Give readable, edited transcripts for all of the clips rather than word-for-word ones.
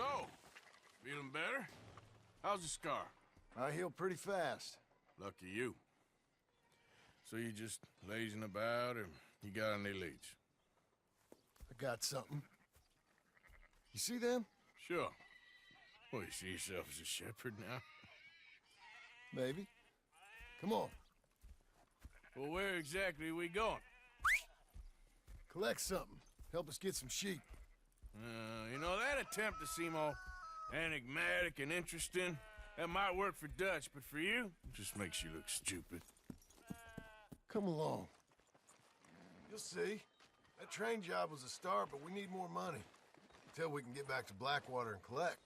So, feeling better? How's the scar? I heal pretty fast. Lucky you. So you just lazing about, or you got any leads? I got something. You see them? Sure. Well, you see yourself as a shepherd now? Maybe. Come on. Well, where exactly are we going? Collect something. Help us get some sheep. You know, that attempt to seem all enigmatic and interesting, that might work for Dutch, but for you, it just makes you look stupid. Come along. You'll see. That train job was a start, but we need more money. Until we can get back to Blackwater and collect.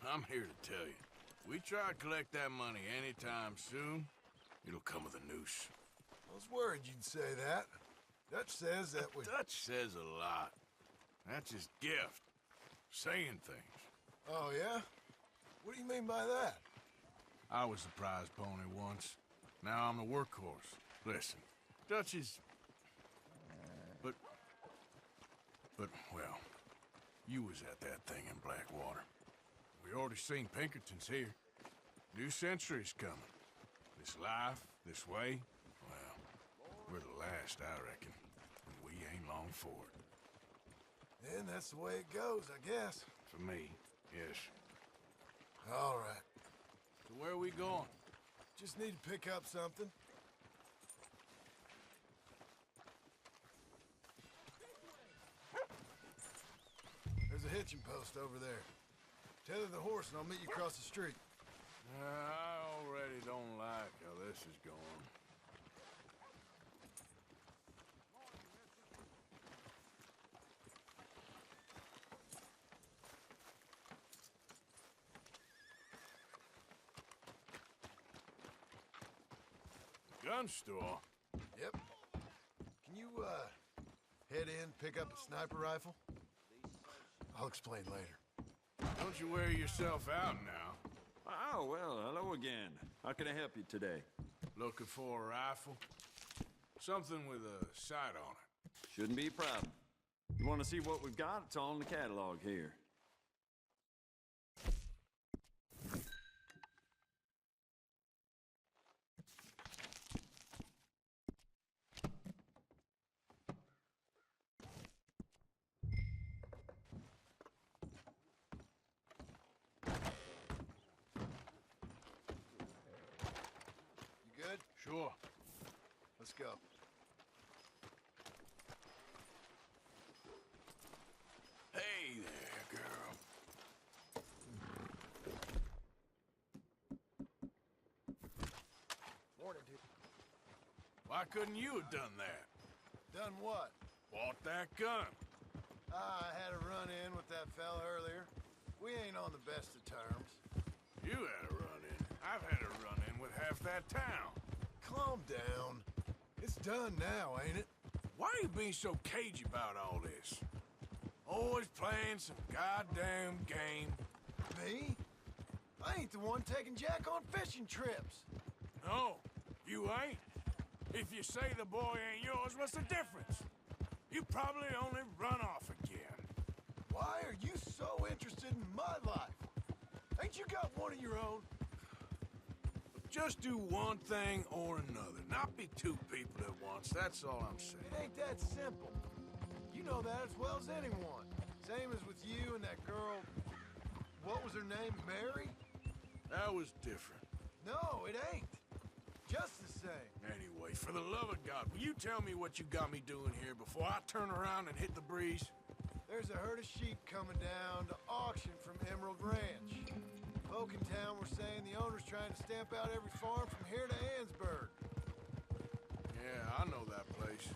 I'm here to tell you. We try to collect that money anytime soon, it'll come with a noose. I was worried you'd say that. Dutch says that we... Dutch says a lot. That's his gift. Saying things. Oh, yeah? What do you mean by that? I was the prize pony once. Now I'm the workhorse. Listen, Dutch is... But, well, you was at that thing in Blackwater. We already seen Pinkertons here. New century's coming. This life, this way, well, we're the last, I reckon. And we ain't long for it. Then that's the way it goes, I guess. For me, yes. All right. So where are we going? Just need to pick up something. There's a hitching post over there. Tether the horse and I'll meet you across the street. I already don't like how this is going. Gun store? Yep. Can you, head in, pick up a sniper rifle? I'll explain later. Don't you wear yourself out now? Oh, well, hello again. How can I help you today? Looking for a rifle? Something with a sight on it. Shouldn't be a problem. You want to see what we've got? It's all in the catalog here. You good? Sure. Let's go. Hey there, girl. Morning, dude. Why couldn't you have done that? Done what? Bought that gun. I had a run-in with that fella earlier. We ain't on the best of terms. You had a run-in. I've had a run-in with half that town. Calm down. It's done now, ain't it? Why are you being so cagey about all this? Always playing some goddamn game. Me? I ain't the one taking Jack on fishing trips. No, you ain't. If you say the boy ain't yours, what's the difference? You probably only run off again. Why are you so interested in my life? Ain't you got one of your own? Just do one thing or another. Not be two people at once, that's all I'm saying. It ain't that simple. You know that as well as anyone. Same as with you and that girl... What was her name? Mary? That was different. No, it ain't. Just the same. Anyway, for the love of God, will you tell me what you got me doing here before I turn around and hit the breeze? There's a herd of sheep coming down to auction from Emerald Ranch. Folk in town were saying the owner's trying to stamp out every farm from here to Ansburg. Yeah, I know that place.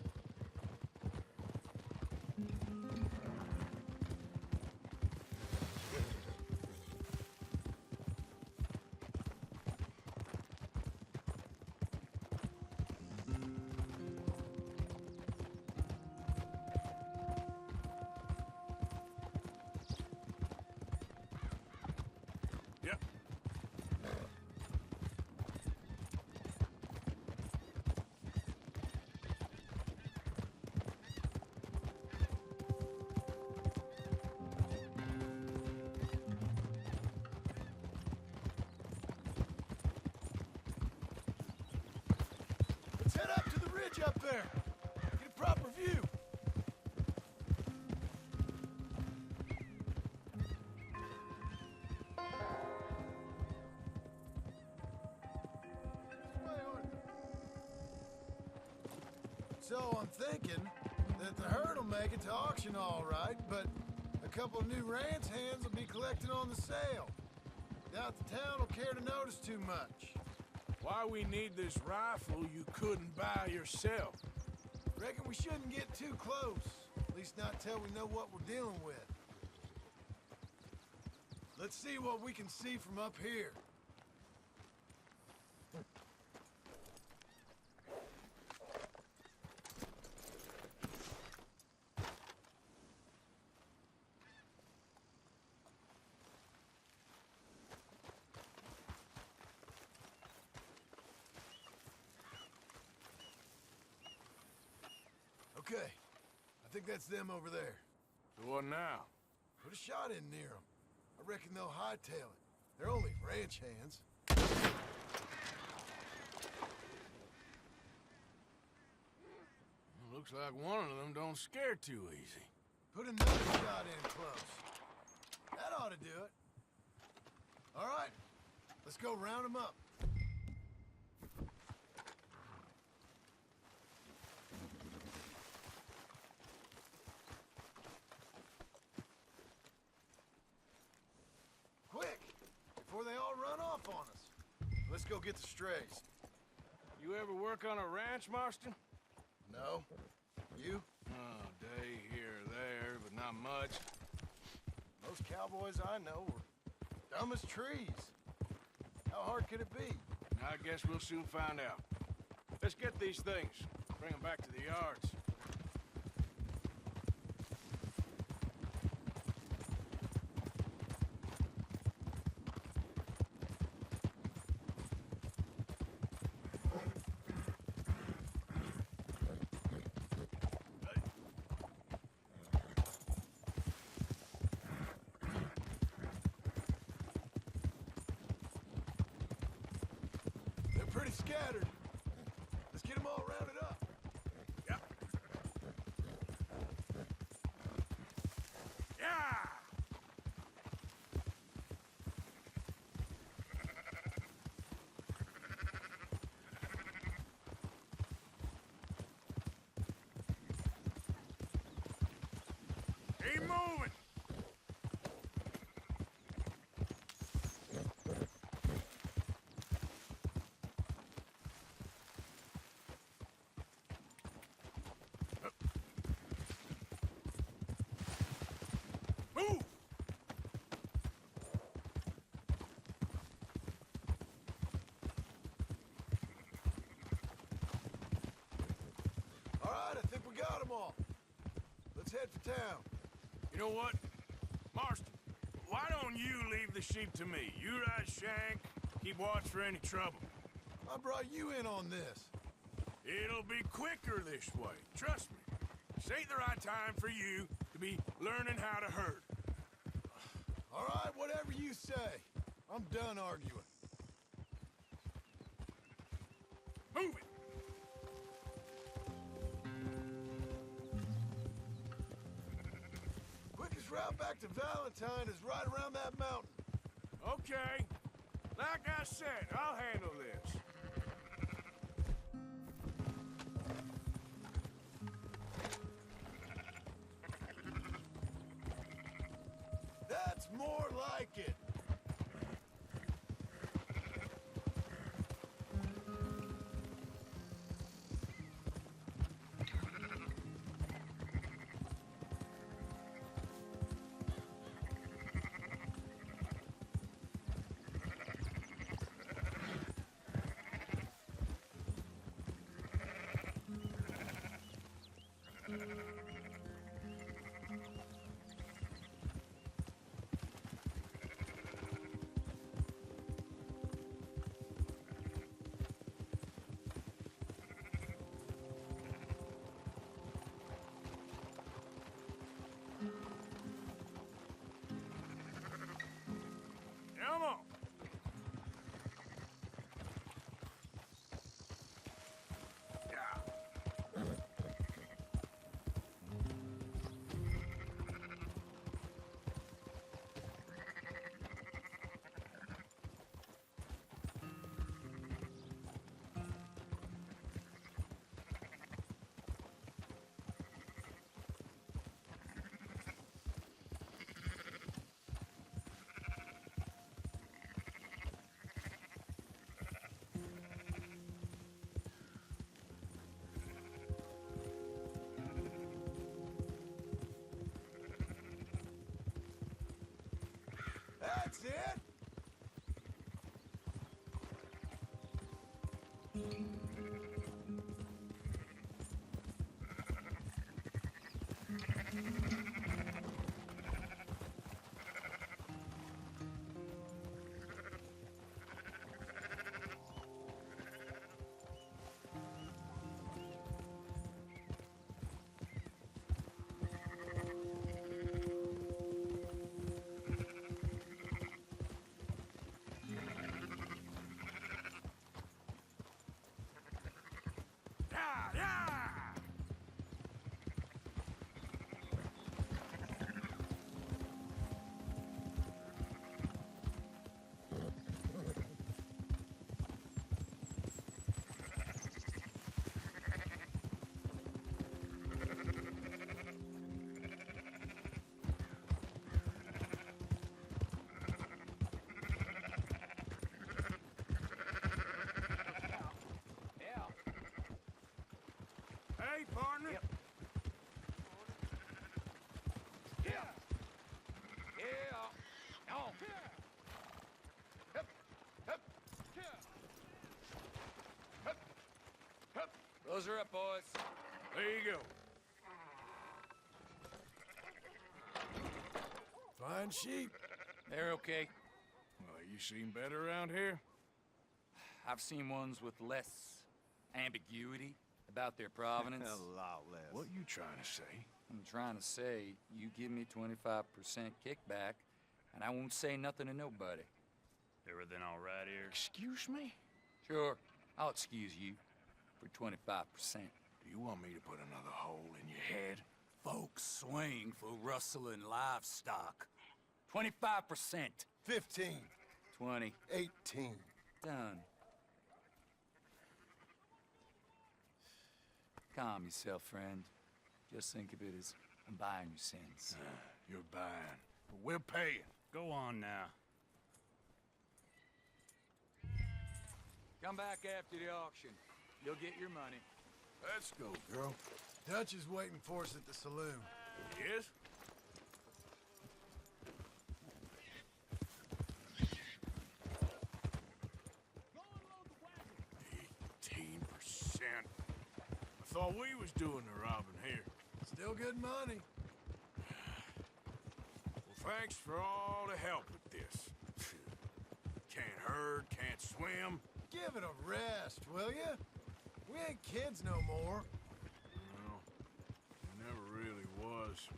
Yep. head up to the ridge up there. Get a proper view. So I'm thinking that the herd will make it to auction all right, but a couple of new ranch hands will be collecting on the sale. Doubt the town will care to notice too much. Why we need this rifle you couldn't buy yourself? Reckon we shouldn't get too close. At least not till we know what we're dealing with. Let's see what we can see from up here. Okay, I think that's them over there. So what now? Put a shot in near them. I reckon they'll hightail it. They're only ranch hands. Looks like one of them don't scare too easy. Put another shot in close. That ought to do it. All right, let's go round them up. Quick, before they all run off on us. Let's go get the strays. You ever work on a ranch, Marston? No? You? Oh, day here or there, but not much. Most cowboys I know are dumb as trees. How hard could it be? I guess we'll soon find out. Let's get these things. Bring them back to the yards. Pretty scattered. Let's get them all rounded up. Yeah. Yeah! Keep moving! Move! All right, I think we got them all. Let's head for town. You know what? Marston, why don't you leave the sheep to me? You ride Shank, keep watch for any trouble. I brought you in on this. It'll be quicker this way, trust me. This ain't the right time for you to be learning how to herd. All right, whatever you say. I'm done arguing. Move it! Quickest route back to Valentine is right around that mountain. Okay. Like I said, I'll handle this. That's more like it. That's it? Hey, partner. Yep. Yeah. Oh. Hup. Hup. Hup. Hup. Those are up, boys. There you go. Fine sheep. They're okay. Well, you seen better around here? I've seen ones with less ambiguity about their provenance. A lot less. What you trying to say? I'm trying to say, you give me 25% kickback, and I won't say nothing to nobody. Everything all right here? Excuse me? Sure, I'll excuse you for 25%. Do you want me to put another hole in your head? Folks swing for rustling livestock. 25%. 15. 20. 18. Done. Calm yourself, friend. Just think of it as I'm buying your sins. You're buying, but we're paying. Go on now. Come back after the auction. You'll get your money. Let's go, girl. Dutch is waiting for us at the saloon. Yes? I thought we was doing the robbing here. Still good money. Well, thanks for all the help with this. Can't herd, can't swim. Give it a rest, will ya? We ain't kids no more. No, never really was.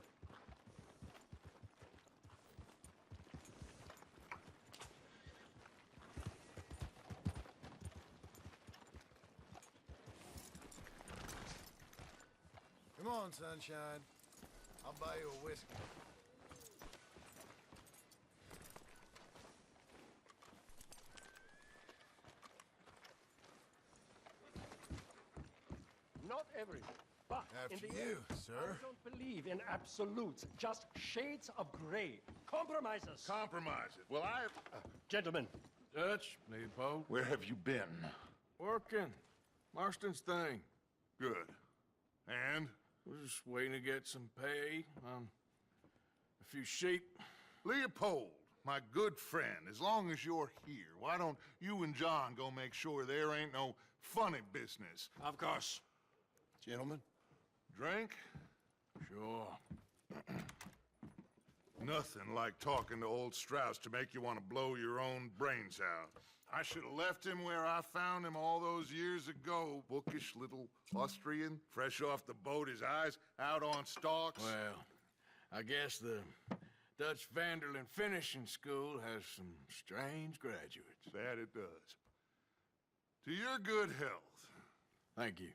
Come on, sunshine. I'll buy you a whiskey. Not everything, but After in the you, end, sir. I don't believe in absolutes, just shades of gray. Compromises. Compromise it. Well, Gentlemen, Dutch, Leopold. Where have you been? Working. Marston's thing. Good. And? We're just waiting to get some pay on a few sheep. Leopold, my good friend, as long as you're here, why don't you and John go make sure there ain't no funny business? Of course. Gentlemen? Drink? Sure. Nothing like talking to old Strauss to make you want to blow your own brains out. I should have left him where I found him all those years ago. Bookish little Austrian, fresh off the boat, his eyes out on stalks. Well, I guess the Dutch Vanderlyn Finishing School has some strange graduates. That it does. To your good health. Thank you.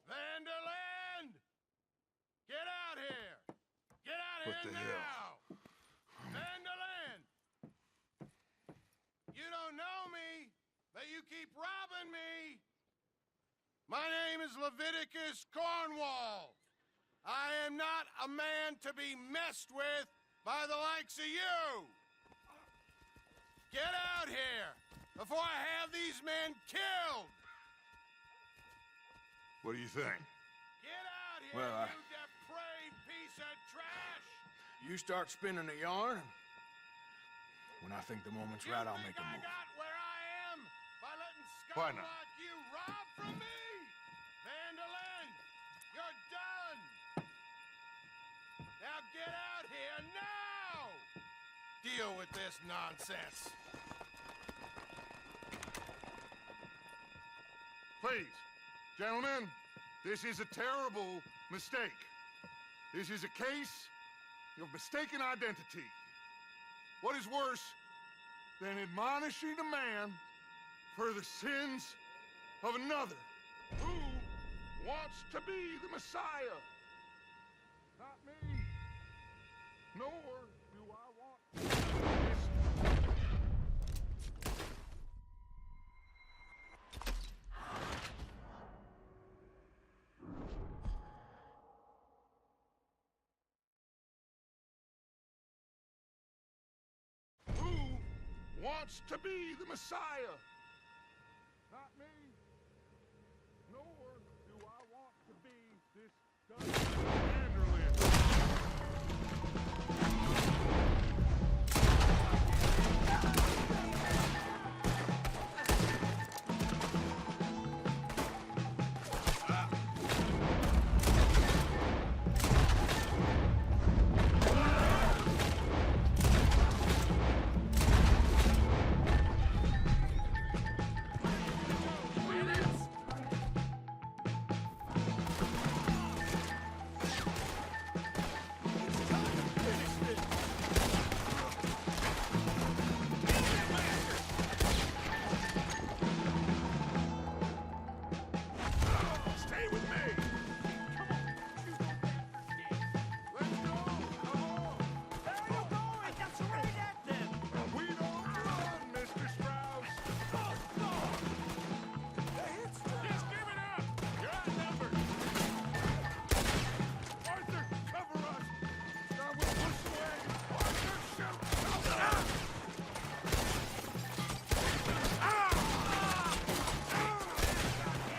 Vanderland! Get out here! Get out What here the now! hell? Vanderland! You don't know me, but you keep robbing me! My name is Leviticus Cornwall. I am not a man to be messed with by the likes of you! Get out here before I have these men killed! What do you think? Get out here, Well, you depraved piece of trash! You start spinning a yarn, When I think the moment's right, I'll make a move. Where I am by letting Why scum not? like you rob from me? Vandalin, you're done. Now get out here now. Deal with this nonsense. Please, gentlemen, this is a terrible mistake. This is a case of mistaken identity. What is worse than admonishing a man for the sins of another? Who wants to be the Messiah? Not me. Nor do I want this. Who wants to be the Messiah? Not me. Nor do I want to be this Vanderlyn. Stay with me. Let's go. Come on. Where are you going? That's right at them! We don't run, Mr. Strauss. Just give it up. You're outnumbered. Arthur, cover us. Now we'll push away. Arthur, shoot.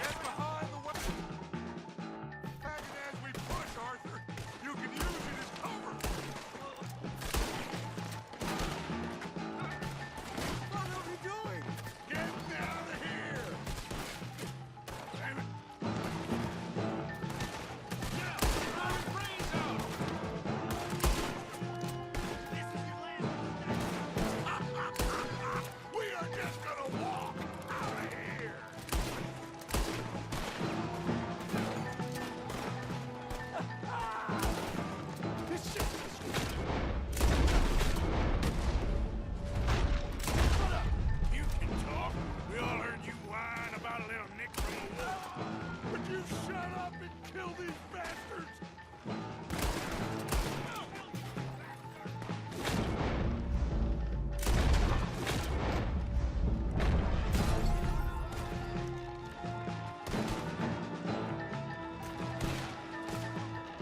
Get behind the weapon. Imagine as we push, Arthur, you can use it as cover. What are we doing? Get out of here. Damn it. Now, throw his brains out. This is your last. We are just gonna walk out of here. You can talk. We all heard you whine about a little nick from a wolf. Would you shut up and kill these bastards?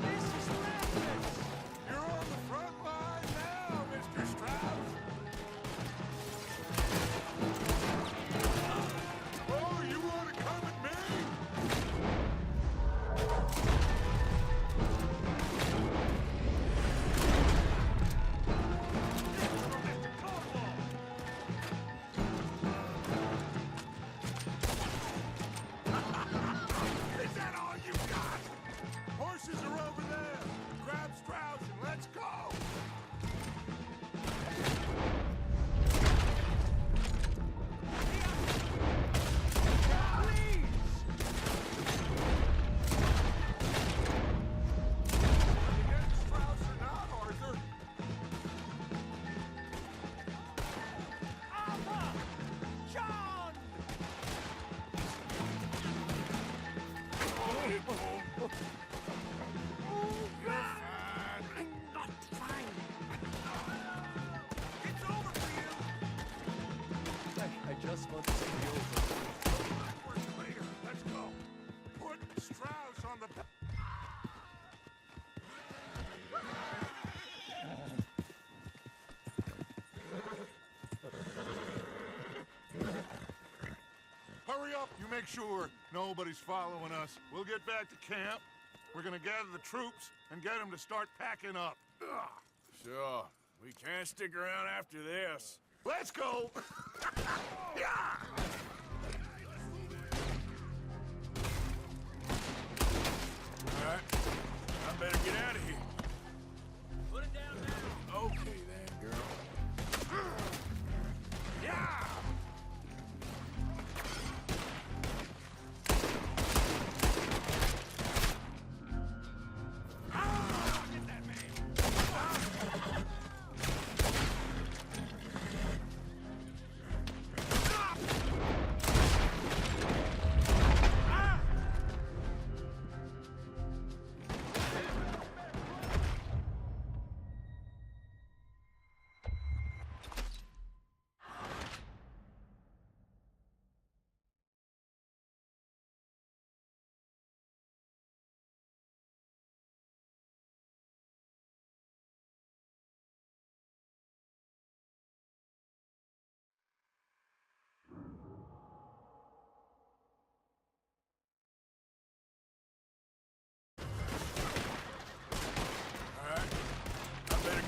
This is madness! You're on the front line now, Mr. Strauss. Oh, you want to come at me? Is that all you got? Horses are over there. Grab Strauss and let's go. Please! Get Strauss or not, Arthur? Alpha! John! I'm not fine. It's over for you. I just want to see you over. Backwards clear. Let's go. Put Strauss on the... Hurry up. You make sure nobody's following us. We'll get back to camp. We're gonna gather the troops and get them to start packing up. Sure. We can't stick around after this. Let's go! Yeah! All right, I better get out of here. Put it down now. Okay then, girl. Yeah!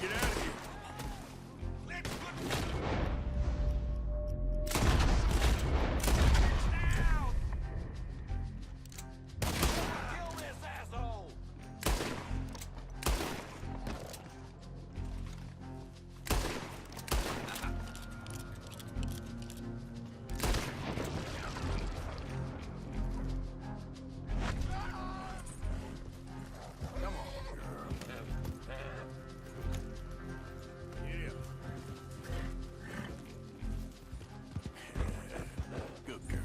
Get out of here. Let's put down. Kill this asshole. Come on, girl. Yeah. Good girl.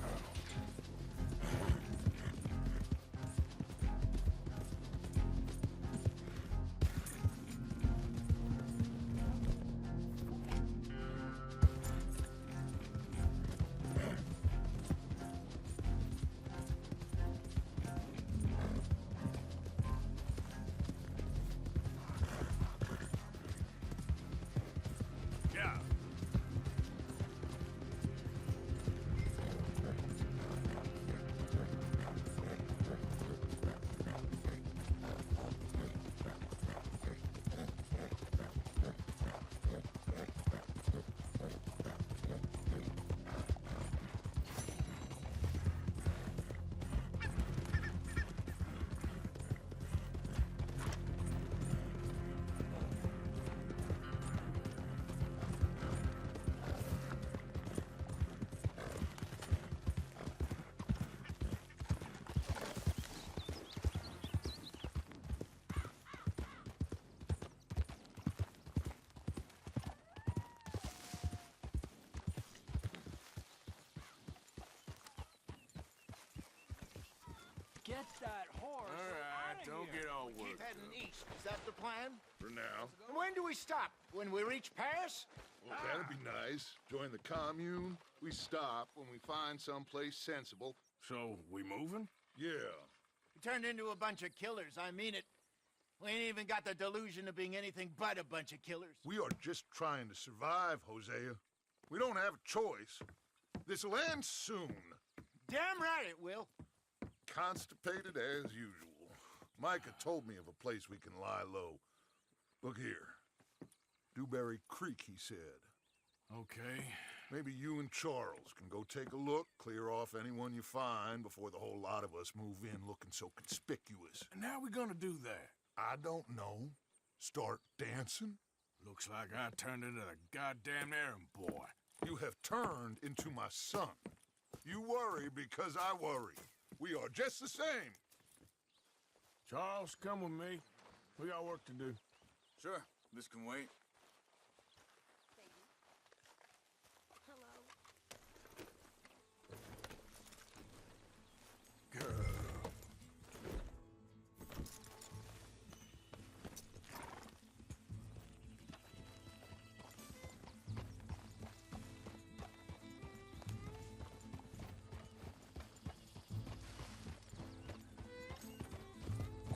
Yeah. Get that horse. All right, outta don't here. get all Keep worked heading up. east. Is that the plan? For now. And when do we stop? When we reach Paris? Well, that'd be nice. Join the commune. We stop when we find someplace sensible. So, we moving? Yeah. We turned into a bunch of killers. I mean it. We ain't even got the delusion of being anything but a bunch of killers. We are just trying to survive, Hosea. We don't have a choice. This'll end soon. Damn right it will. Constipated as usual. Micah told me of a place we can lie low. Look here. Dewberry Creek, he said. Okay. Maybe you and Charles can go take a look, clear off anyone you find before the whole lot of us move in looking so conspicuous. And how we gonna do that? I don't know. Start dancing? Looks like I turned into the goddamn errand boy. You have turned into my son. You worry because I worry. We are just the same. Charles, come with me. We got work to do. Sure, this can wait. Girl.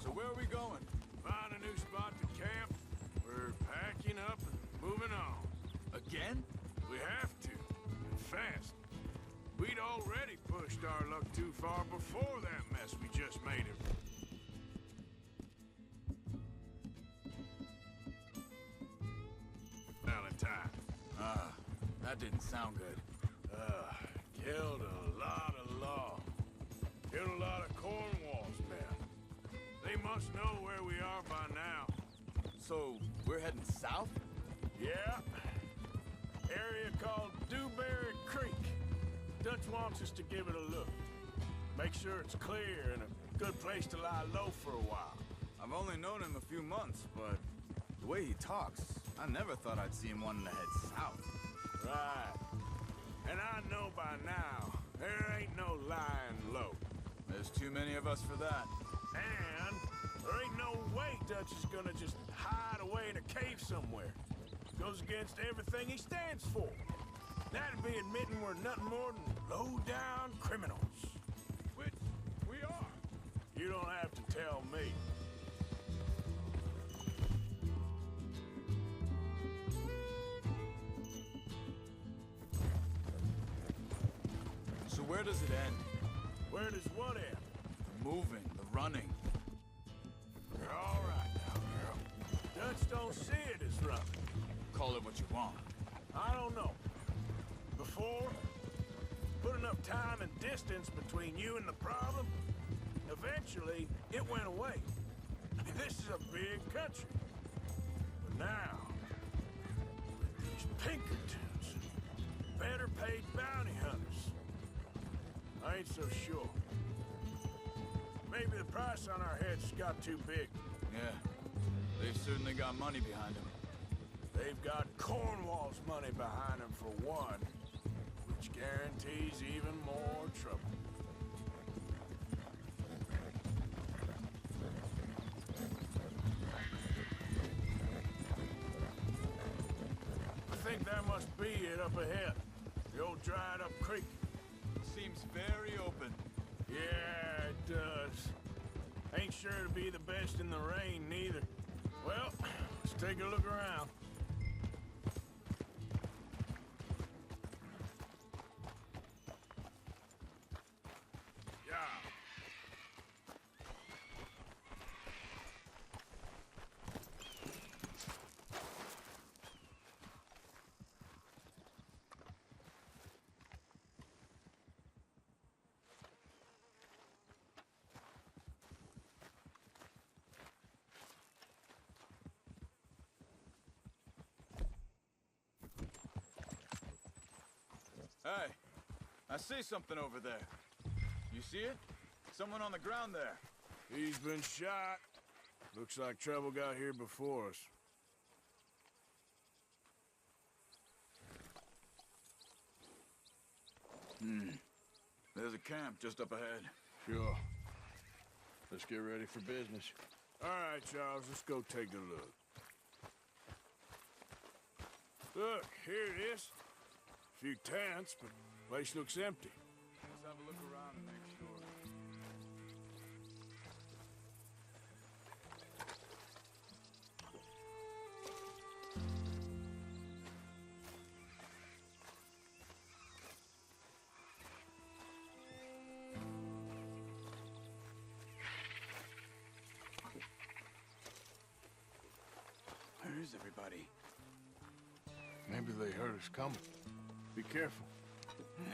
So where are we going? Find a new spot to camp. We're packing up and moving on. Again? We have to, and fast. We'd already pushed our luck too far before that mess we just made it. Valentine. Ah, didn't sound good. Killed a lot of law. Killed a lot of Cornwall's men. They must know where we are by now. So, we're heading south? Yeah. Area called Dewberry Creek. Dutch wants us to give it a look. Make sure it's clear and a good place to lie low for a while. I've only known him a few months, but the way he talks, I never thought I'd see him wanting to head south. Right. And I know by now, there ain't no lying low. There's too many of us for that. And there ain't no way Dutch is gonna just hide away in a cave somewhere. Goes against everything he stands for. That'd be admitting we're nothing more than low-down criminals. Which we are. You don't have to tell me. So where does it end? Where does what end? The moving, the running. You're all right now, girl. Dutch don't see it as running. Call it what you want. I don't know. Before, put enough time and distance between you and the problem, eventually it went away. I mean, this is a big country. But now, with these Pinkertons, better paid bounty hunters, I ain't so sure. Maybe the price on our heads got too big. Yeah, they've certainly got money behind them. They've got Cornwall's money behind them for one, which guarantees even more trouble. I think that must be it up ahead. The old dried-up creek. Seems very open. Yeah, it does. Ain't sure to be the best in the rain, neither. Well, let's take a look around. Hey, I see something over there. You see it? Someone on the ground there. He's been shot. Looks like trouble got here before us. There's a camp just up ahead. Sure. Let's get ready for business. All right, Charles, let's go take a look. Look, here it is. A few tents, but the place looks empty. Let's have a look around and make sure. Where is everybody? Maybe they heard us coming. Be careful.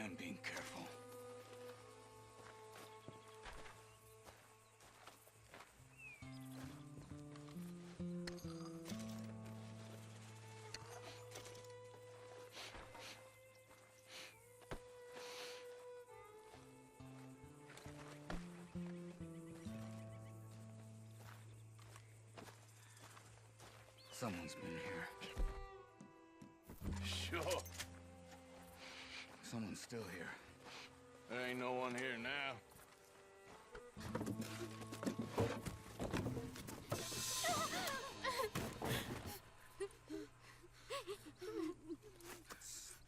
I'm being careful. Someone's been here. Sure. Someone's still here. There ain't no one here now.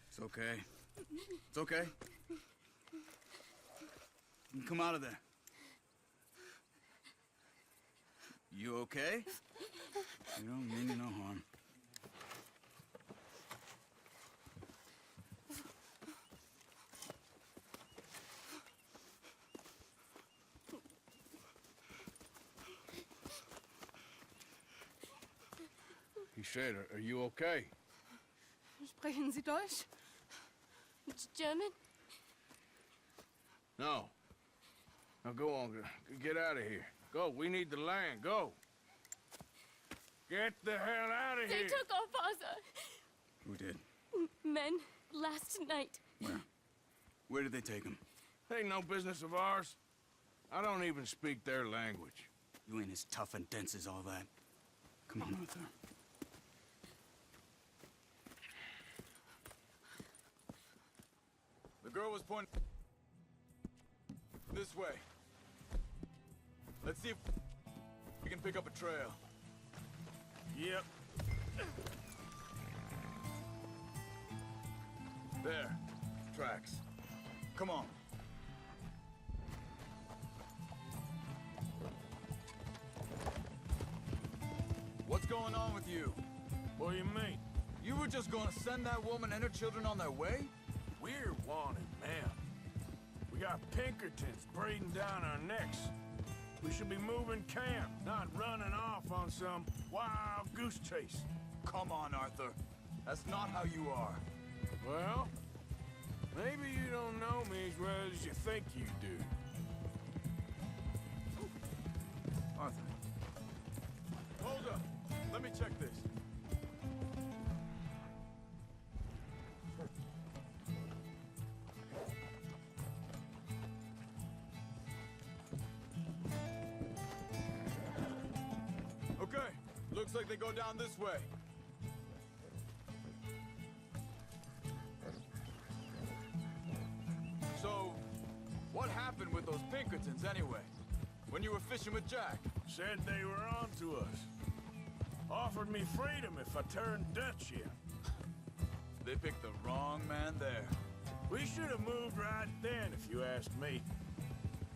It's okay. It's okay. You come out of there. You okay? You don't mean no harm. He said, are you okay? Sprechen Sie Deutsch? much German? No. Now go on, get out of here. Go, we need the land, go. Get the hell out of They here. took our father. Who did? Men, last night. Where? Where did they take him? Ain't no business of ours. I don't even speak their language. You ain't as tough and dense as all that. Come on, Arthur. The girl was pointing this way. Let's see if we can pick up a trail. Yep. There. Tracks. Come on. What's going on with you? What do you mean? You were just gonna send that woman and her children on their way? We're wanted, man. We got Pinkertons breathing down our necks. We should be moving camp, not running off on some wild goose chase. Come on, Arthur. That's not how you are. Well, maybe you don't know me as well as you think you do. Arthur. Hold up. Let me check this. Okay. Looks like they go down this way. So, what happened with those Pinkertons anyway? When you were fishing with Jack? Said they were on to us. Offered me freedom if I turned Dutch in. They picked the wrong man there. We should have moved right then, if you ask me.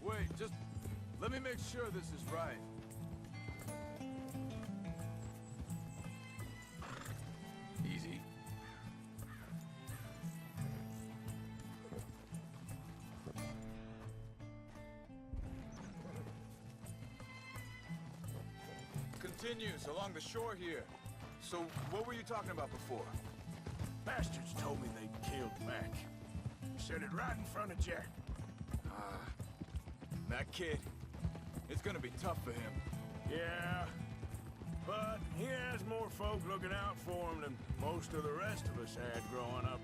Wait, just let me make sure this is right. Easy. Continues along the shore here. So, what were you talking about before? Bastards told me they'd killed Mac. Said it right in front of Jack. That kid. It's gonna be tough for him. Yeah, but he has more folk looking out for him than most of the rest of us had growing up.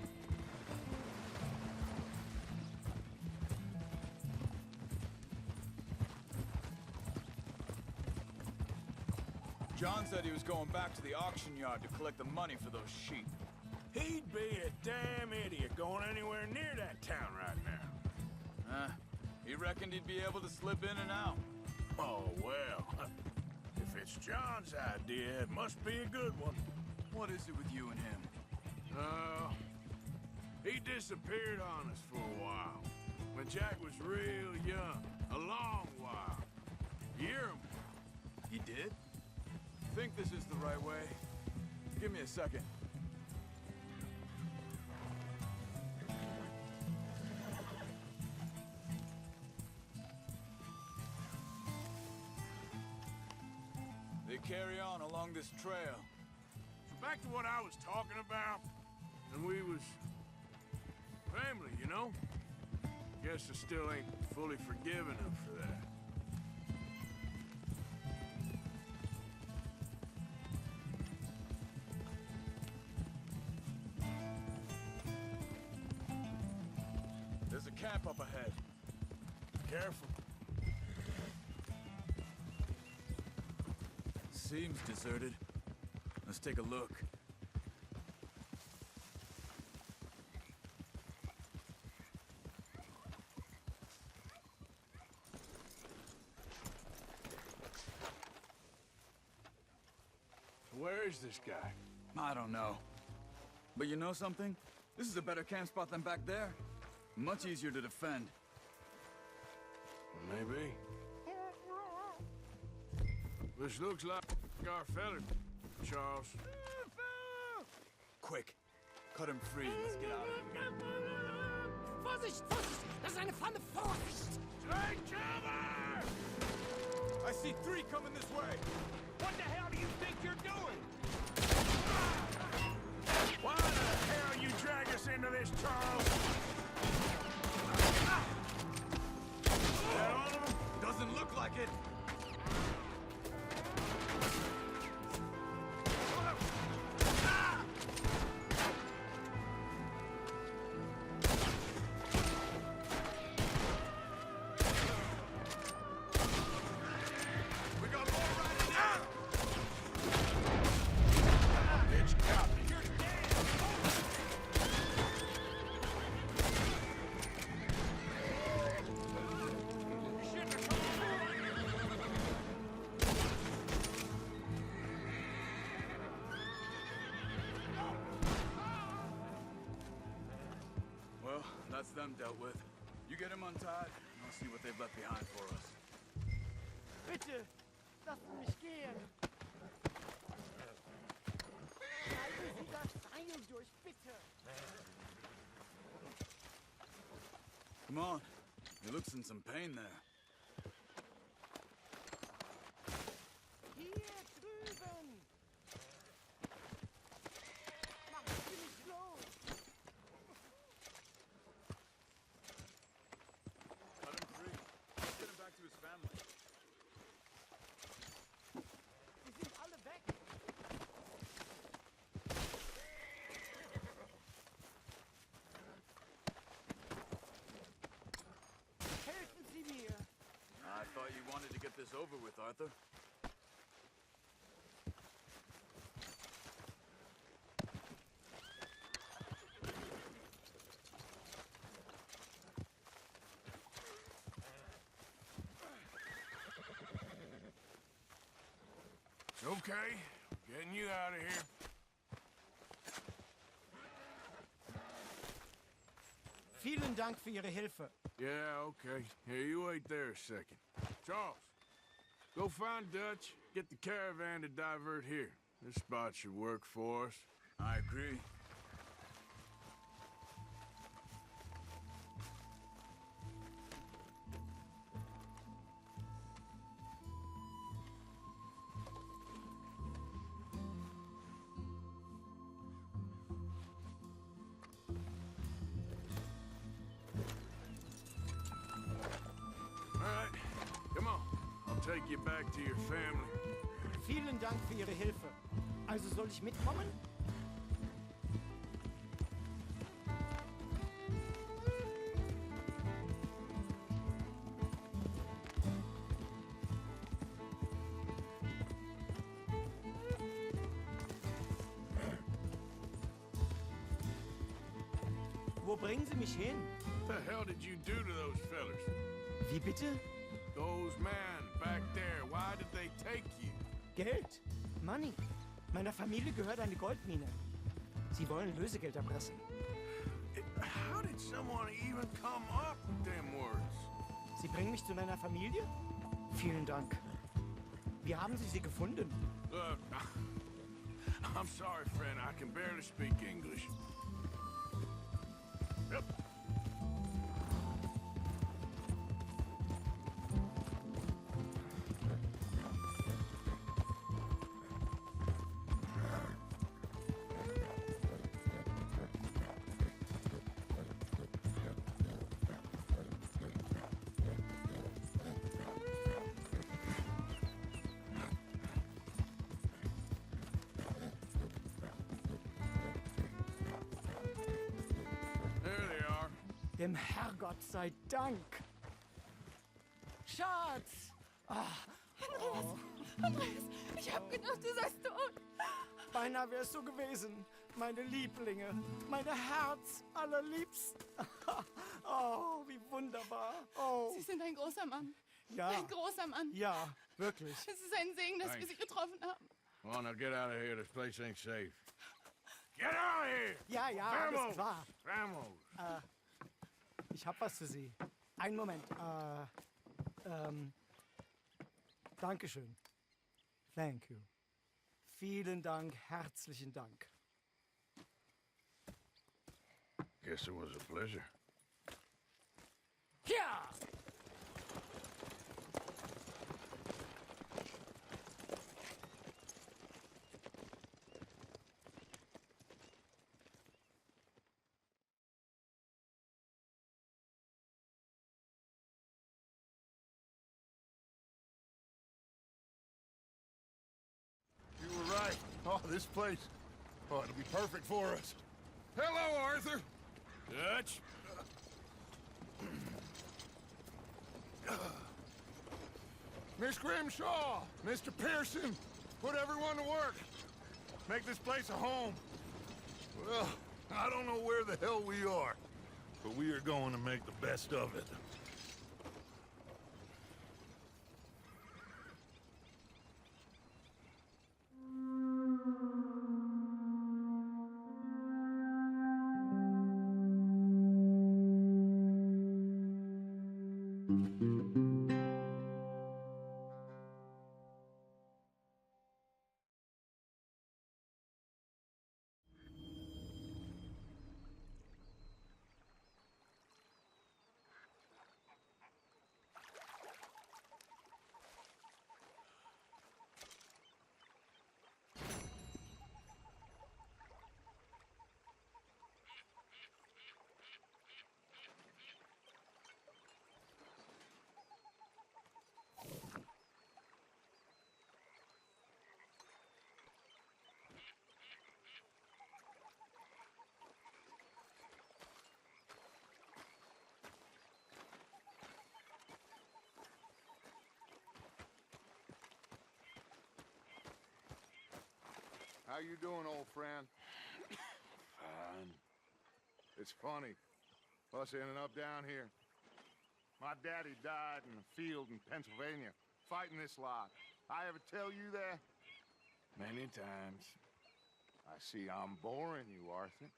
John said he was going back to the auction yard to collect the money for those sheep. He'd be a damn idiot going anywhere near that town right now. He reckoned he'd be able to slip in and out. Oh, well. If it's John's idea, it must be a good one. What is it with you and him? He disappeared on us for a while. When Jack was real young. A long while. Year him. He did? Think this is the right way? Give me a second. They carry on along this trail. Back to what I was talking about. And we was family, you know? Guess I still ain't fully forgiven him for that. There's a camp up ahead. Careful. Seems deserted. Let's take a look. Where is this guy? I don't know. But you know something? This is a better camp spot than back there. Much easier to defend. Maybe. This looks like our fella, Charles. Quick. Cut him free and let's get out of here. Vorsicht, Vorsicht! Das ist eine Pfanne! Vorsicht! Take cover! I see 3 coming this way. What the hell do you think you're doing? Why the hell you drag us into this, Charles? them dealt with. You get them untied, and I'll see what they've left behind for us. Bitte, lassen mich gehen. Halten Sie das Seil durch, bitte. Come on. He looks in some pain there. Hier drüben. Machen Sie mich los. Let him free. Let's get him back to his family. Sie sind alle weg. Helfen Sie mir. I thought you wanted to get this over with, Arthur. Okay, getting you out of here. Vielen Dank für Ihre Hilfe. Yeah, okay. Here, you wait there a second. Charles, go find Dutch, get the caravan to divert here. This spot should work for us. I agree. All right, come on. I'll take you back to your family. Vielen Dank für Ihre Hilfe. Also soll ich mitkommen? Wo bringen Sie mich hin? What the hell did you do to those fellers? Wie bitte? Those men back there, why did they take you? Geld? Money. Meiner Familie gehört eine Goldmine. Sie wollen Lösegeld erpressen. How did someone even come up with them words? Sie bringen mich zu meiner Familie? Vielen Dank. Wie haben Sie sie gefunden? Look, I'm sorry, friend. I can barely speak English. Yep. Dem Herrgott sei Dank. Schatz! Andreas, ich hab gedacht, du seist tot. Beinahe wärst du gewesen. Meine Lieblinge, meine Herz allerliebsten. Oh, wie wunderbar. Oh, Sie sind ein großer Mann. ja. Ein großer Mann. Ja, wirklich. Es ist ein Segen, dass wir Thanks. Sie getroffen haben. Come on, now get out of here. This place ain't safe. Get out of here! Ja, ja, alles Vamos! klar. Vamos! Ich hab was für Sie. Einen Moment. Dankeschön. Thank you. Vielen Dank, herzlichen Dank. Guess it was a pleasure. Ja! You were right. Oh, this place. Oh, it'll be perfect for us. Hello, Arthur. Dutch? Miss Grimshaw, Mr. Pearson, put everyone to work. Make this place a home. Well, I don't know where the hell we are, but we are going to make the best of it. How you doing, old friend? Fine. It's funny, us ending up down here. My daddy died in a field in Pennsylvania, fighting this lot. I ever tell you that? Many times. I see I'm boring you, Arthur.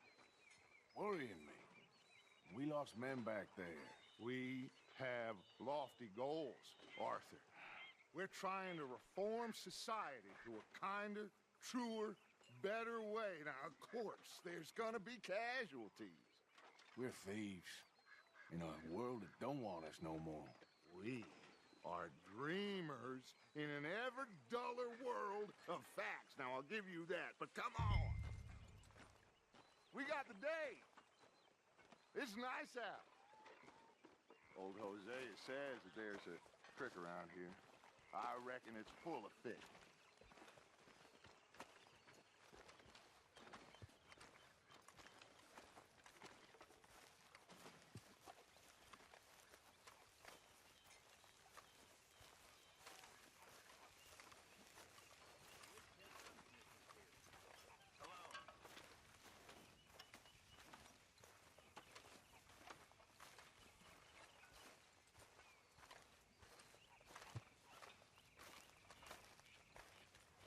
Worrying me. We lost men back there. We have lofty goals, Arthur. We're trying to reform society to a kinder, truer, better way. Now, of course, there's gonna be casualties. We're thieves. In a world that don't want us no more. We are dreamers in an ever duller world of facts. Now, I'll give you that, but come on. We got the day. It's nice out. Old Hosea says that there's a trick around here. I reckon it's full of fish.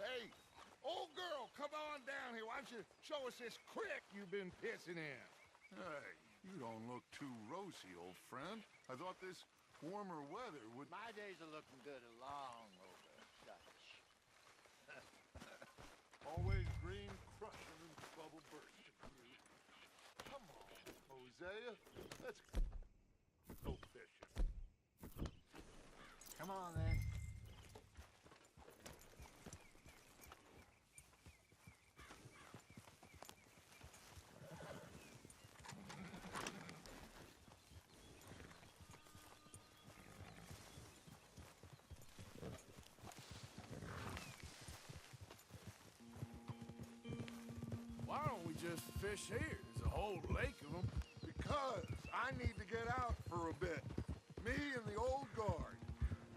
Hey, old girl, come on down here. Why don't you show us this creek you've been pissing in? Hey, you don't look too rosy, old friend. I thought this warmer weather would... My days are looking good along over Dutch. Always green crushing and bubble bursting. Come on, Hosea. Let's go fishing. Come on, then. Why don't we just fish here? There's a whole lake of them. Because I need to get out for a bit. Me and the old guard.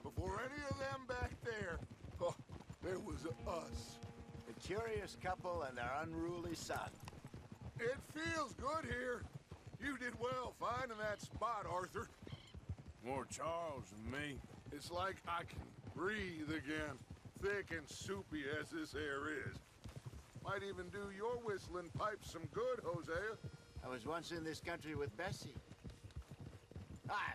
Before any of them back there, oh, there was us. The curious couple and their unruly son. It feels good here. You did well finding that spot, Arthur. More Charles than me. It's like I can breathe again, thick and soupy as this air is. Might even do your whistling pipes some good, Hosea. I was once in this country with Bessie. Ah,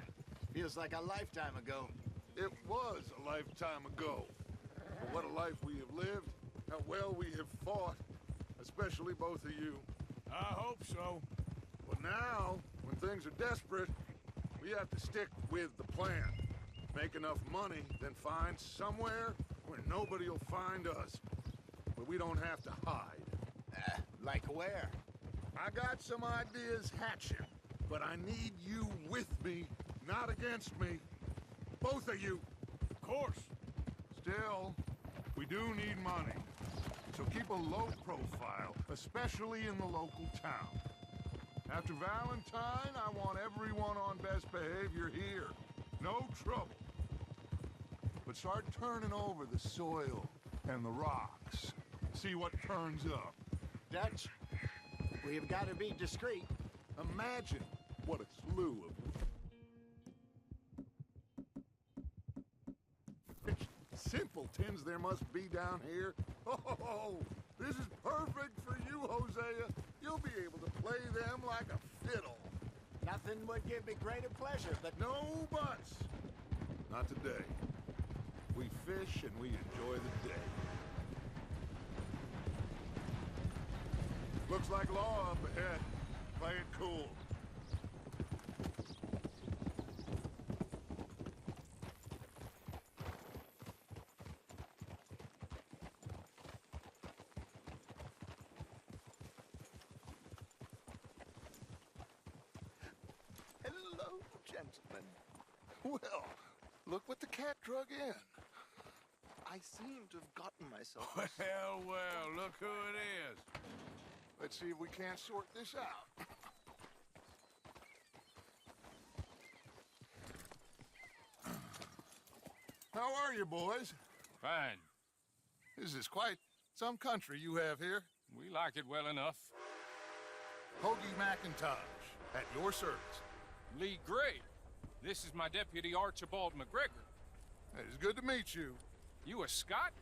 feels like a lifetime ago. It was a lifetime ago. But what a life we have lived, how well we have fought, especially both of you. I hope so. But now, when things are desperate, we have to stick with the plan. Make enough money, then find somewhere where nobody will find us. But we don't have to hide. Like where? I got some ideas hatching, but I need you with me, not against me. Both of you. Of course. Still, we do need money. So keep a low profile, especially in the local town. After Valentine, I want everyone on best behavior here. No trouble. But start turning over the soil and the rocks. See what turns up. Dutch, we've got to be discreet. Imagine what a slew of simpletons there must be down here. Oh, this is perfect for you, Hosea. You'll be able to play them like a fiddle. Nothing would give me greater pleasure, but No buts. Not today. We fish and we enjoy the day. Looks like law up ahead. Play it cool. Hello, gentlemen. Well, look what the cat drug in. I seem to have gotten myself... Well, look who it is. Let's see if we can't sort this out. How are you, boys? Fine. This is quite some country you have here. We like it well enough. Hoagie McIntosh, at your service. Lee Gray. This is my deputy, Archibald McGregor. It is good to meet you. You a Scot?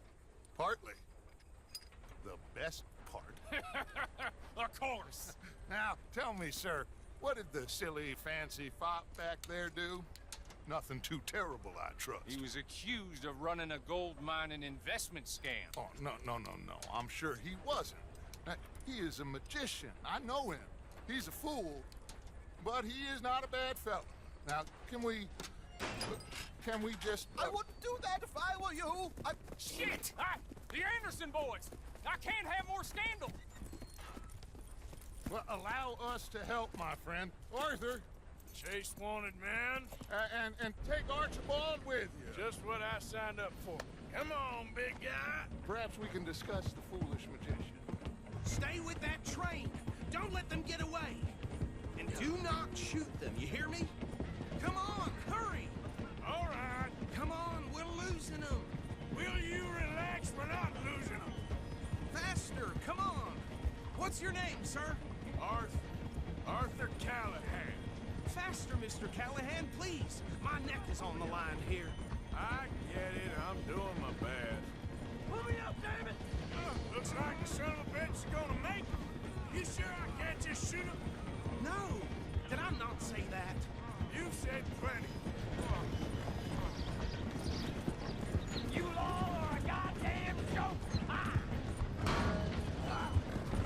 Partly. The best part. Of course. Now, tell me, sir, what did the silly, fancy fop back there do? Nothing too terrible, I trust. He was accused of running a gold mining investment scam. Oh, no. I'm sure he wasn't. He is a magician. I know him. He's a fool, but he is not a bad fellow. Now, can we just... I wouldn't do that if I were you. Shit! The Anderson boys! I can't have more scandal! Well, allow us to help, my friend. Arthur, Chase wanted man. and take Archibald with you. Just what I signed up for. Come on, big guy. Perhaps we can discuss the foolish magician. Stay with that train. Don't let them get away. And do not shoot them, you hear me? Come on, hurry! All right. Come on, we're losing them. Will you relax? We're not losing them. Faster, come on. What's your name, sir? Arthur Callahan. Faster, Mr. Callahan, please. My neck is on the line here. I get it. I'm doing my best. Pull me up, damn it! Looks like the son of a bitch is gonna make it. You sure I can't just shoot him? No, did I not say that? You've said plenty. You all are a goddamn joke!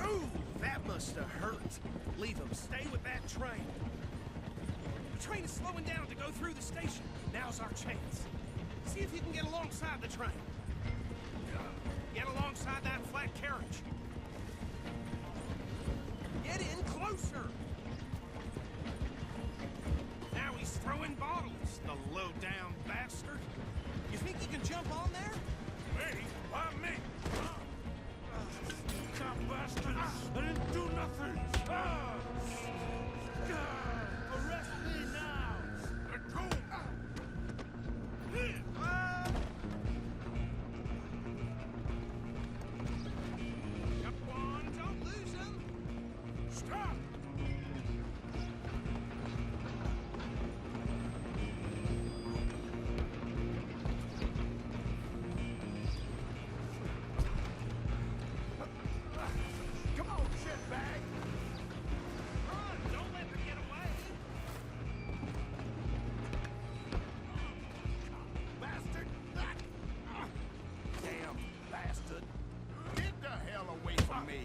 Ooh, that must have hurt. Leave them. Stay with that train. The train is slowing down to go through the station. Now's our chance. See if you can get alongside the train. Get alongside that flat carriage. Get in closer. Now he's throwing bottles, the low-down bastard. You think you can jump on there? Me? Why me? Cop bastard! I didn't do nothing! Arrest me now! Let go! Come on, don't lose him! Stop! Come on, shitbag. Run! Don't let them get away! Bastard. Damn bastard. Get the hell away from me.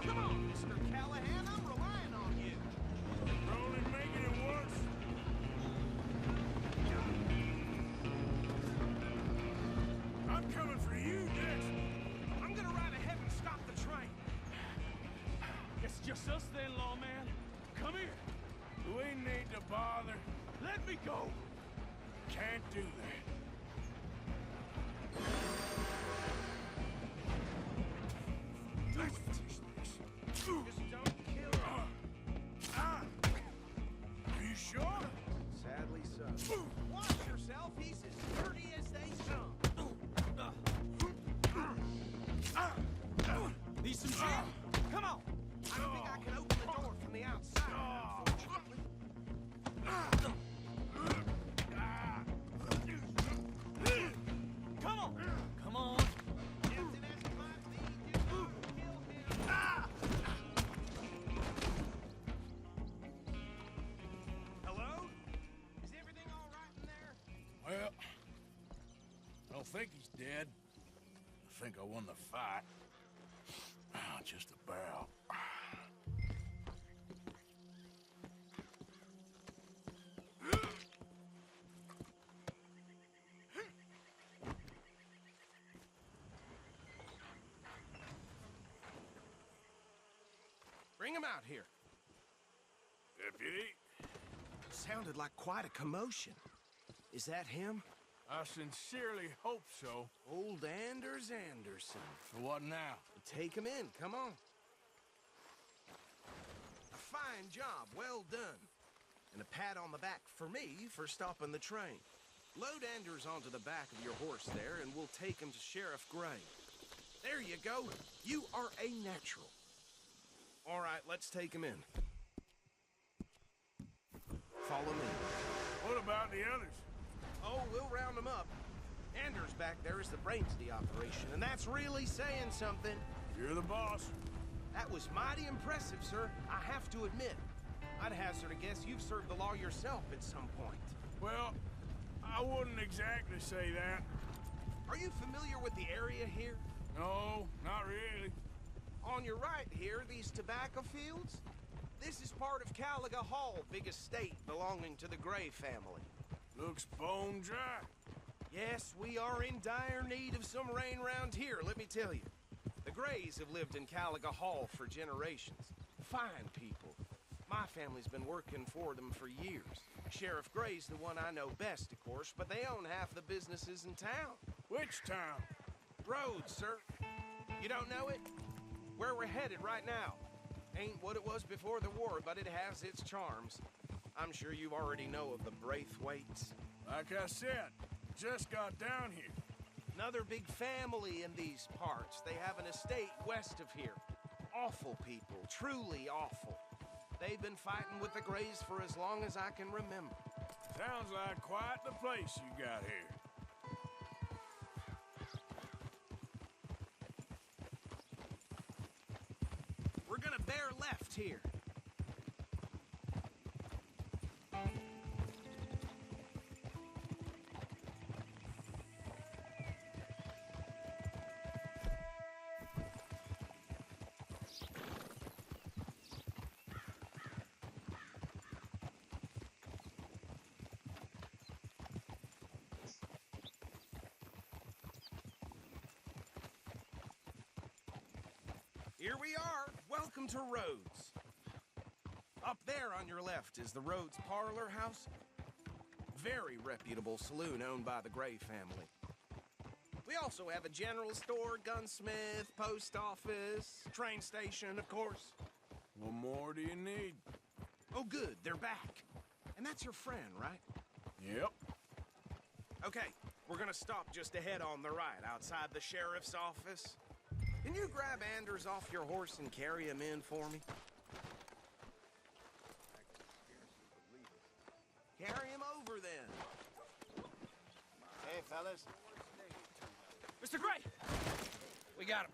Come on, Mr. Callahan, I'm relying on you. We're only making it worse. I'm coming for you next. I'm gonna ride ahead and stop the train. It's just us then, lawman. Come here. We need to bother. Let me go. Can't do that. Just don't kill him. Are you sure? Sadly so. Watch yourself, he's as sturdy as they come. Need some gin? Come on. I don't think I can open the door from the outside, unfortunately. Come on. Come on. Tempted as it might be, think he's dead. I think I won the fight. Just about. Bring him out here. Deputy? Sounded like quite a commotion. Is that him? I sincerely hope so. Old Anders Anderson. So what now? Take him in, come on. A fine job, well done. And a pat on the back for me for stopping the train. Load Anders onto the back of your horse there, and we'll take him to Sheriff Gray. There you go. You are a natural. All right, let's take him in. Follow me. What about the others? Oh, we'll round them up. Anders back there is the brains of the operation, and that's really saying something. You're the boss. That was mighty impressive, sir. I have to admit. I'd hazard a guess you've served the law yourself at some point. Well, I wouldn't exactly say that. Are you familiar with the area here? No, not really. On your right here, these tobacco fields? This is part of Caliga Hall, big estate belonging to the Gray family. Looks bone dry. Yes, we are in dire need of some rain round here, let me tell you. The Grays have lived in Caliga Hall for generations. Fine people. My family's been working for them for years. Sheriff Gray's the one I know best, of course, but they own half the businesses in town. Which town? Rhodes, sir. You don't know it? Where we're headed right now. Ain't what it was before the war, but it has its charms. I'm sure you already know of the Braithwaites. Like I said, just got down here. Another big family in these parts. They have an estate west of here. Awful people, truly awful. They've been fighting with the Grays for as long as I can remember. Sounds like quite the place you got here. We're gonna bear left here. Here we are. Welcome to Rhodes. Up there on your left is the Rhodes Parlor House. Very reputable saloon owned by the Gray family. We also have a general store, gunsmith, post office, train station, of course. What more do you need? Oh, good. They're back. And that's your friend, right? Yep. Okay, we're gonna stop just ahead on the right, outside the sheriff's office. Can you grab Anders off your horse and carry him in for me? Carry him over, then. Hey, fellas. Mr. Gray! We got him.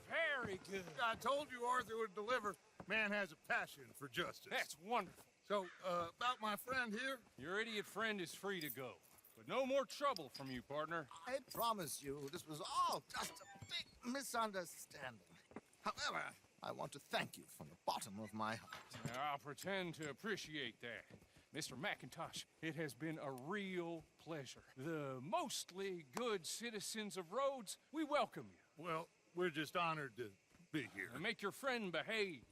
Very good. I told you Arthur would deliver. Man has a passion for justice. That's wonderful. So, about my friend here? Your idiot friend is free to go. But no more trouble from you, partner. I promise you, this was all just a big misunderstanding. However, I want to thank you from the bottom of my heart. I'll pretend to appreciate that. Mr. McIntosh, it has been a real pleasure. The mostly good citizens of Rhodes, we welcome you. Well, we're just honored to be here. And make your friend behave.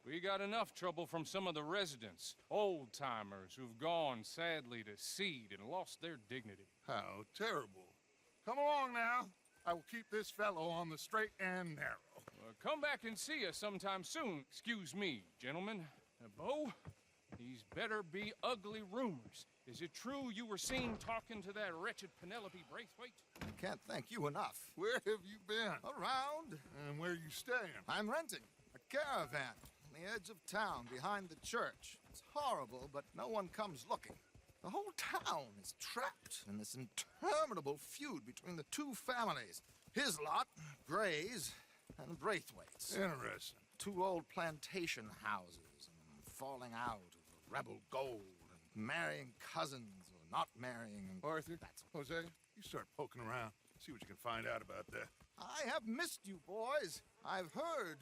We got enough trouble from some of the residents, old-timers who've gone, sadly, to seed and lost their dignity. How terrible. Come along now. I will keep this fellow on the straight and narrow. Come back and see us sometime soon. Excuse me, gentlemen. Bo, these better be ugly rumors. Is it true you were seen talking to that wretched Penelope Braithwaite? I can't thank you enough. Where have you been? Around. And where you staying? I'm renting a caravan on the edge of town behind the church. It's horrible, but no one comes looking. The whole town is trapped in this interminable feud between the two families. His lot, Gray's, and Braithwaite's. Interesting. Two old plantation houses, and falling out of the rebel gold, and marrying cousins or not marrying. Arthur, Jose, you start poking around. See what you can find out about that. I have missed you, boys. I've heard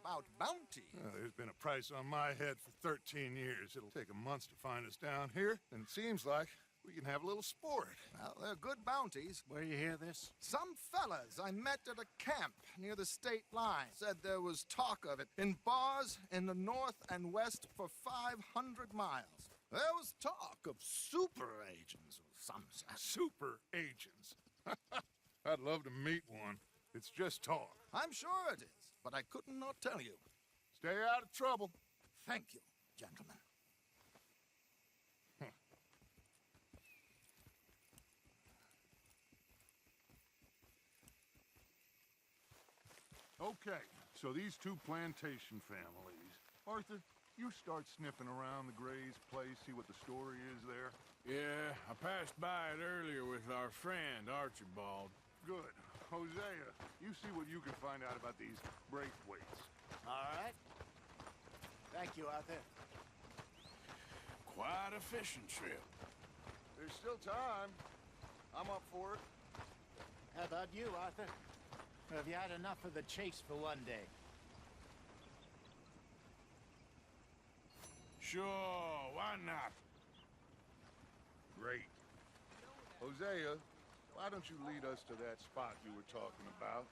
about bounty. There's been a price on my head for 13 years. It'll take a month to find us down here, and it seems like we can have a little sport. Well, they're good bounties. Where you hear this? Some fellas I met at a camp near the state line said there was talk of it in bars in the north and west for 500 miles. There was talk of super agents or some such. Super agents. I'd love to meet one. It's just talk. I'm sure it is, but I could not tell you. Stay out of trouble. Thank you, gentlemen. Okay, so these two plantation families. Arthur, you start sniffing around the Gray's place, see what the story is there. Yeah, I passed by it earlier with our friend, Archibald. Good. Hosea, you see what you can find out about these Braithwaites. All right. Thank you, Arthur. Quite a fishing trip. There's still time. I'm up for it. How about you, Arthur? Have you had enough of the chase for one day? Sure, why not? Great. Hosea, why don't you lead us to that spot you were talking about?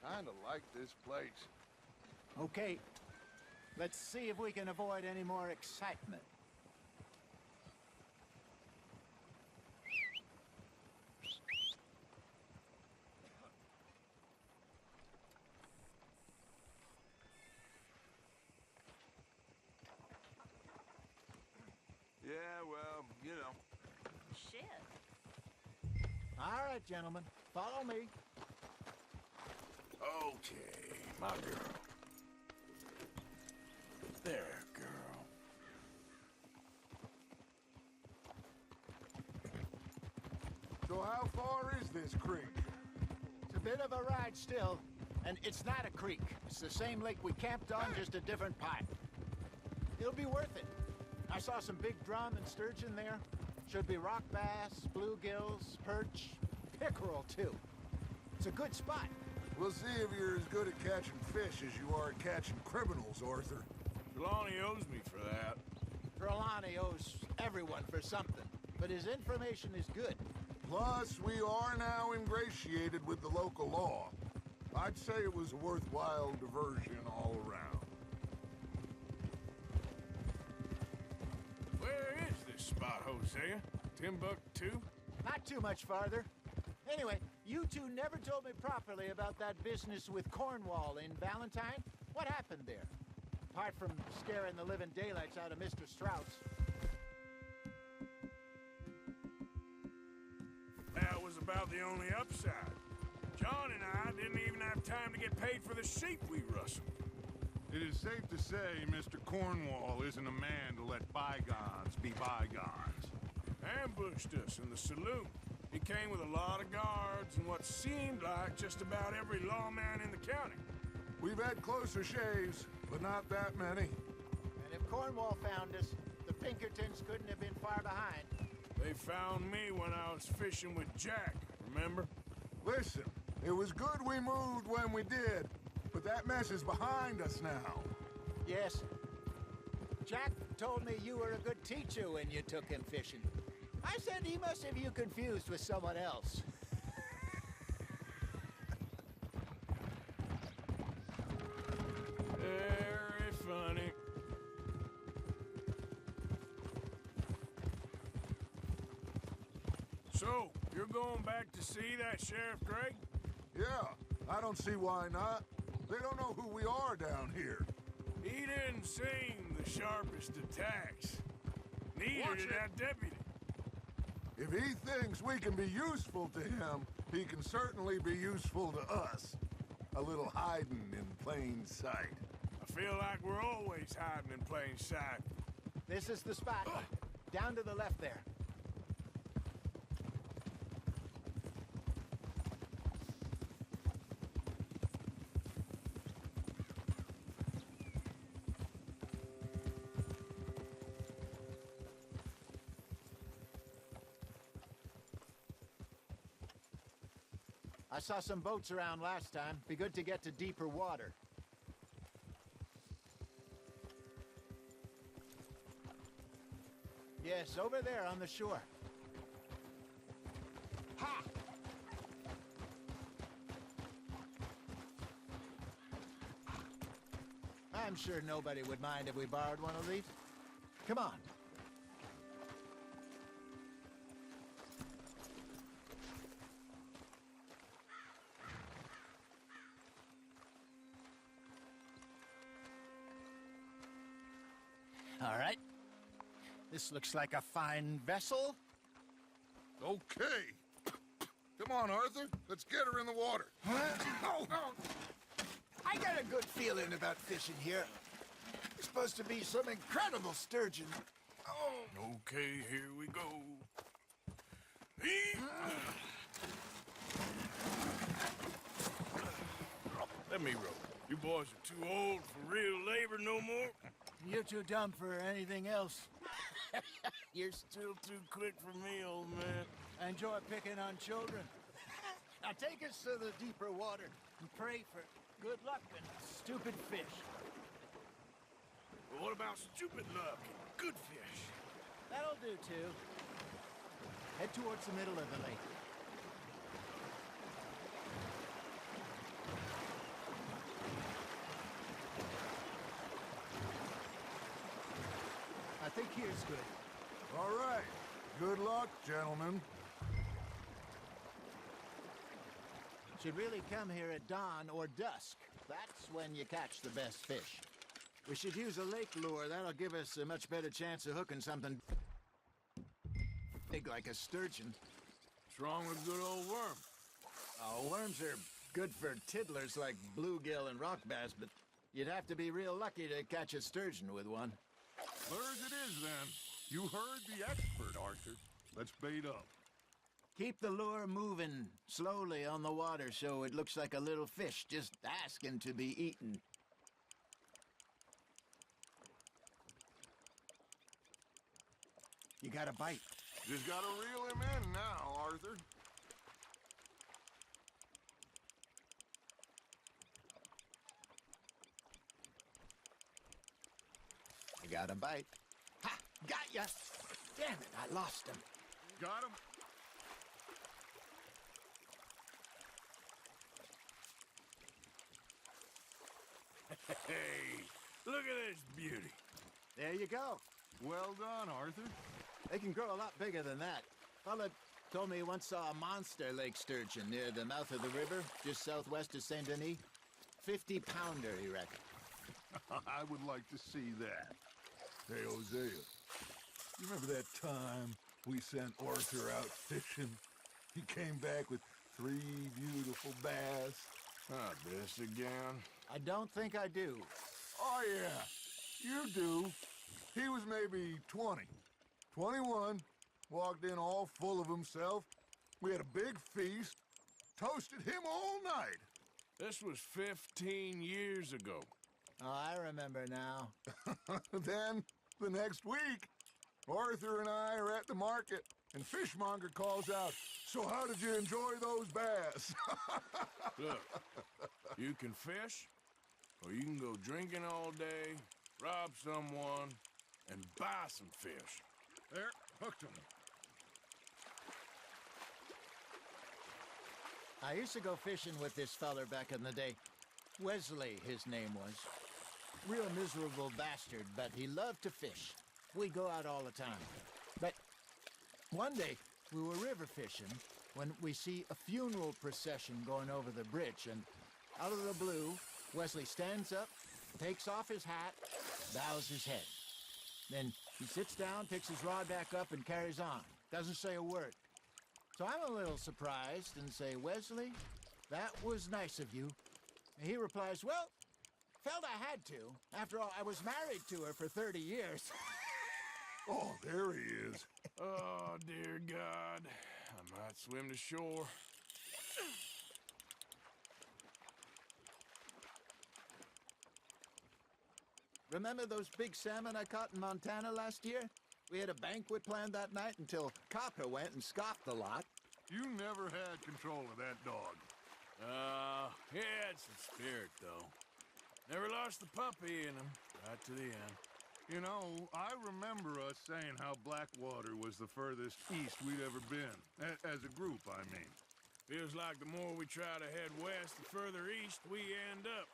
Kinda like this place. Okay. Let's see if we can avoid any more excitement. Yeah, well, you know. Shit. All right, gentlemen. Follow me. Okay, my girl. There, girl. So how far is this creek? It's a bit of a ride still, and it's not a creek. It's the same lake we camped on, just a different pipe. It'll be worth it. I saw some big drum and sturgeon there. Should be rock bass, bluegills, perch, pickerel, too. It's a good spot. We'll see if you're as good at catching fish as you are at catching criminals, Arthur. Trelawney owes me for that. Trelawney owes everyone for something, but his information is good. Plus, we are now ingratiated with the local law. I'd say it was a worthwhile diversion all around. Where is this spot, Hosea? Timbuktu? Not too much farther. Anyway, you two never told me properly about that business with Cornwall in Valentine. What happened there? Apart from scaring the living daylights out of Mr. Strauss. That was about the only upside. John and I didn't even have time to get paid for the sheep we rustled. It is safe to say Mr. Cornwall isn't a man to let bygones be bygones. Ambushed us in the saloon. He came with a lot of guards and what seemed like just about every lawman in the county. We've had closer shaves, but not that many. And if Cornwall found us, the Pinkertons couldn't have been far behind. They found me when I was fishing with Jack, remember? Listen, it was good we moved when we did, but that mess is behind us now. Yes. Jack told me you were a good teacher when you took him fishing. I said he must have you confused with someone else. Very funny. So, you're going back to see that Sheriff Gray? Yeah, I don't see why not. They don't know who we are down here. He didn't seem the sharpest attacks. Neither did that deputy. If he thinks we can be useful to him, he can certainly be useful to us. A little hiding in plain sight. I feel like we're always hiding in plain sight. This is the spot. Down to the left there. I saw some boats around last time. Be good to get to deeper water. Yes, over there on the shore. Ha! I'm sure nobody would mind if we borrowed one of these. Come on. All right. This looks like a fine vessel. Okay. Come on, Arthur. Let's get her in the water. I got a good feeling about fishing here. It's supposed to be some incredible sturgeon. Okay, here we go. Let me row. You boys are too old for real labor no more. You're too dumb for anything else. You're still too quick for me, old man. I enjoy picking on children. Now take us to the deeper water and pray for good luck and stupid fish. Well, what about stupid luck and good fish? That'll do, too. Head towards the middle of the lake. I think here's good. All right. Good luck, gentlemen. Should really come here at dawn or dusk. That's when you catch the best fish. We should use a lake lure. That'll give us a much better chance of hooking something big like a sturgeon. What's wrong with good old worm? Oh, worms are good for tiddlers like bluegill and rock bass, but you'd have to be real lucky to catch a sturgeon with one. Lures it is, then. You heard the expert, Arthur. Let's bait up. Keep the lure moving slowly on the water so it looks like a little fish just asking to be eaten. You got a bite. Just gotta reel him in now, Arthur. You got a bite. Ha! Got ya! Damn it, I lost him. Got him. Hey, look at this beauty. There you go. Well done, Arthur. They can grow a lot bigger than that. Fella told me he once saw a monster lake sturgeon near the mouth of the river, just southwest of Saint Denis. 50-pounder, he reckoned. I would like to see that. Hey, Hosea, you remember that time we sent Arthur out fishing? He came back with 3 beautiful bass. Not this again. I don't think I do. Oh, yeah, you do. He was maybe 20, 21, walked in all full of himself. We had a big feast, toasted him all night. This was 15 years ago. Oh, I remember now. Then, the next week, Arthur and I are at the market, and Fishmonger calls out, "So how did you enjoy those bass?" Look, you can fish, or you can go drinking all day, rob someone, and buy some fish. There, hooked him. I used to go fishing with this feller back in the day. Wesley, his name was. Real miserable bastard, but he loved to fish. We'd go out all the time. But one day, we were river fishing when we see a funeral procession going over the bridge, and out of the blue, Wesley stands up, takes off his hat, bows his head. Then he sits down, picks his rod back up, and carries on. Doesn't say a word. So I'm a little surprised and say, "Wesley, that was nice of you." And he replies, "Well, felt I had to. After all, I was married to her for 30 years. Oh, there he is. Oh, dear God. I might swim to shore. Remember those big salmon I caught in Montana last year? We had a banquet planned that night until Copper went and scoffed the lot. You never had control of that dog. He had some spirit, though. Never lost the puppy in him, right to the end. You know, I remember us saying how Blackwater was the furthest east we'd ever been. As a group, I mean. Feels like the more we try to head west, the further east we end up.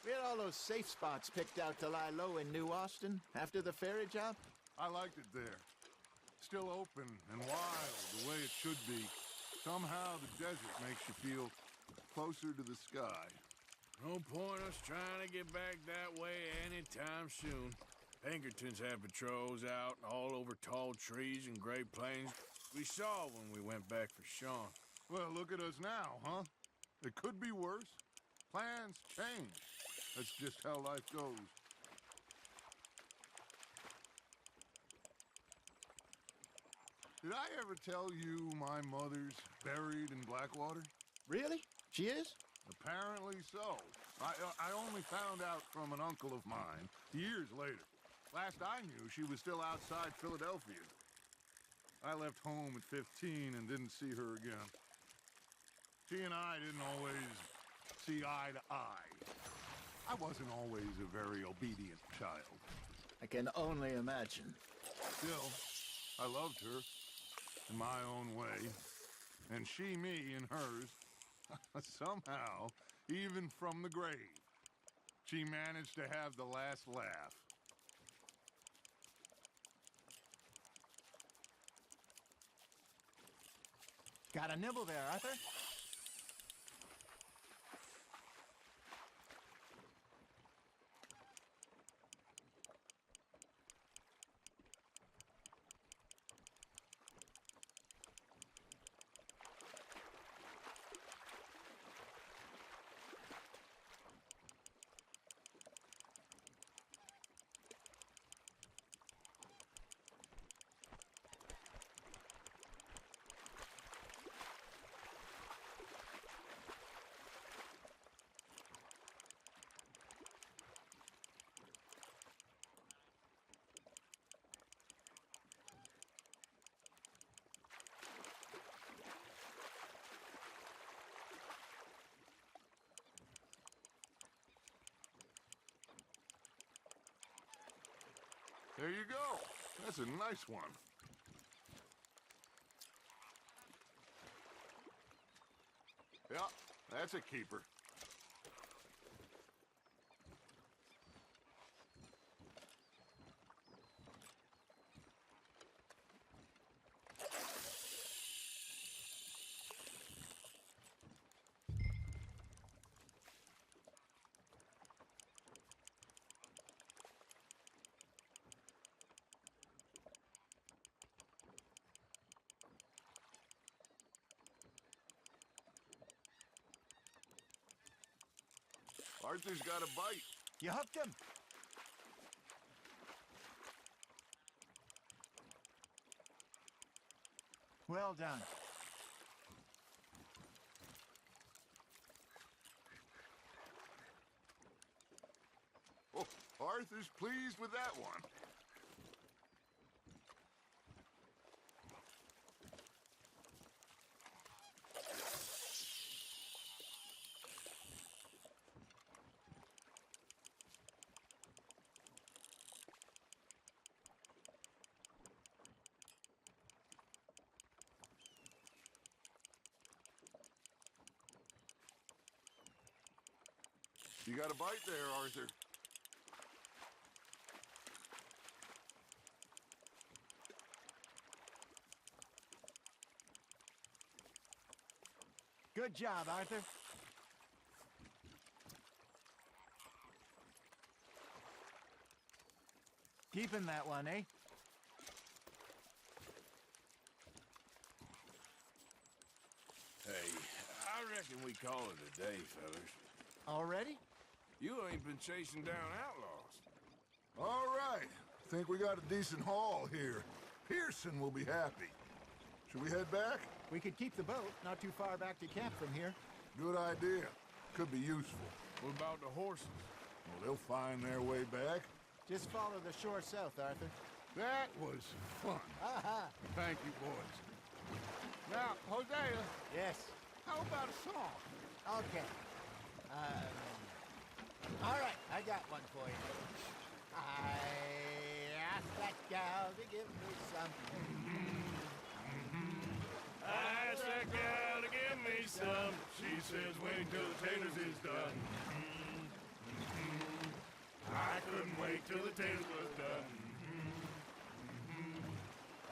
We had all those safe spots picked out to lie low in New Austin after the ferry job. I liked it there. Still open and wild, the way it should be. Somehow the desert makes you feel closer to the sky. No point us trying to get back that way anytime soon. Pinkertons have patrols out all over tall trees and Great Plains. We saw when we went back for Sean. Well, look at us now, huh? It could be worse. Plans change. That's just how life goes. Did I ever tell you my mother's buried in Blackwater? Really? She is? Apparently so. I only found out from an uncle of mine years later. Last I knew, she was still outside Philadelphia. I left home at 15 and didn't see her again. She and I didn't always see eye to eye. I wasn't always a very obedient child. I can only imagine. Still, I loved her in my own way. And she me in hers. Somehow, even from the grave, she managed to have the last laugh. Got a nibble there, Arthur? There you go. That's a nice one. Yeah, that's a keeper. Arthur's got a bite. You hooked him. Well done. Oh, Arthur's pleased with that one. You got a bite there, Arthur. Good job, Arthur. Keeping that one, eh? Hey, I reckon we call it a day, fellas. Already? You ain't been chasing down outlaws. All right. Think we got a decent haul here. Pearson will be happy. Should we head back? We could keep the boat not too far back to camp from here. Good idea. Could be useful. What about the horses? Well, they'll find their way back. Just follow the shore south, Arthur. That was fun. Aha! Thank you, boys. Now, Hosea, Yes. how about a song? Okay. All right, I got one for you. I asked that gal to give me some. I asked that gal to give me some. She says wait till the taters is done. I couldn't wait till the taters was done.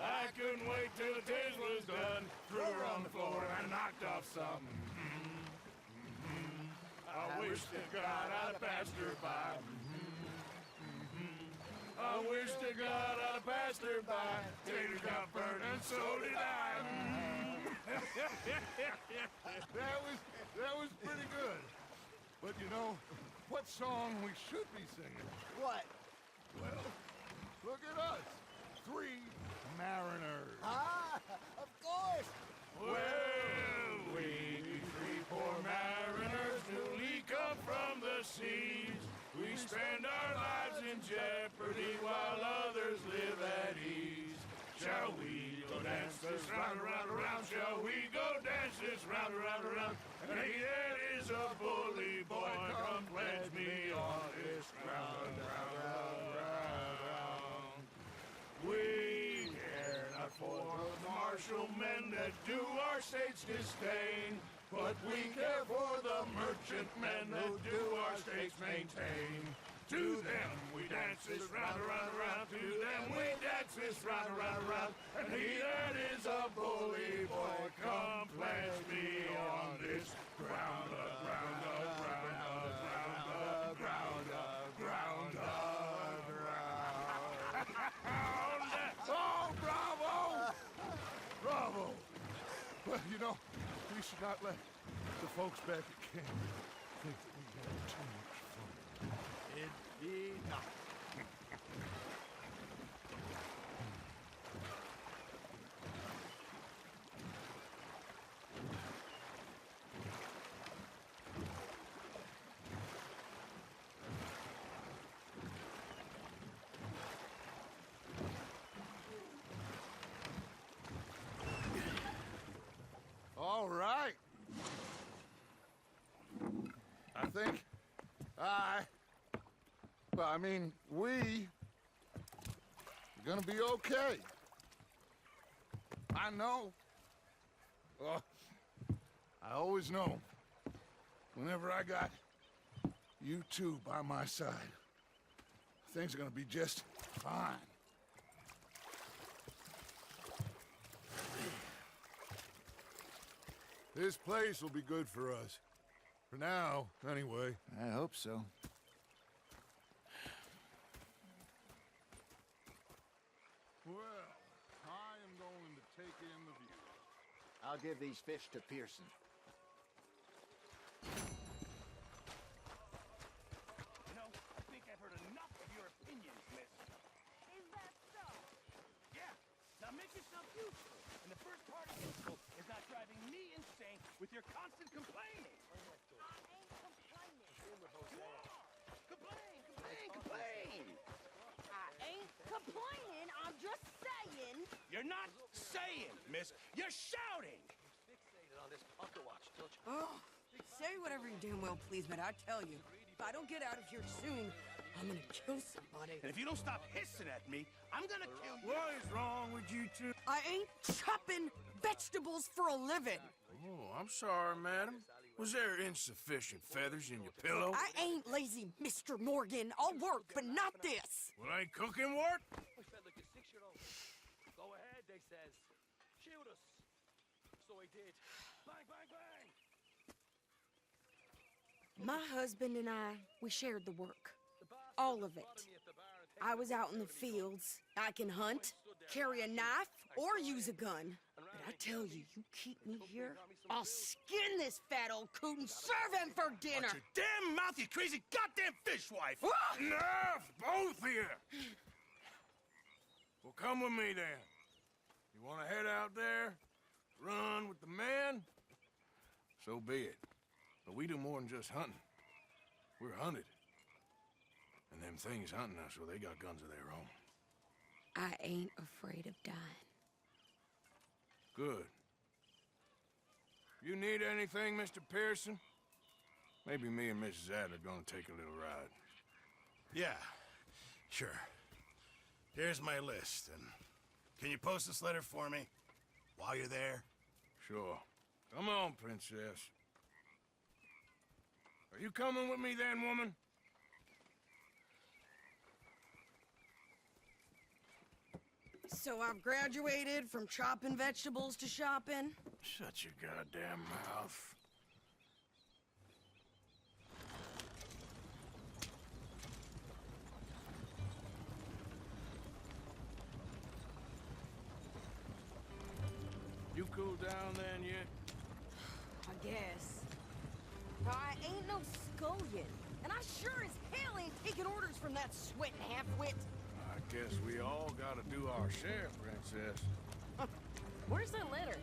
I couldn't wait till the taters was done. Threw her on the floor and I knocked off some. I wish to God I'd have passed her by. I wish to God I'd have passed her by. Taters got burned and so did I. That was pretty good. But you know, what song we should be singing? What? Well, look at us. 3 mariners. Ah, of course. Well, we 3 poor mariners newly come from the seas. We spend our lives in jeopardy while others live at ease. Shall we go dance this round, around, around? Shall we go dance this round, around, around? And he that is a bully boy, come pledge me on this ground, round, round, round, round. We care not for the martial men that do our states disdain, but we care for the merchant men who do our states maintain. To them we dance this round, around, around. To them we dance this round, around, around. And he that is a bully boy, come pledge me on this ground, ground, ground, ground, ground, ground, ground. Oh, bravo! Bravo! Well, you know, we should not let the folks back at camp think that we had too much fun. Indeed not. All right. I think we are gonna be okay. I know. I always know. Whenever I got you two by my side, things are gonna be just fine. This place will be good for us. For now, anyway. I hope so. Well, I am going to take in the view. I'll give these fish to Pearson. You know, I think I've heard enough of your opinions, miss. Is that so? Yeah. Now make yourself useful. And the first part of useful is not driving me insane with your constant complaining. I ain't complaining. You are. Complain, complain, complain. I ain't complaining. I'm just saying. You're not saying, miss. You're shouting. Oh, say whatever you damn well please, but I tell you, if I don't get out of here soon, I'm gonna kill somebody. And if you don't stop hissing at me, I'm gonna kill you. What is wrong with you two? I ain't chopping vegetables for a living. Oh, I'm sorry, madam. Was there insufficient feathers in your pillow? I ain't lazy, Mr. Morgan. I'll work, but not this. Well, ain't cooking work? We felt like a 6-year-old. Go ahead, they says. Shoot us. So I did. Bang, bang, bang. My husband and I, we shared the work. All of it. I was out in the fields. I can hunt, carry a knife, or use a gun. But I tell you, you keep me here, I'll skin this fat old coot and serve him for dinner. Watch your damn mouth, you crazy goddamn fishwife! Enough, both of you! Well, come with me then. You want to head out there, run with the men? So be it. But we do more than just hunting. We're hunted. And them things hunting us, well, they got guns of their own. I ain't afraid of dying. Good. You need anything, Mr. Pearson? Maybe me and Mrs. Adler are gonna take a little ride. Yeah, sure. Here's my list, and can you post this letter for me while you're there? Sure. Come on, princess. Are you coming with me then, woman? So I've graduated from chopping vegetables to shopping. Shut your goddamn mouth. You cool down then yet? I guess. I ain't no scullion, and I sure as hell ain't taking orders from that sweating half-wit. I guess we all gotta do our share, princess. Where's that letter?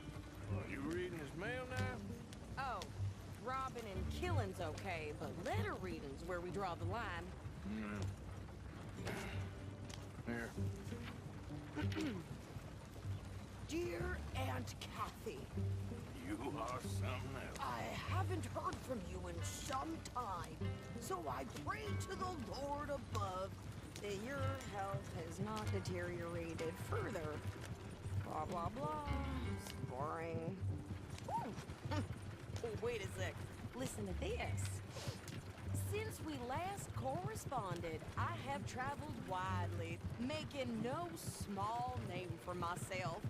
Well, you reading his mail now? Oh, robbing and killing's okay, but letter reading's where we draw the line. Here. Dear Aunt Kathy. You are something else. I haven't heard from you in some time, so I pray to the Lord above that your health has not deteriorated further. Blah, blah, blah. It's boring. Oh, wait a sec. Listen to this. Since we last corresponded, I have traveled widely, making no small name for myself.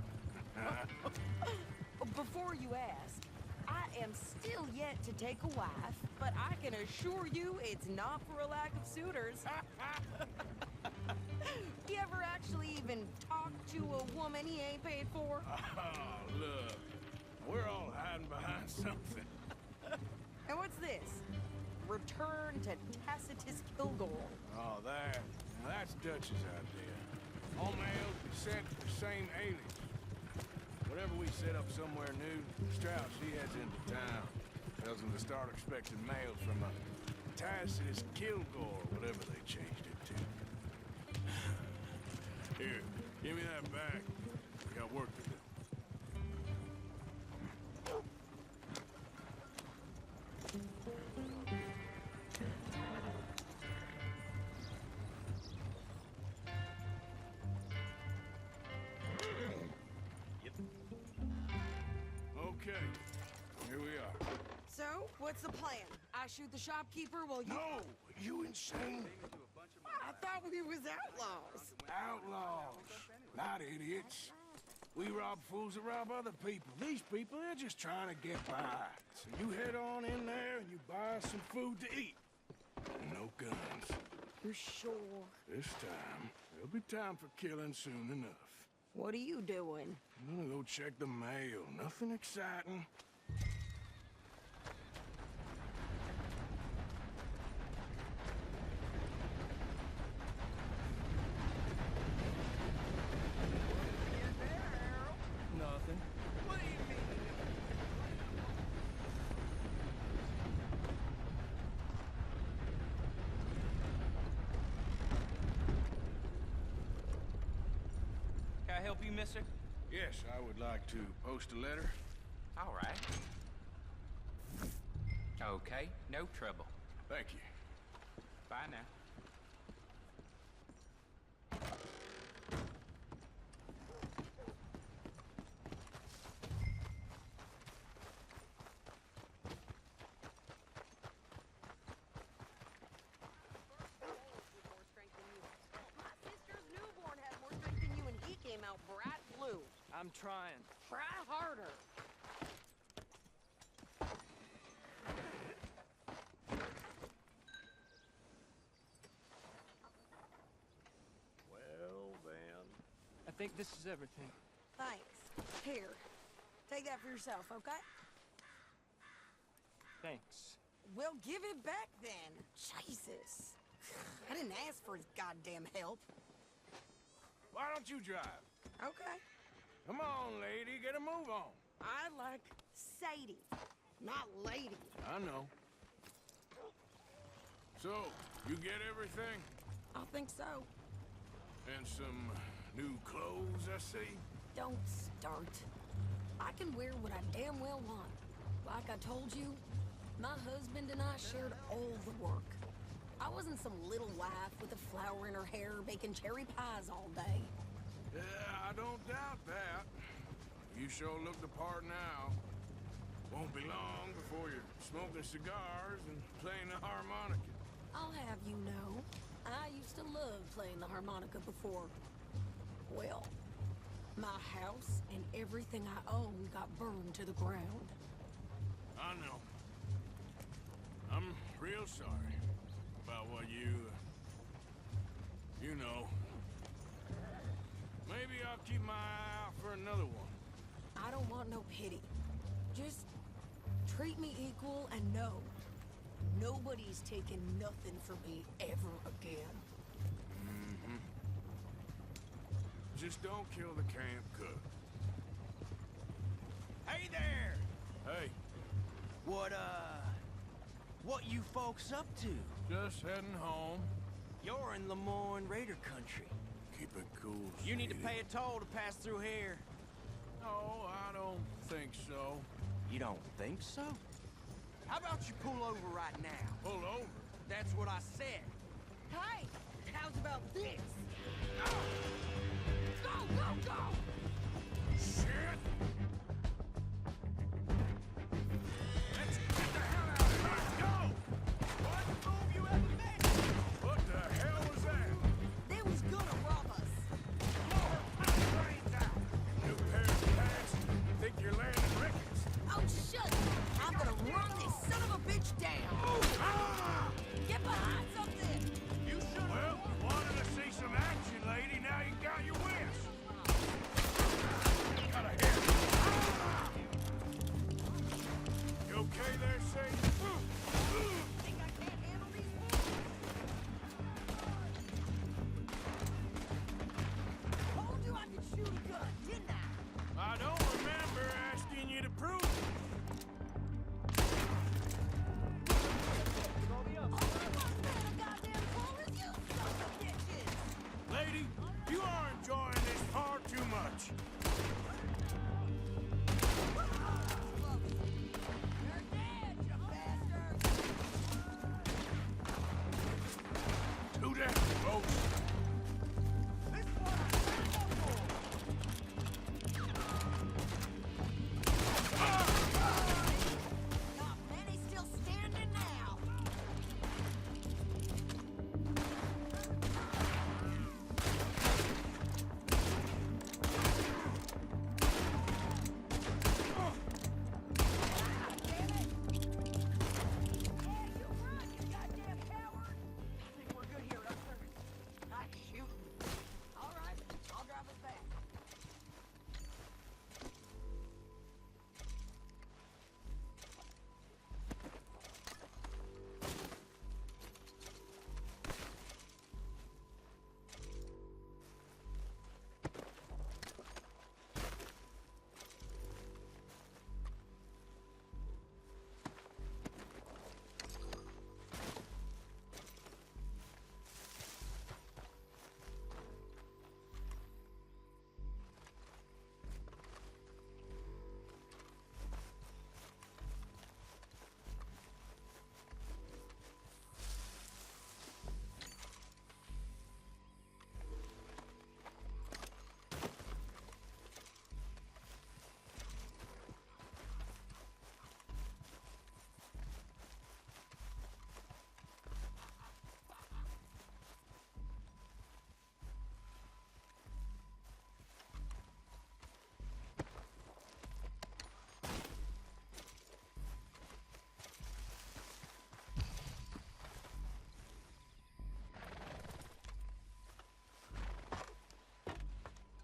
Before you ask, I am still yet to take a wife, but I can assure you it's not for a lack of suitors. You ever actually even talk to a woman he ain't paid for? Oh, look. We're all hiding behind something. And what's this? Return to Tacitus Kilgore. Oh, that. Now that's Dutch's idea. All mail be sent to the same alias. Whenever we set up somewhere new, Strauss, he heads into town. Tells them to start expecting mail from a Tacitus Kilgore, whatever they changed it to. Here, give me that back. We got work to do. Okay, here we are. So, what's the plan? I shoot the shopkeeper while you... No! You insane? I thought we was outlaws. Outlaws, not idiots. We rob fools that rob other people. These people, they're just trying to get by. So you head on in there and you buy some food to eat. No guns. You're sure? This time, there'll be time for killing soon enough. What are you doing? I'm gonna go check the mail. Nothing exciting. Nothing. What do you mean? Can I help you, mister? Yes, I would like to post a letter. All right. Okay, no trouble. Thank you. Bye now. My sister's newborn had more strength than you, and he came out bright blue. I'm trying. Try harder. Well, then. I think this is everything. Thanks. Here. Take that for yourself, okay? Thanks. Well, give it back then. Jesus. I didn't ask for his goddamn help. Why don't you drive? Okay. Come on, lady, get a move on. I like Sadie, not lady. I know. So, you get everything? I think so. And some new clothes, I see? Don't start. I can wear what I damn well want. Like I told you, My husband and I shared all the work. I wasn't some little wife with a flower in her hair baking cherry pies all day. Yeah, I don't doubt that. You sure look the part now. Won't be long before you're smoking cigars and playing the harmonica. I'll have you know, I used to love playing the harmonica before. Well, my house and everything I owned got burned to the ground. I know. I'm real sorry about what you know. Maybe I'll keep my eye out for another one. I don't want no pity. Just treat me equal and know nobody's taking nothing from me ever again. Mm-hmm. Just don't kill the camp cook. Hey there! Hey. What you folks up to? Just heading home. You're in Lemoyne Raider country. Keep it cool, You need to sweetie. pay a toll to pass through here. No, I don't think so. You don't think so? How about you pull over right now? Pull over? That's what I said. Hey, how's about this? Go, go, go! Shit! Let's get the hell out of here! Let's go! What move you ever made? What the hell was that? They was gonna rob us. Blow her brains out! New pair of pants? Think you're landing records? Oh, shut up! I'm gonna run this son of a bitch down! Ah! Get behind something! You should. Well, wanted to see some action, lady. Now you got your wish. Got a hit. Ah! You okay there, Sadie? Think I can't handle these wolves? Told you I could shoot a gun, didn't I? I don't remember asking you to prove it. All I want to stand a goddamn pole is you son of a bitches! Lady, you are enjoying this far too much. You're dead, you bastard! Do that, folks. This is what I signed up for. Not many still standing now! Damn it! Yeah, you run, you goddamn coward! I think we're good here, officer. Nice shooting. All right, I'll drive us back.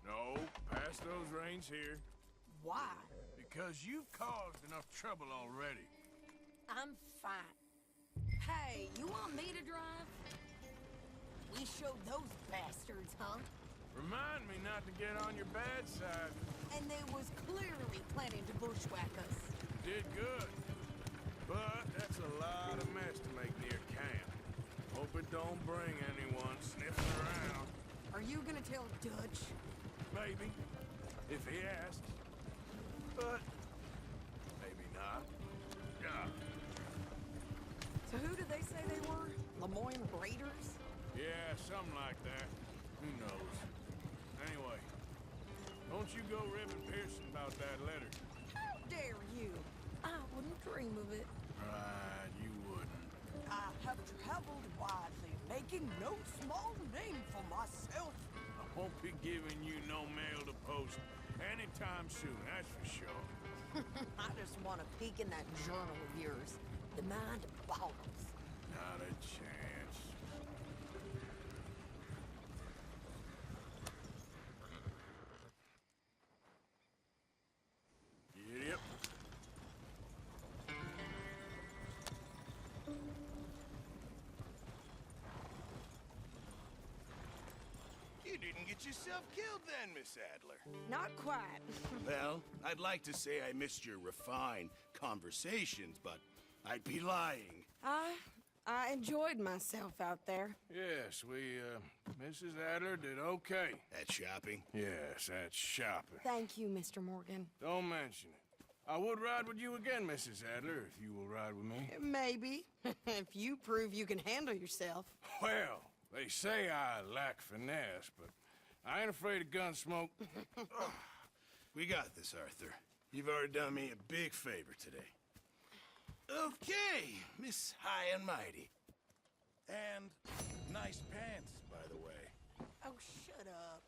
No, pass those reins here. Why? Because you've caused enough trouble already. I'm fine. Hey, you want me to drive? We showed those bastards, huh? Remind me not to get on your bad side. And they was clearly planning to bushwhack us. Did good. But that's a lot of mess to make near camp. Hope it don't bring anyone sniffing around. Are you gonna tell Dutch? Maybe. If he asks. But maybe not. Yeah. So who did they say they were? Lemoyne Raiders? Yeah, something like that. Who knows? Anyway, don't you go ribbing Pearson about that letter. How dare you? I wouldn't dream of it. Right, you wouldn't. I have traveled widely, making no small name for myself. I won't be giving you no mail to post anytime soon, that's for sure. I just want to peek in that journal of yours. The mind boggles. Not a chance. Yep. You didn't get yourself killed then, Miss Adler. Not quite. Well, I'd like to say I missed your refined conversations, but I'd be lying. I enjoyed myself out there. Yes, Mrs. Adler did okay. At shopping? Yes, that's shopping. Thank you, Mr. Morgan. Don't mention it. I would ride with you again, Mrs. Adler, if you will ride with me. Maybe. If you prove you can handle yourself. Well, they say I lack finesse, but I ain't afraid of gun smoke. We got this, Arthur. You've already done me a big favor today. Okay, Miss High and Mighty. And nice pants, by the way. Oh, shut up.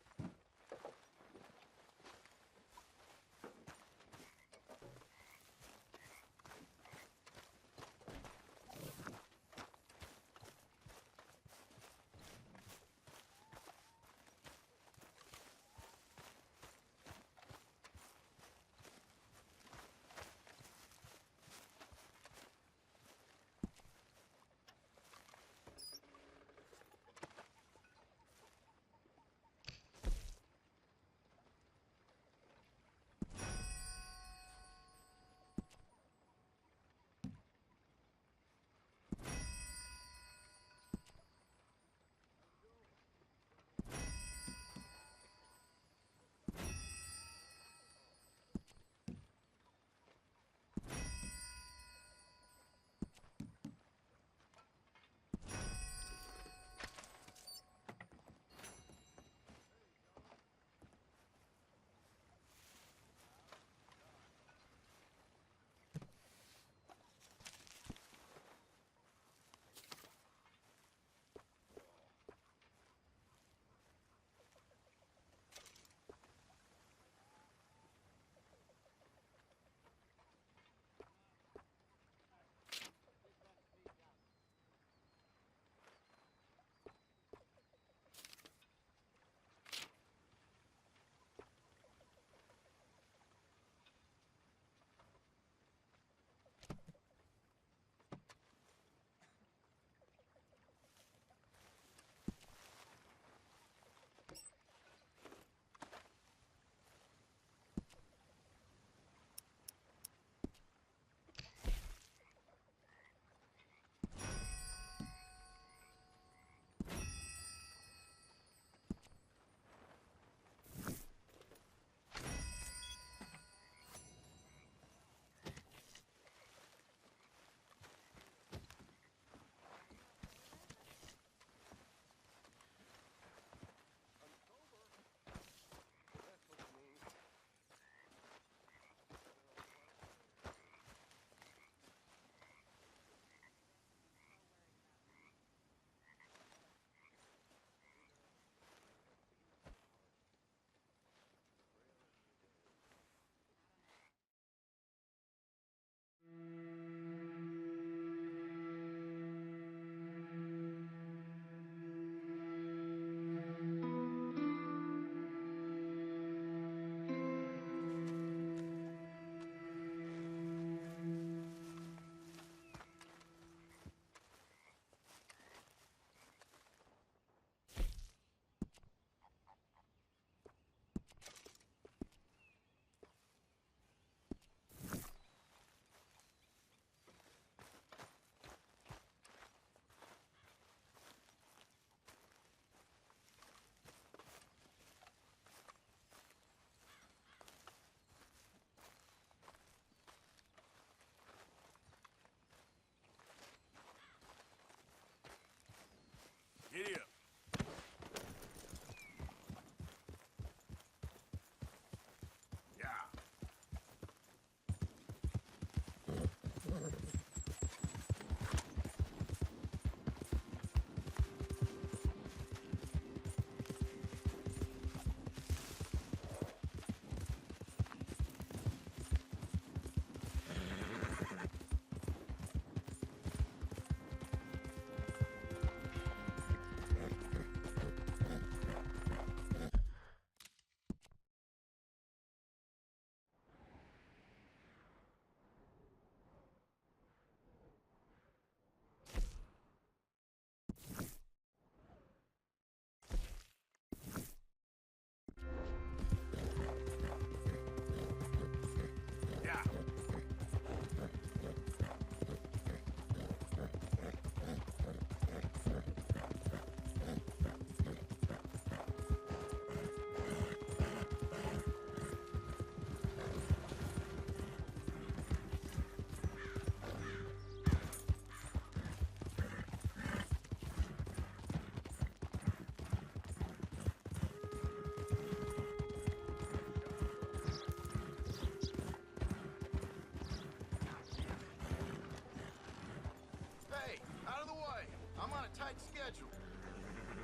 schedule.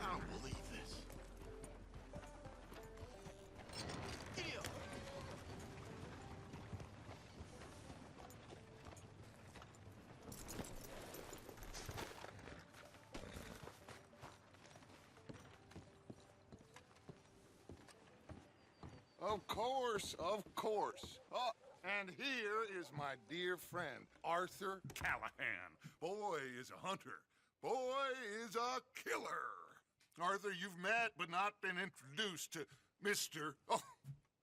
I don't believe this. Giddy up. Of course, of course. Oh, and here is my dear friend, Arthur Callahan. Boy is a hunter. Boy is a killer. Arthur, you've met but not been introduced to Mr. Oh,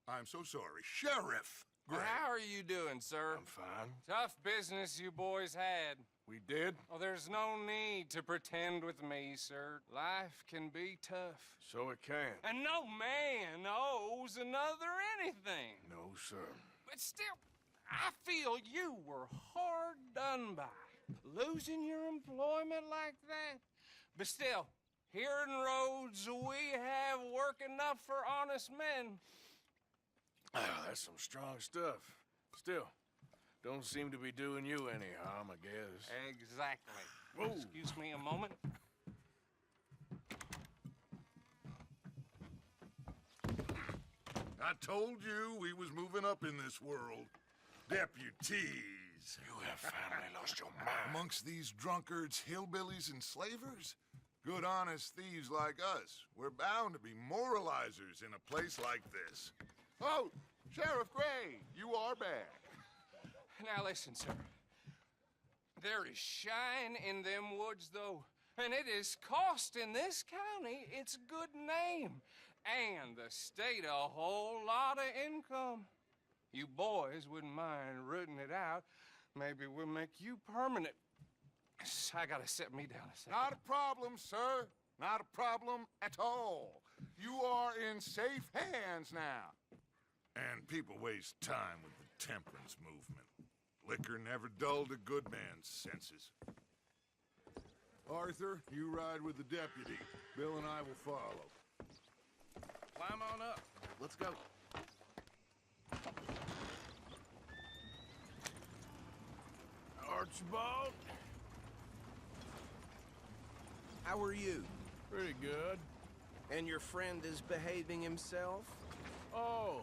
I'm so sorry, Sheriff Gray. How are you doing, sir? I'm fine. Tough business you boys had. We did? Oh, there's no need to pretend with me, sir. Life can be tough. So it can. And no man owes another anything. No, sir. But still, I feel you were hard done by. Losing your employment like that. But still, here in Rhodes, we have work enough for honest men. Ah, that's some strong stuff. Still, don't seem to be doing you any harm, I guess. Exactly. Whoa. Excuse me a moment. I told you we was moving up in this world. Deputies. You have finally lost your mind. Amongst these drunkards, hillbillies, and slavers? Good, honest thieves like us. We're bound to be moralizers in a place like this. Oh, Sheriff Gray, you are back. Now listen, sir. There is shine in them woods, though. And it is costing this county its good name. And the state a whole lot of income. You boys wouldn't mind rooting it out. Maybe we'll make you permanent. I gotta sit me down a second. Not a problem, sir. Not a problem at all. You are in safe hands now. And people waste time with the temperance movement. Liquor never dulled a good man's senses. Arthur, you ride with the deputy. Bill and I will follow. Climb on up. Let's go. Archibald? How are you? Pretty good. And your friend is behaving himself? Oh,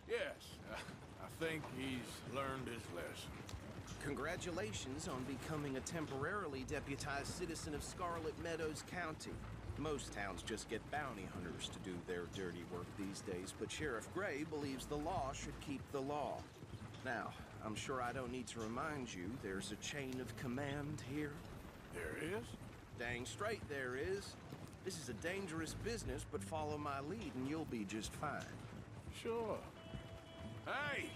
yes. I think he's learned his lesson. Congratulations on becoming a temporarily deputized citizen of Scarlet Meadows County. Most towns just get bounty hunters to do their dirty work these days, but Sheriff Gray believes the law should keep the law. Now, I'm sure I don't need to remind you there's a chain of command here. There is? Dang straight there is. This is a dangerous business, but follow my lead and you'll be just fine. Sure. Hey!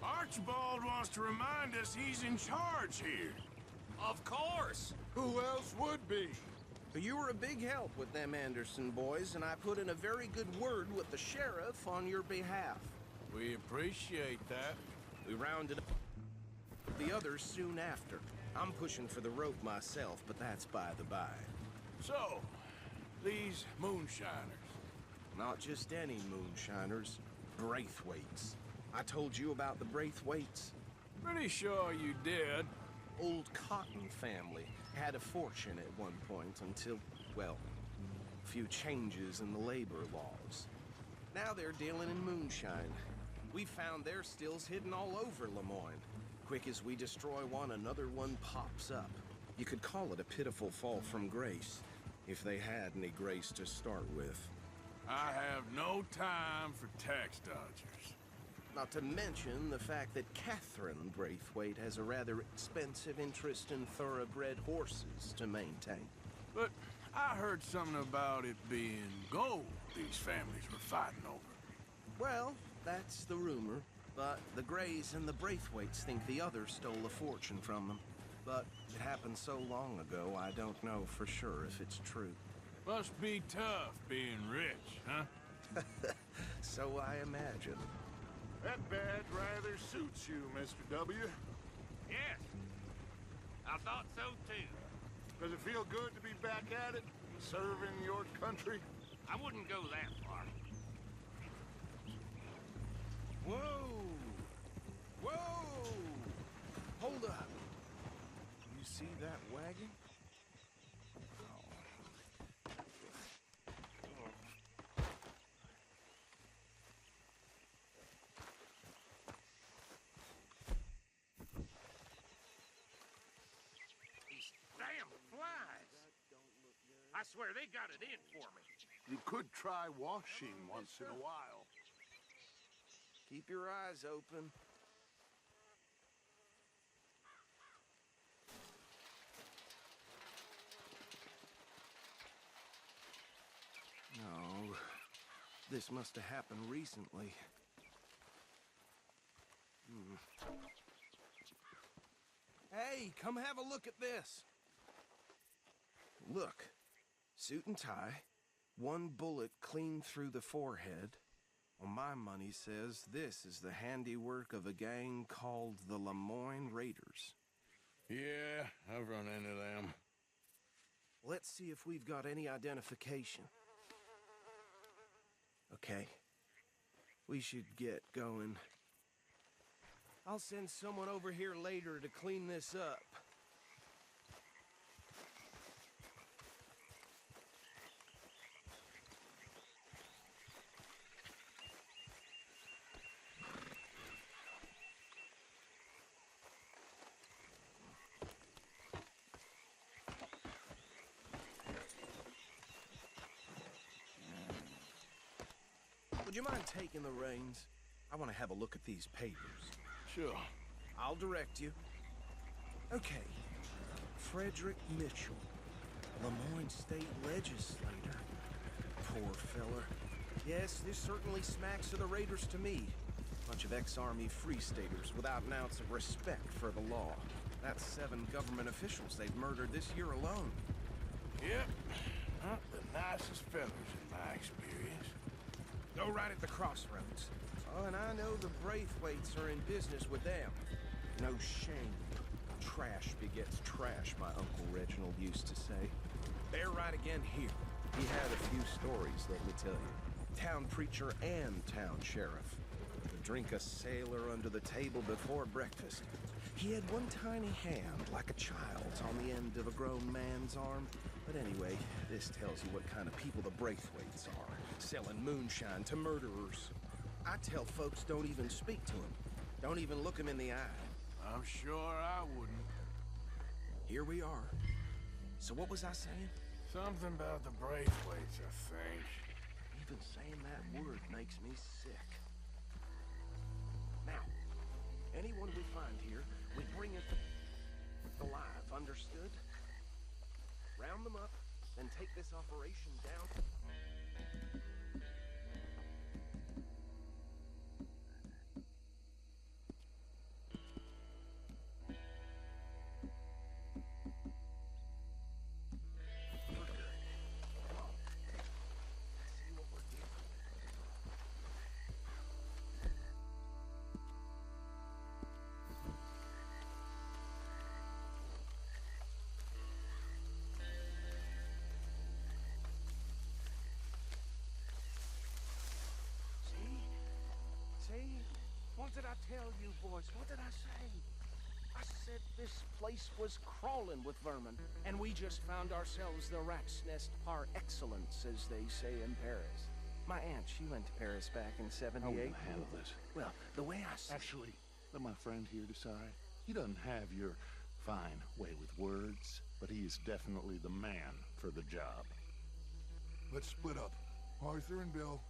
Archibald wants to remind us he's in charge here. Of course! Who else would be? You were a big help with them Anderson boys, and I put in a very good word with the sheriff on your behalf. We appreciate that. We rounded up the others soon after. I'm pushing for the rope myself, but that's by the by. So, these moonshiners. Not just any moonshiners, Braithwaites. I told you about the Braithwaites? Pretty sure you did. Old Cotton family had a fortune at one point until, well, a few changes in the labor laws. Now they're dealing in moonshine. We found their stills hidden all over Lemoyne. Quick as we destroy one, another one pops up. You could call it a pitiful fall from grace, if they had any grace to start with. I have no time for tax dodgers. Not to mention the fact that Catherine Braithwaite has a rather expensive interest in thoroughbred horses to maintain. But I heard something about it being gold these families were fighting over. Well, that's the rumor. But the Grays and the Braithwaites think the others stole a fortune from them. But it happened so long ago, I don't know for sure if it's true. Must be tough being rich, huh? So I imagine. That badge rather suits you, Mr. W. Yes. I thought so, too. Does it feel good to be back at it, serving your country? I wouldn't go that far. Whoa! Whoa! Hold up. You see that wagon? I swear they got it in for me. You could try washing once in a while. Keep your eyes open. No, this must have happened recently. Hey, come have a look at this. Look, suit and tie, one bullet clean through the forehead. Well, my money says this is the handiwork of a gang called the Lemoyne Raiders. Yeah, I've run into them. Let's see if we've got any identification. Okay, we should get going. I'll send someone over here later to clean this up. Would you mind taking the reins? I want to have a look at these papers. Sure. I'll direct you. Okay. Frederick Mitchell, Lemoyne State Legislator. Poor feller. Yes, this certainly smacks of the Raiders to me. Bunch of ex-Army Free Staters without an ounce of respect for the law. That's 7 government officials they've murdered this year alone. Yep. Not the nicest fellas in my experience. Go right at the crossroads. Oh, and I know the Braithwaites are in business with them. No shame. Trash begets trash, my Uncle Reginald used to say. They're right again here. He had a few stories, let me tell you. Town preacher and town sheriff. Would drink a sailor under the table before breakfast. He had one tiny hand, like a child's, on the end of a grown man's arm. But anyway, this tells you what kind of people the Braithwaites are. Selling moonshine to murderers. I tell folks don't even speak to him. Don't even look him in the eye. I'm sure I wouldn't. Here we are. So what was I saying? Something about the Braithwaites, I think. Even saying that word makes me sick. Now, anyone we find here, we bring it alive, understood? Round them up, then take this operation down. What did I tell you, boys? What did I say? I said this place was crawling with vermin, and we just found ourselves the rat's nest par excellence, as they say in Paris. My aunt, she went to Paris back in '78. How are we gonna handle this? Well, the way I see... Actually, let my friend here decide. He doesn't have your fine way with words, but he is definitely the man for the job. Let's split up. Arthur and Bill,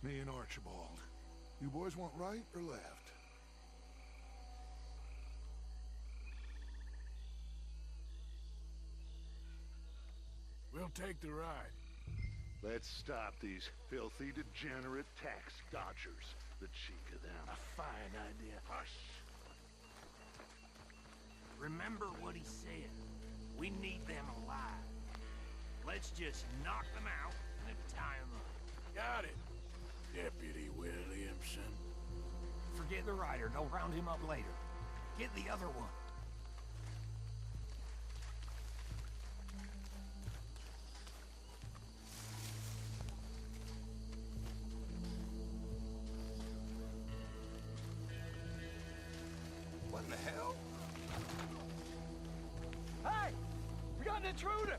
me and Archibald. You boys want right or left? We'll take the ride. Let's stop these filthy, degenerate tax dodgers. The cheek of them. A fine idea. Hush. Remember what he said. We need them alive. Let's just knock them out and tie them up. Got it, Deputy Williamson. Forget the rider. Don't round him up later. Get the other one. What in the hell? Hey! We got an intruder!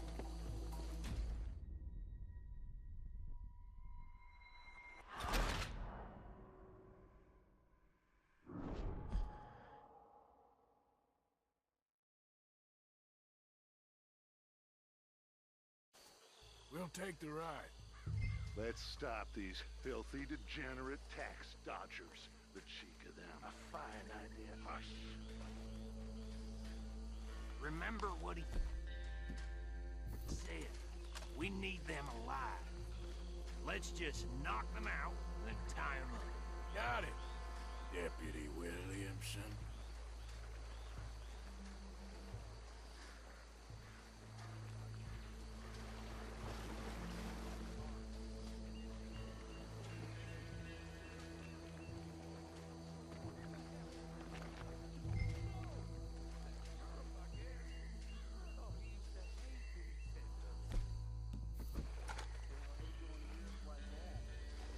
We'll take the ride. Let's stop these filthy, degenerate tax dodgers. The cheek of them. A fine idea. Hush. Remember what he said. We need them alive. Let's just knock them out and then tie them up. Got it, Deputy Williamson.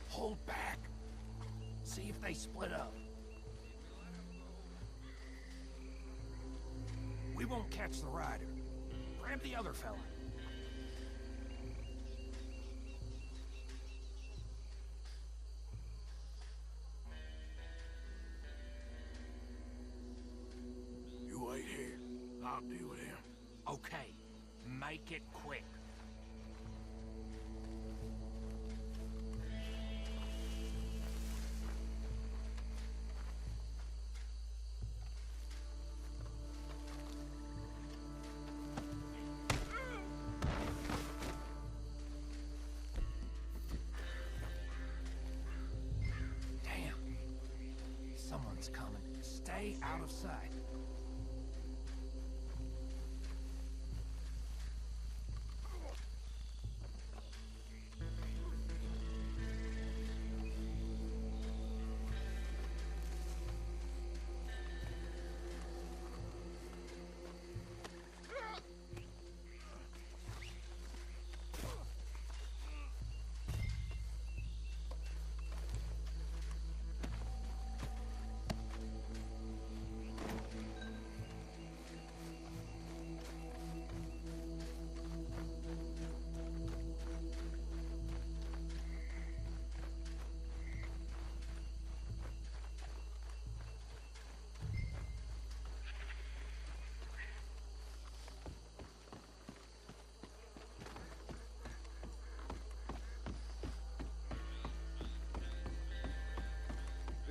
Hold back. See if they split up. We won't catch the rider. Grab the other fella. You wait here. I'll deal with him. Okay, make it quick. Someone's coming. Stay out of sight.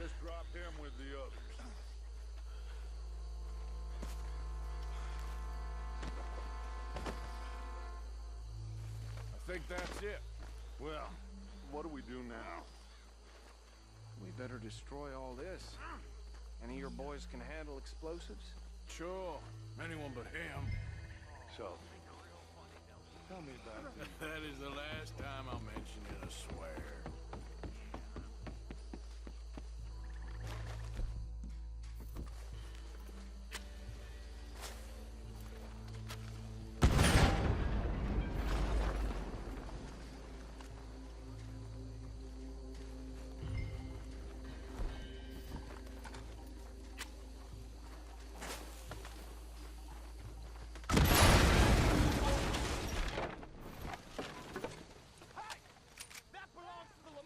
Just drop him with the others. I think that's it. Well, what do we do now? We better destroy all this. Any of your boys can handle explosives? Sure. Anyone but him. So, Tell me about it. That is the last time I'll mention it, I swear. That belongs to the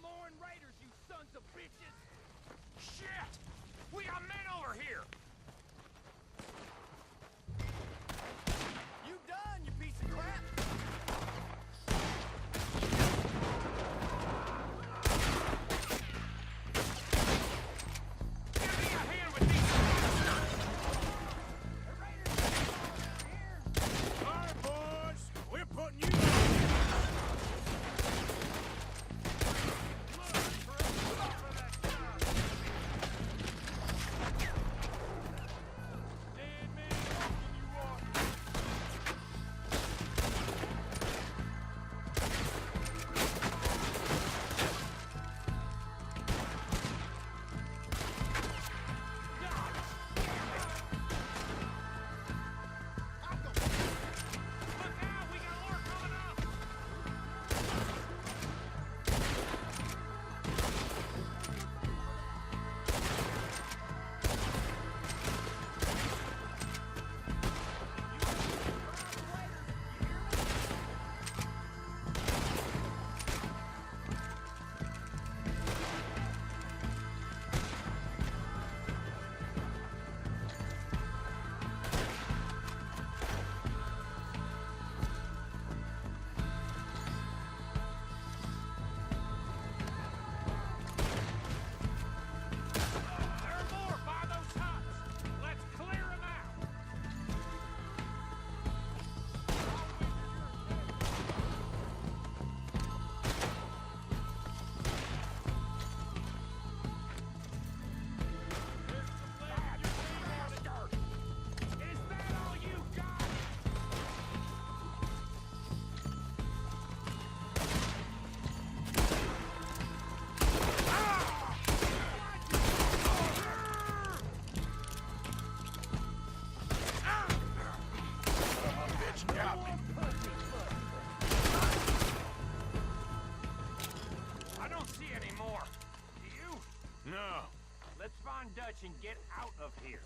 fetch and get out of here.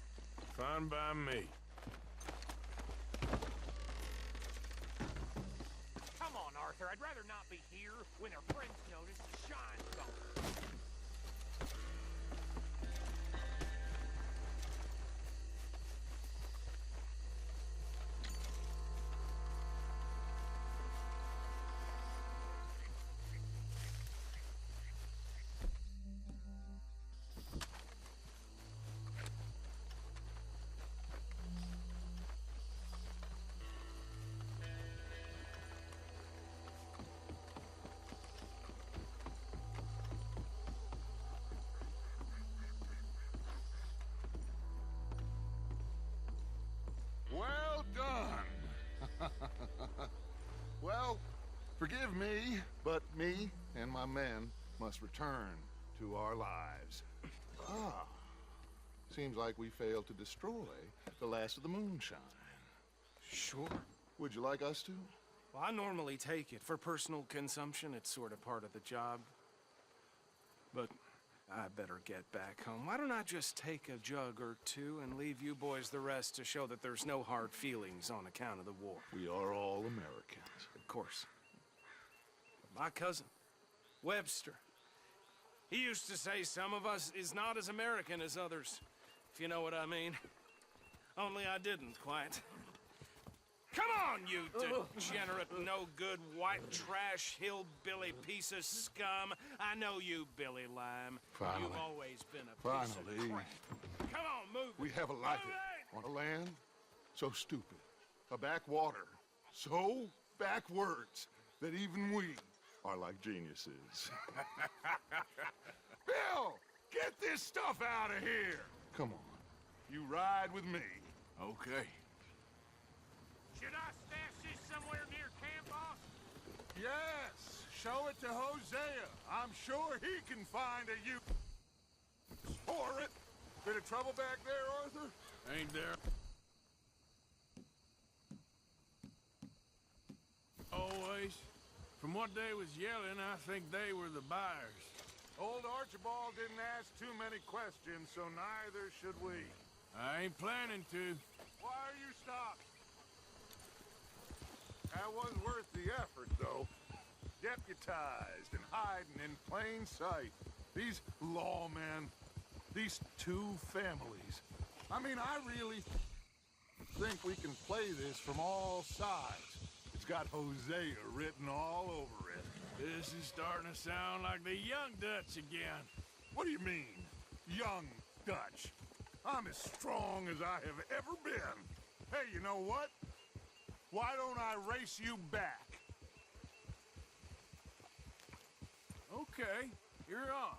Fine by me. Come on, Arthur. I'd rather not be here when our friends notice the shine's gone. Well done. Well, forgive me, but me and my men must return to our lives. Ah, seems like we failed to destroy the last of the moonshine. Sure. Would you like us to? Well, I normally take it for personal consumption. It's sort of part of the job. But I better get back home. Why don't I just take a jug or two and leave you boys the rest to show that there's no hard feelings on account of the war? We are all Americans. Of course. But my cousin, Webster, he used to say some of us is not as American as others, if you know what I mean. Only I didn't quite. Come on, you degenerate, no-good, white trash, hillbilly piece of scum. I know you, Billy Lime. Finally. You've always been a piece of crap. Come on, move it. We have a life on a land so stupid, a backwater so backwards that even we are like geniuses. Bill, get this stuff out of here. Come on, you ride with me. Okay. Should I stash this somewhere near camp, boss? Yes, show it to Hosea. I'm sure he can find a use for it. Bit of trouble back there, Arthur? Ain't there? Always. From what they was yelling, I think they were the buyers. Old Archibald didn't ask too many questions, so neither should we. I ain't planning to. Why are you stopped? That was worth the effort, though. Deputized and hiding in plain sight. These lawmen, these two families. I mean, I really think we can play this from all sides. It's got Hosea written all over it. This is starting to sound like the Young Dutch again. What do you mean, Young Dutch? I'm as strong as I have ever been. Hey, you know what? Why don't I race you back? Okay, you're on.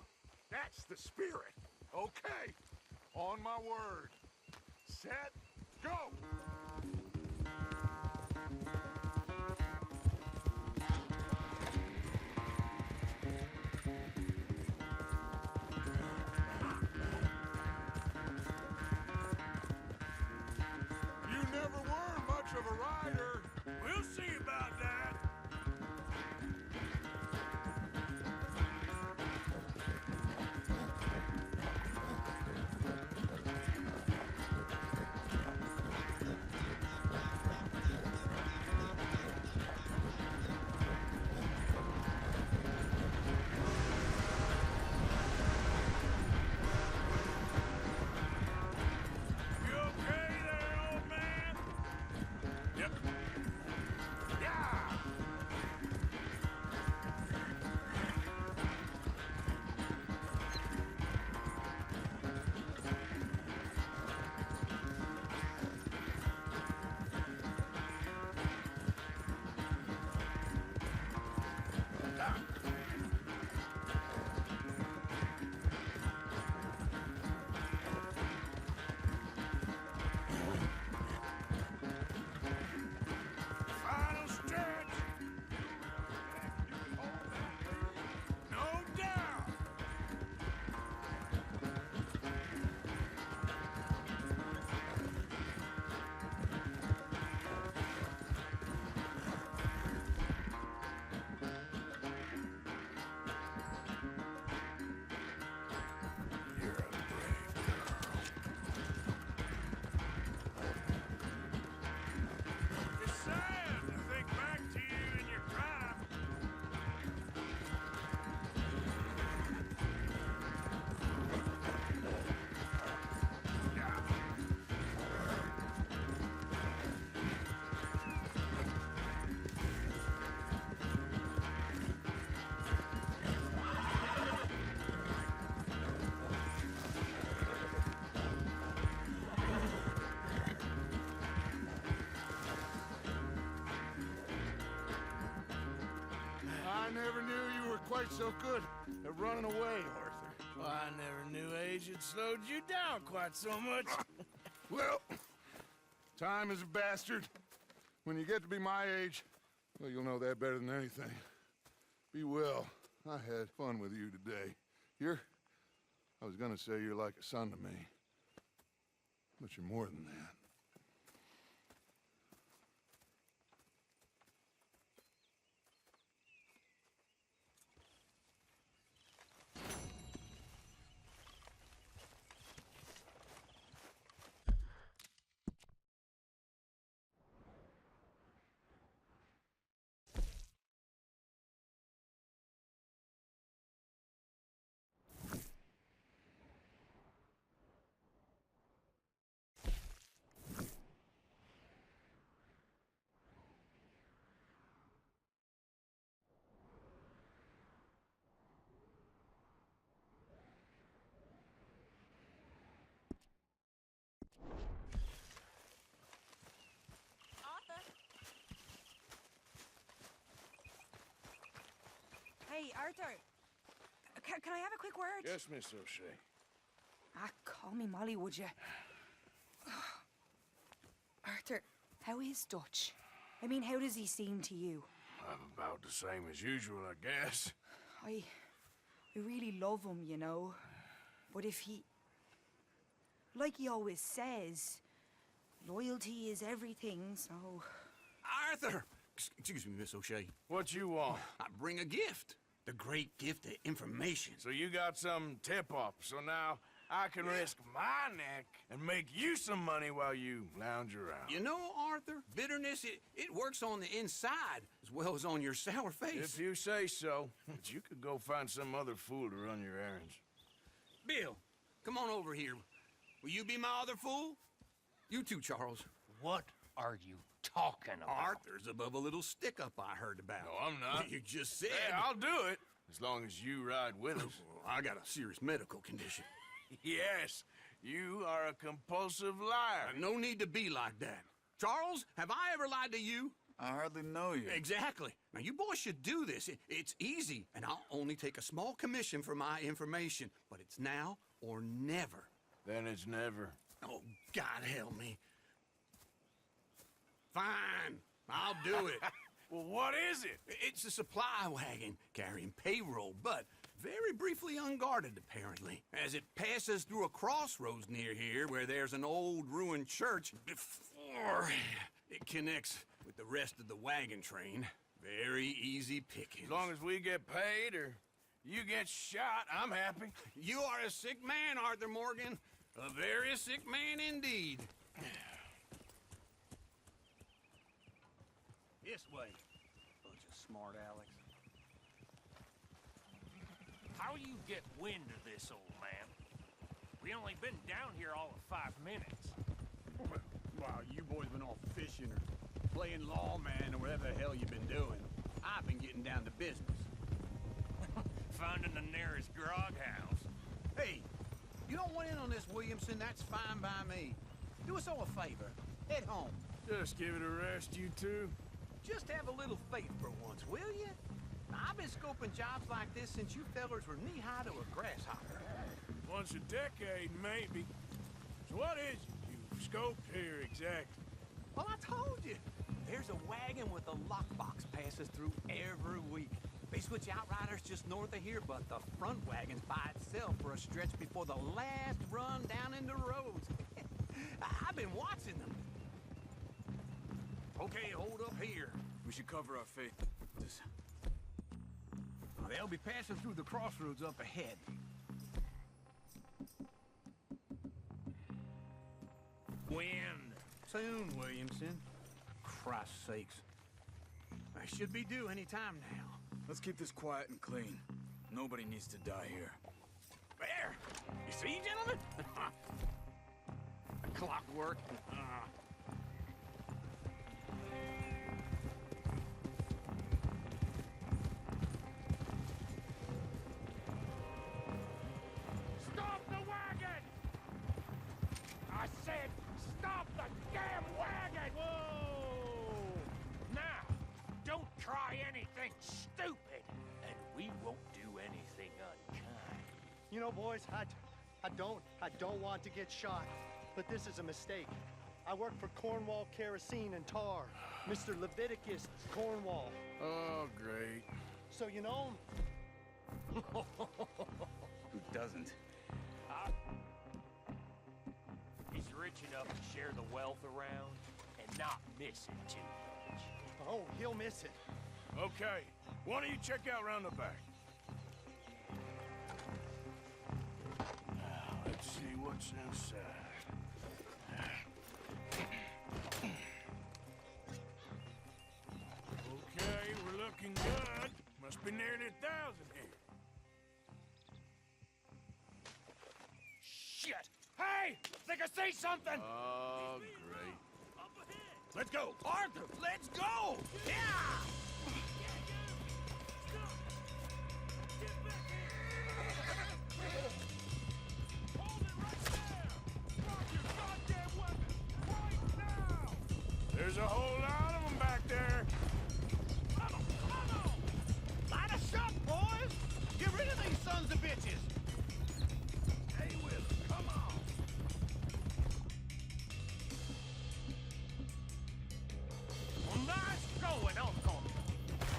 That's the spirit. Okay, on my word. Set, go! You never were much of a rider. We'll see about that. I never knew you were quite so good at running away, Arthur. Well, I never knew age had slowed you down quite so much. Well, time is a bastard. When you get to be my age, well, you'll know that better than anything. Be well. I had fun with you today. I was gonna say you're like a son to me, but you're more than that. Hey, Arthur. Can I have a quick word? Yes, Miss O'Shea. Call me Molly, would you? Arthur, how is Dutch? I mean, how does he seem to you? About the same as usual, I guess. I really love him, you know. But if he... Like he always says, loyalty is everything, so... Arthur! Excuse me, Miss O'Shea. What you want? I bring a gift. The great gift of information. So you got some tip-off, so now I can risk my neck and make you some money while you lounge around. You know, Arthur, bitterness, it works on the inside as well as on your sour face. If you say so. But you could go find some other fool to run your errands. Bill, come on over here. Will you be my other fool? You too, Charles. What are you talking about? Arthur's above a little stick-up I heard about. No, I'm not. You just said... Hey, I'll do it, as long as you ride with us. I got a serious medical condition. Yes, you are a compulsive liar. No need to be like that. Charles, have I ever lied to you? I hardly know you. Exactly. Now, you boys should do this. It's easy, and I'll only take a small commission for my information. But it's now or never. Then it's never. Oh, God help me. Fine, I'll do it. Well, what is it? It's a supply wagon carrying payroll, but very briefly unguarded, apparently. As it passes through a crossroads near here where there's an old ruined church before it connects with the rest of the wagon train. Very easy picking. As long as we get paid or you get shot, I'm happy. You are a sick man, Arthur Morgan. A very sick man indeed. This way. Bunch of smart Alex. How you get wind of this, old man? We only been down here all of 5 minutes. Wow, you boys been off fishing or playing lawman or whatever the hell you've been doing. I've been getting down to business. Finding the nearest grog house. Hey, you don't want in on this, Williamson, that's fine by me. Do us all a favor. Head home. Just give it a rest, you two. Just have a little faith for once, will you? I've been scoping jobs like this since you fellers were knee-high to a grasshopper. Once a decade, maybe. So what is it you've scoped here exactly? Well, I told you. There's a wagon with a lockbox passes through every week. They switch outriders just north of here, but the front wagon's by itself for a stretch before the last run down into roads. I've been watching them. Okay, hold up here. We should cover our faith. They'll be passing through the crossroads up ahead. Wind. Soon, Williamson. Christ's sakes. I should be due any time now. Let's keep this quiet and clean. Nobody needs to die here. There! You see, gentlemen? Clockwork. Stop the wagon! I said, stop the damn wagon! Whoa! Now, don't try anything stupid. We won't do anything unkind. You know, boys, I don't want to get shot, but this is a mistake. I work for Cornwall Kerosene and Tar, Mr. Leviticus Cornwall. Oh, great. So you know him? Who doesn't? He's rich enough to share the wealth around and not miss it too much. Oh, he'll miss it. Okay, why don't you check out round the back? Now, let's see what's inside. Okay, we're looking good. Must be nearly 1,000 here. Shit! Hey! Think I see something! Oh, great. Let's go! Arthur, let's go! Yeah! There's a whole lot of them back there. Come on! Light a shot, boys! Get rid of these sons of bitches! Stay with them, come on. Well, nice going, Uncle.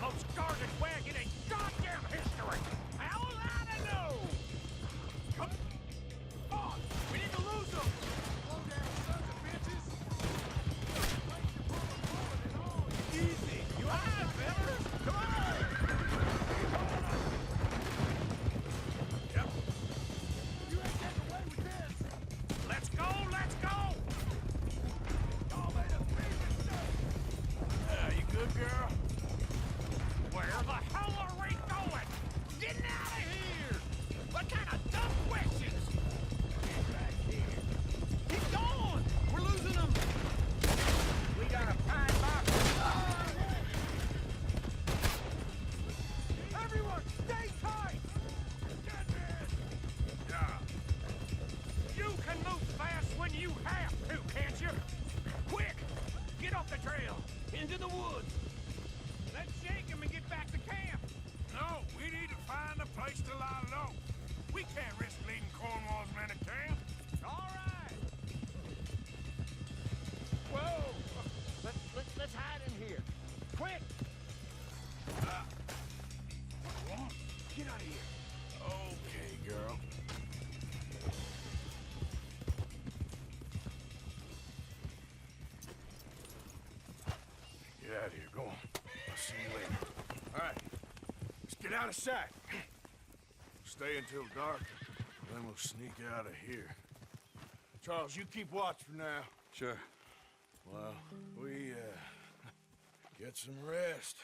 Most guarded wagon in goddamn history. How will I know? Come on, we need to lose them. Slow down, sons of bitches. Easy! You all right, fellas? Come on! Yep. You ain't getting away with this. Let's go, let's go. Y'all made a big mistake. You good, girl? Where the hell are we going? Getting out of here! What kind of dumb questions? Get back here. Keep going! We're losing them! We got a pine box. Everyone, stay tight! Yeah. You can move fast when you have to, can't you? Quick! Get off the trail! Into the woods! Let's shake him and get back to camp! No, we need to find a place to lie low. We can't risk leading Cornwall's men to camp. All right! Whoa! Let's hide in here. Quick! Get out of here. Okay, girl. Get out of here, go on. I'll see you later. All right, let's get out of sight. Stay until dark, then we'll sneak out of here. Charles, you keep watch for now. Sure. Well, we, get some rest.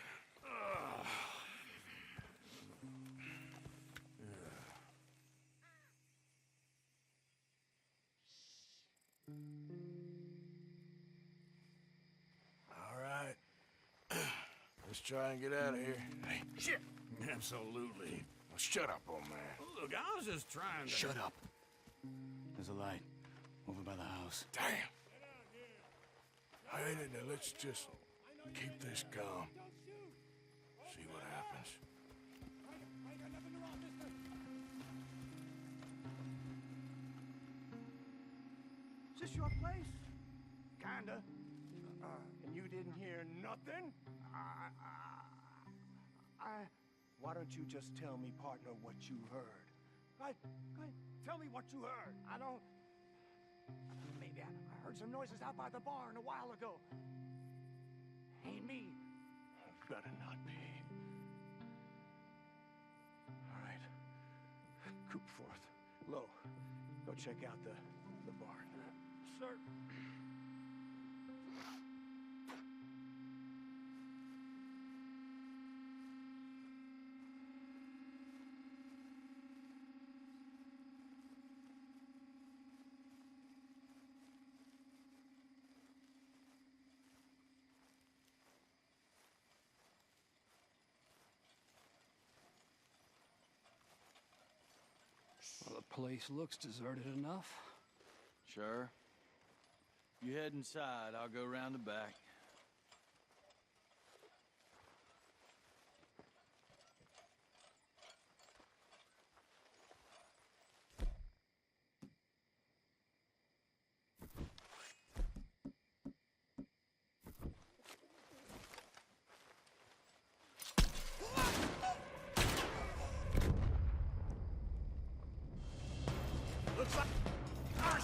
All right. Let's try and get out of here. Hey, shit! Absolutely. Now shut up, old man. Look, I was just trying to... Shut up. There's a light over by the house. Damn! All right, now let's just keep this calm. See what happens. Is this your place? Kinda. And you didn't hear nothing? Why don't you just tell me, partner, what you heard? Tell me what you heard. I don't... Maybe I heard some noises out by the barn a while ago. Ain't me. Better not be. All right. Coopforth. Low. Go check out the barn. Sir. Well, the place looks deserted enough. Sure. You head inside, I'll go round the back.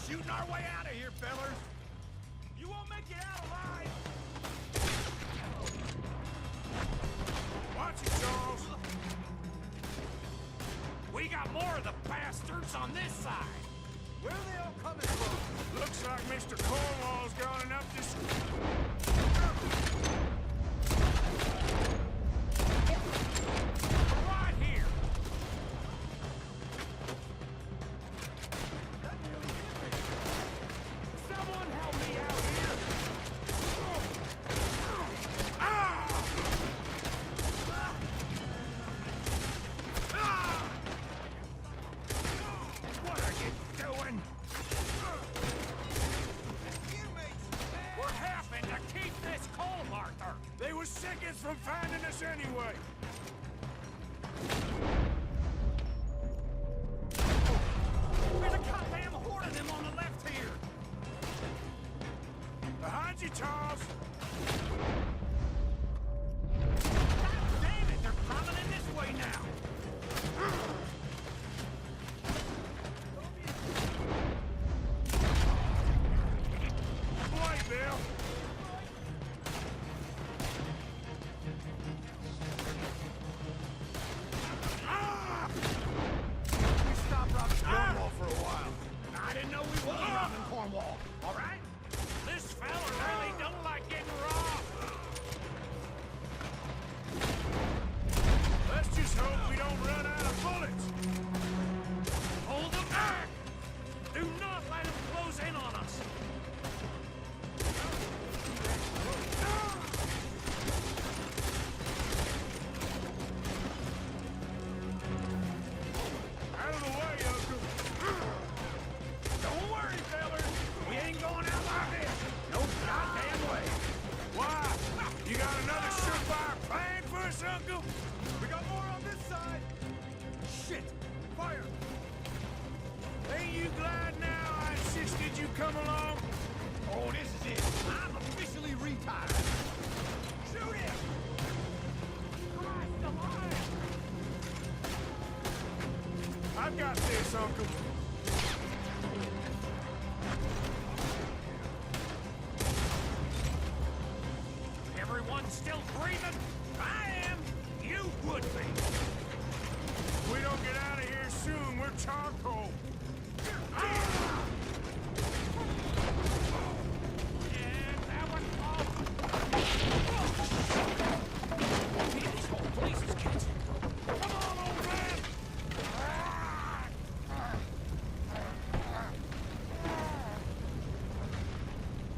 shooting our way out of here, fellers. You won't make it out alive. Watch it, Charles. We got more of the bastards on this side. Where are they all coming from? Looks like Mr. Cornwall's gone enough to... Right here. Someone help me out here. What are you doing? What happened to keep this coal, Arthur? They were seconds from finding us anyway. There's a goddamn horde of them on the left here. Behind you, Charles. God damn it, they're coming in this way now. Boy, Bill. We stopped robbing Cornwall for a while. I didn't know we were robbing Cornwall, all right? This fella really don't like getting robbed. Let's just hope we don't run out of bullets. Hold them back! Do not let them close in on us. Out of the way, Uncle. Don't worry, fellas. We ain't going out like this. No goddamn way. Why? You got another surefire plan for us, Uncle? We got more on this side. Shit! Fire! Ain't you glad now I insisted you come along? Oh, this is it. I'm officially retired. Shoot him! Christ alive! I've got this, Uncle. Everyone still breathing? I am. You would be. If we don't get out of here soon, we're charcoal. And that one off. This whole place is catching. Come on, old man.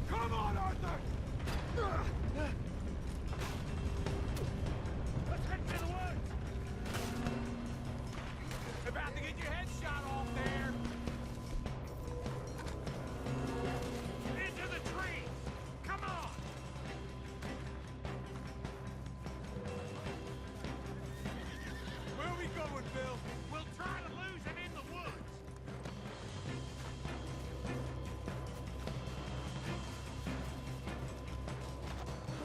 Come on, Arthur! Let's head to the woods. About to get your head shot off there. Into the trees. Come on. Where are we going, Bill? We'll try to lose him in the woods.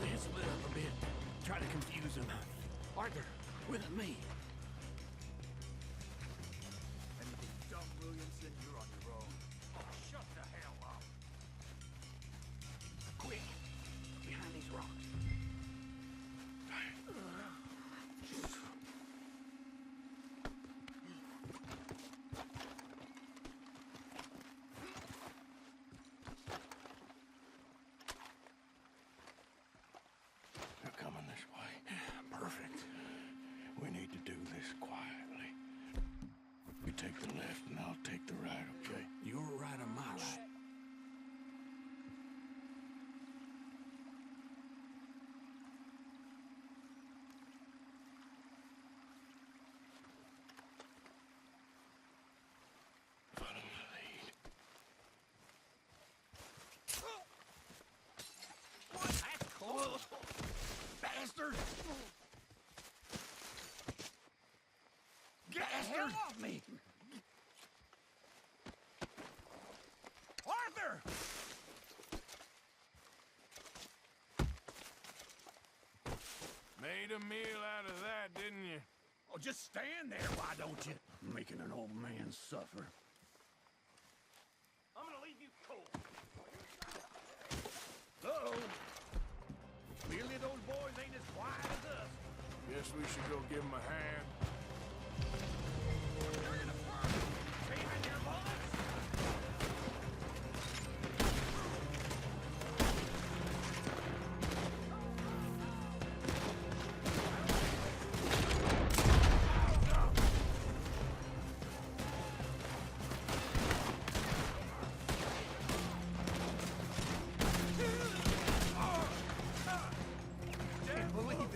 They split up a bit. Try to confuse them. Arthur, with me. Anything dumb, Williamson, you're on your own. Shut the hell up. Quick, behind these rocks. They're coming this way. Perfect. We need to do this quietly. You take the left and I'll take the right, okay? You're right on my right. Follow my lead. That's close. Bastard! Get the hell off me! Arthur! Made a meal out of that, didn't you? Oh, just stand there, why don't you? Making an old man suffer. I'm gonna leave Uh-oh. Clearly those boys ain't as quiet as us. Guess we should go give them a hand. Saving your bullets? Can't believe it.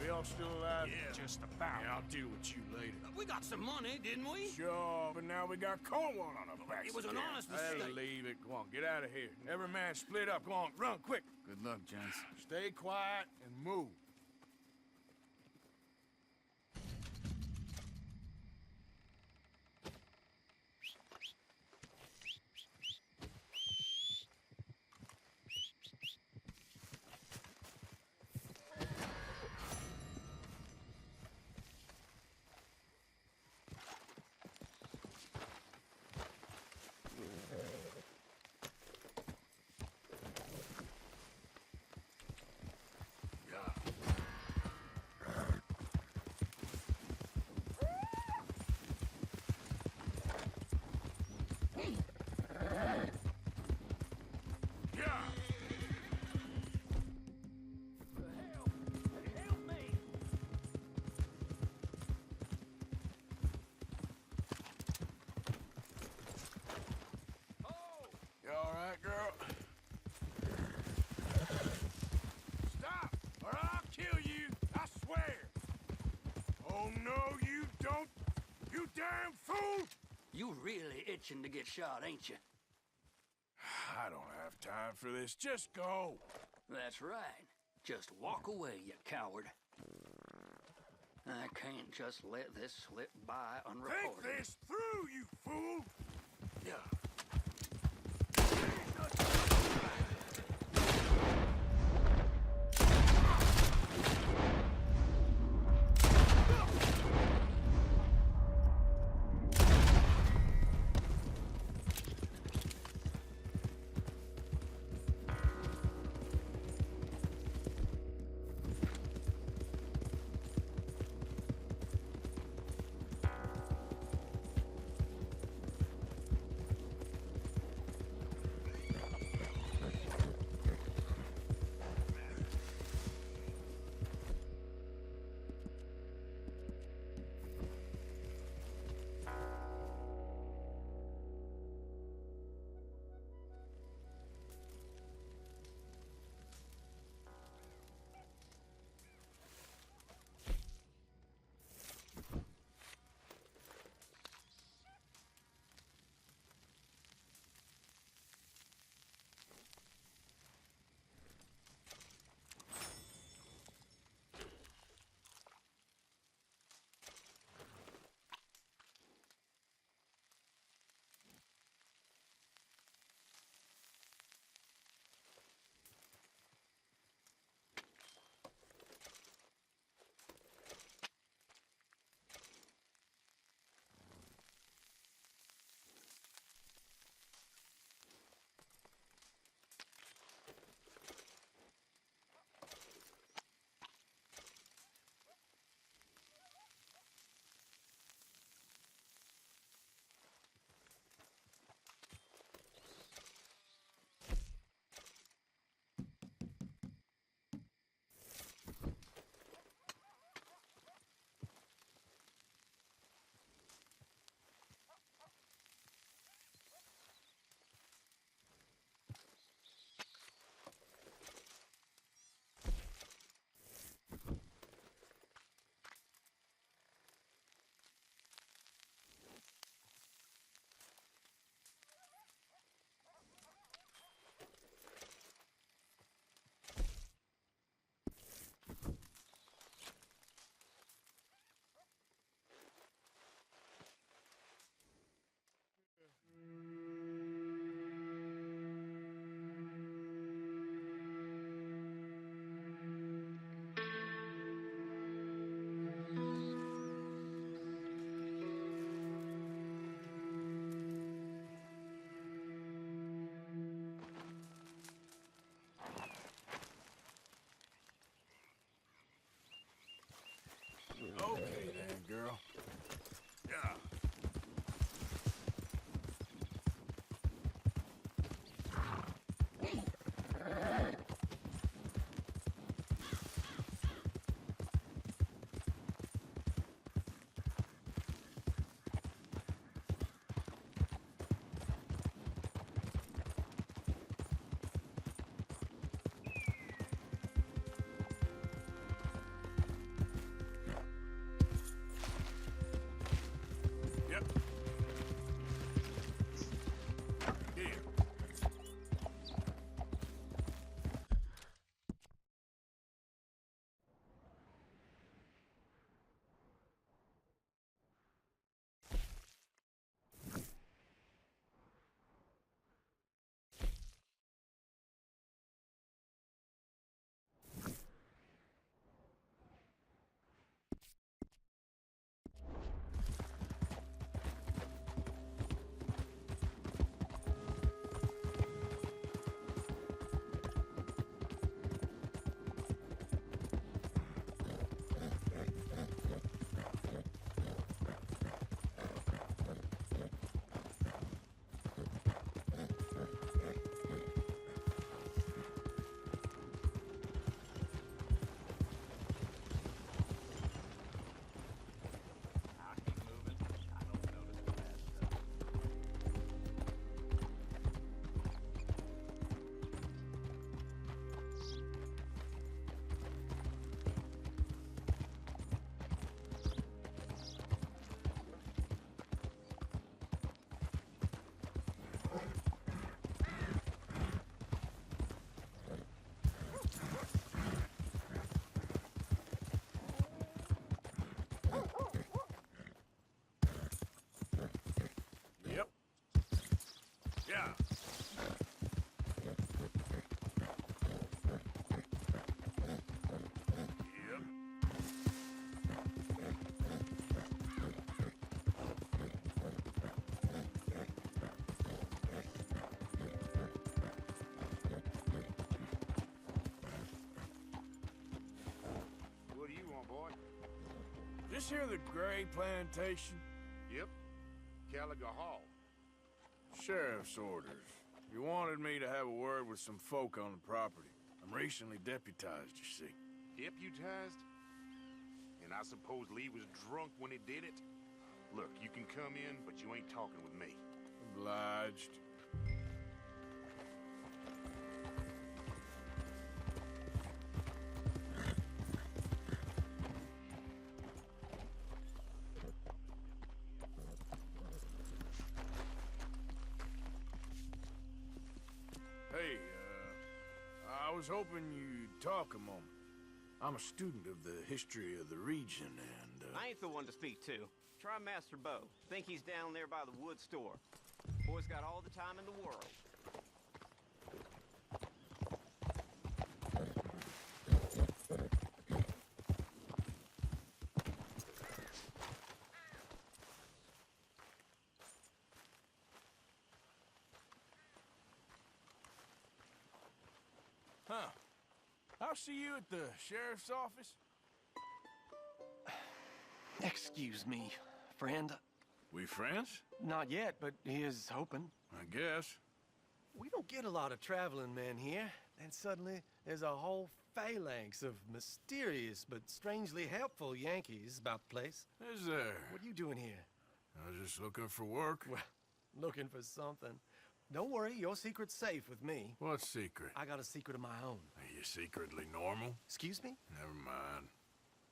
We all still alive? Yeah. Just about. Yeah, I'll deal with you later. We got some money, didn't we? Sure, but now we got Cornwall on our backs. It was an again. honest Hey, mistake. leave it. Go on, get out of here. Every man split up. Go on, run quick. Good luck, gents. Stay quiet and move. You all right, girl? Stop, or I'll kill you, I swear. Oh, no, you don't, you damn fool! You really itching to get shot, ain't you? I don't have time for this. Just go. That's right. Just walk away, you coward. I can't just let this slip by unreported. Think this through, you fool! Yeah. Okay then, girl. Yeah. Yep. Here. Yep. Yeah. Yep. What do you want, boy? This here the Gray Plantation? Yep. Caliga Hall. Sheriff's orders. You wanted me to have a word with some folk on the property. I'm recently deputized, you see. Deputized? And I suppose Lee was drunk when he did it? Look, you can come in, but you ain't talking with me. Obliged. Hey, I was hoping you'd talk a moment. I'm a student of the history of the region, and, I ain't the one to speak to. Try Master Bo. Think he's down there by the wood store. Boy's got all the time in the world. Huh. I'll see you at the sheriff's office. Excuse me, friend. We friends? Not yet, but here's hoping. I guess. We don't get a lot of traveling men here, and suddenly there's a whole phalanx of mysterious but strangely helpful Yankees about the place. Is there? What are you doing here? I was just looking for work. Well, looking for something. Don't worry, your secret's safe with me. What secret? I got a secret of my own. Are you secretly normal? Excuse me? Never mind.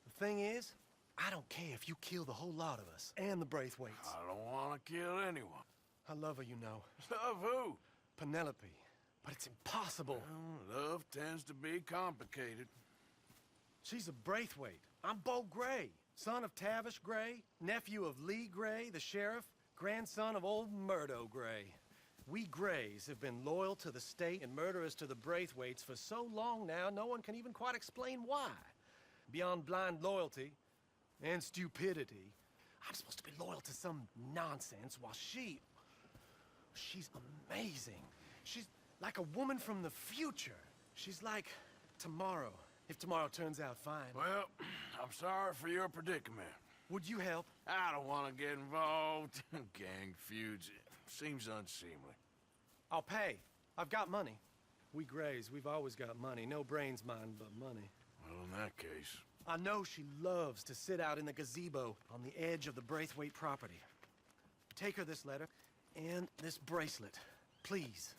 The thing is, I don't care if you kill the whole lot of us, and the Braithwaites. I don't want to kill anyone. I love her, you know. Love who? Penelope. But it's impossible. Well, love tends to be complicated. She's a Braithwaite. I'm Bo Gray, son of Tavish Gray, nephew of Lee Gray, the sheriff, grandson of old Murdo Gray. We Grays have been loyal to the state and murderous to the Braithwaites for so long now, no one can even quite explain why. Beyond blind loyalty and stupidity, I'm supposed to be loyal to some nonsense while she's amazing. She's like a woman from the future. She's like tomorrow, if tomorrow turns out fine. Well, I'm sorry for your predicament. Would you help? I don't want to get involved. Gang feuds. Seems unseemly. I'll pay. I've got money. We Grays, we've always got money. No brains, mind, but money. Well, in that case... I know she loves to sit out in the gazebo on the edge of the Braithwaite property. Take her this letter and this bracelet, please.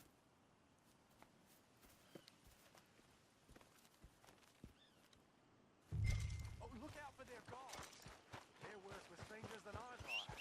Oh, look out for their guards. They're worse with strangers than ours are.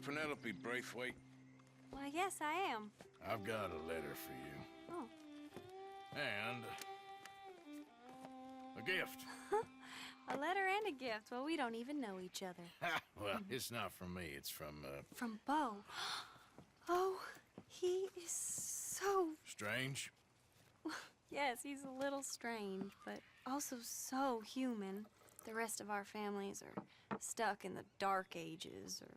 Penelope Braithwaite? Why, yes, I am. I've got a letter for you. Oh. And a gift. A letter and a gift. Well, we don't even know each other. Well, it's not from me. It's from, From Bo. Oh, he is so... Strange? Yes, he's a little strange, but also so human. The rest of our families are stuck in the Dark Ages, or...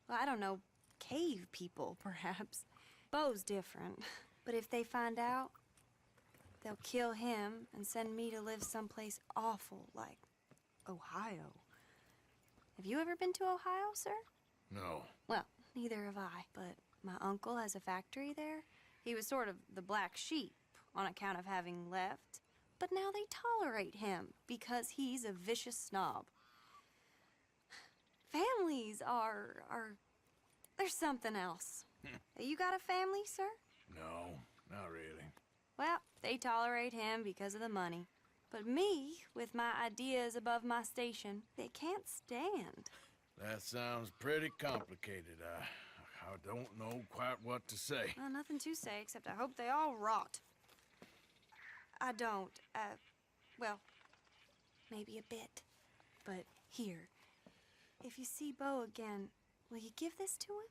well, I don't know, cave people, perhaps. Bo's different. But if they find out, they'll kill him and send me to live someplace awful like Ohio. Have you ever been to Ohio, sir? No. Well, neither have I, but my uncle has a factory there. He was sort of the black sheep on account of having left, but now they tolerate him because he's a vicious snob. Families are there's something else. You got a family, sir? No, not really. Well, they tolerate him because of the money. But me, with my ideas above my station, they can't stand. That sounds pretty complicated. I don't know quite what to say. Well, nothing to say, except I hope they all rot. I don't, well, maybe a bit. But here, if you see Bo again, will you give this to him?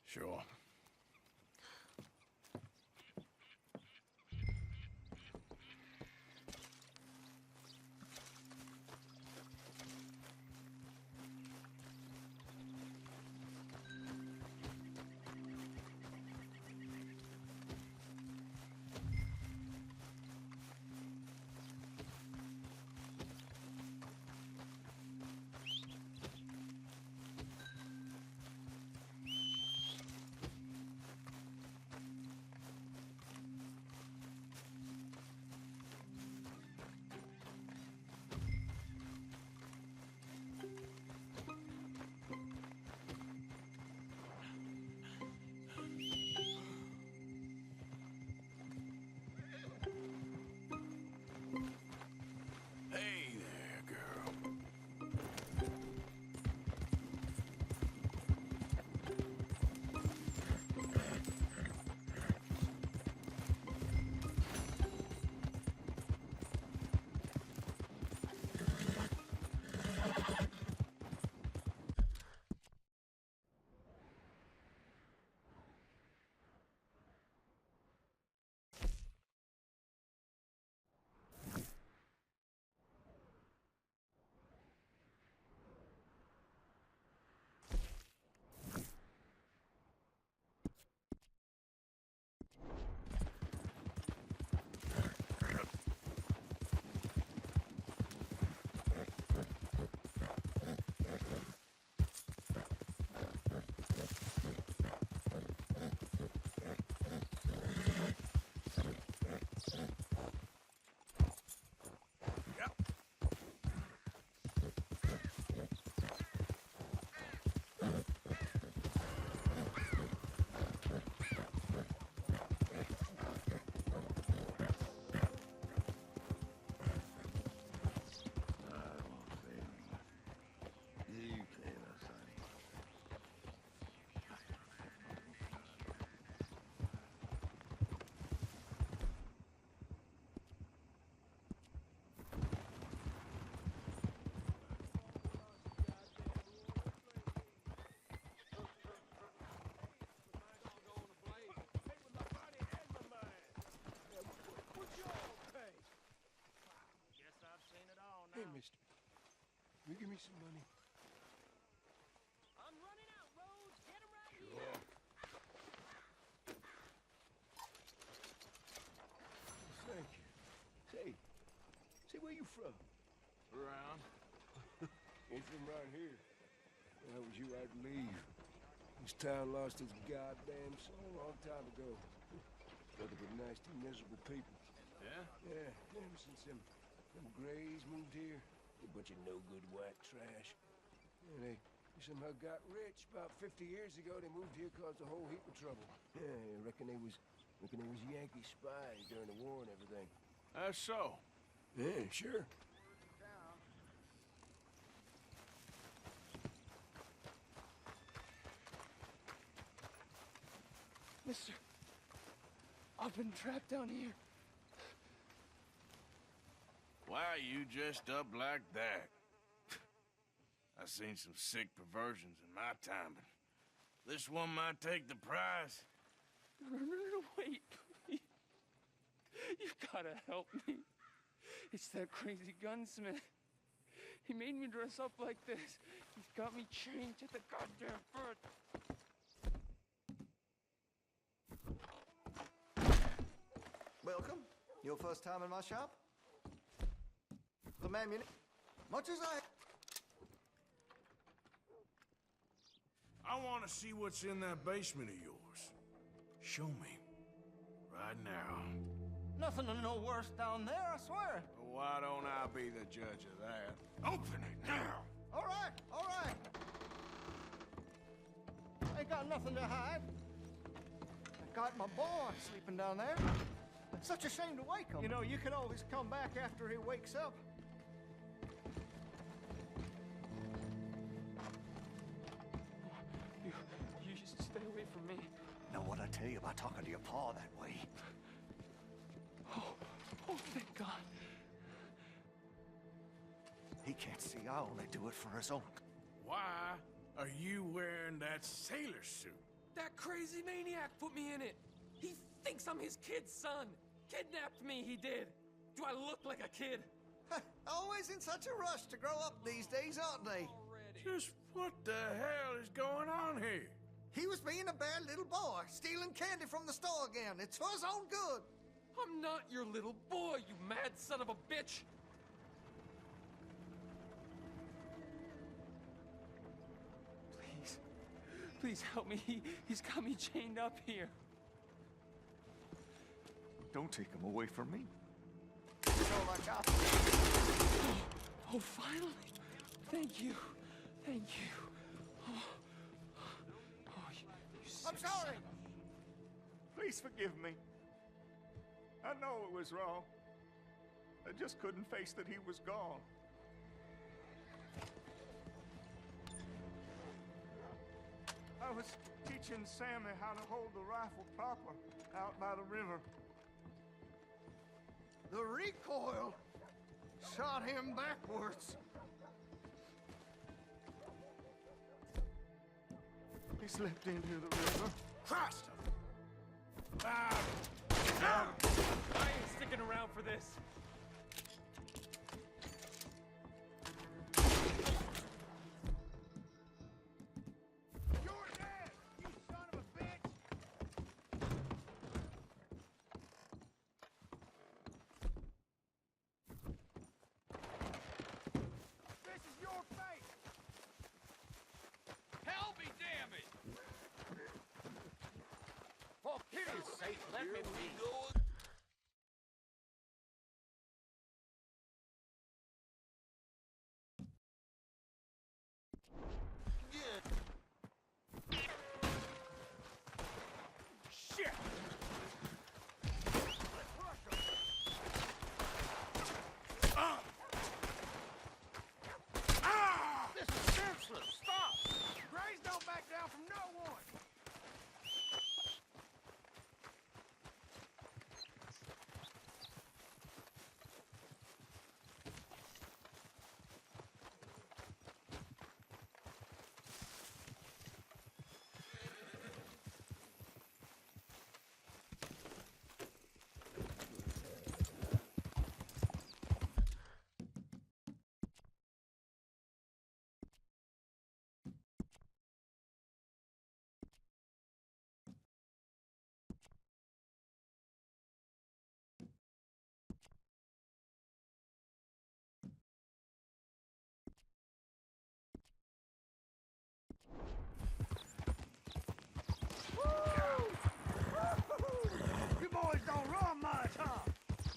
Sure. Hey, mister. Will you give me some money? I'm running out, Rhodes. Get him right Sure. here. Thank you. Say, where you from? Around. Ain't from right here. That was you I'd leave. This town lost its goddamn soul a long time ago. Nothing but nasty, miserable people. Yeah? Yeah, ever since them Grays moved here, a bunch of no-good white trash. Yeah, they somehow got rich. About 50 years ago, they moved here, caused a whole heap of trouble. Yeah, I reckon they was Yankee spies during the war and everything. That's so. Yeah, sure. Mister, I've been trapped down here. Why are you dressed up like that? I've seen some sick perversions in my time, but this one might take the prize. No, wait, please. You gotta help me. It's that crazy gunsmith. He made me dress up like this. He's got me chained to the goddamn foot. Welcome. Your first time in my shop? The mammuni... Much as I want to see what's in that basement of yours. Show me. Right now. Nothing to no worse down there, I swear. Well, why don't I be the judge of that? Open it now! All right, all right. Ain't got nothing to hide. I got my boy sleeping down there. It's such a shame to wake him. You know, you can always come back after he wakes up. You should stay away from me. Know what I tell you about talking to your pa that way? Oh, thank God. He can't see I only do it for his own. Why are you wearing that sailor suit? That crazy maniac put me in it. He thinks I'm his kid's son. Kidnapped me, he did. Do I look like a kid? Always in such a rush to grow up these days, aren't they? Just what the hell is going on here? He was being a bad little boy, stealing candy from the store again. It's for his own good. I'm not your little boy, you mad son of a bitch. Please help me. He's got me chained up here. Don't take him away from me. You know, like I... Oh, finally. Thank you. Thank you. I'm sorry. Please forgive me. I know it was wrong. I just couldn't face that he was gone. I was teaching Sammy how to hold the rifle proper out by the river. The recoil shot him backwards. He slipped into the river. Christ! I ain't sticking around for this. You're dead, you son of a bitch! This is your fate! Hell be damn it! For pity's sake, let me be. Shit! This is senseless. Stop! Grays don't back down from no one! You boys don't run much, huh?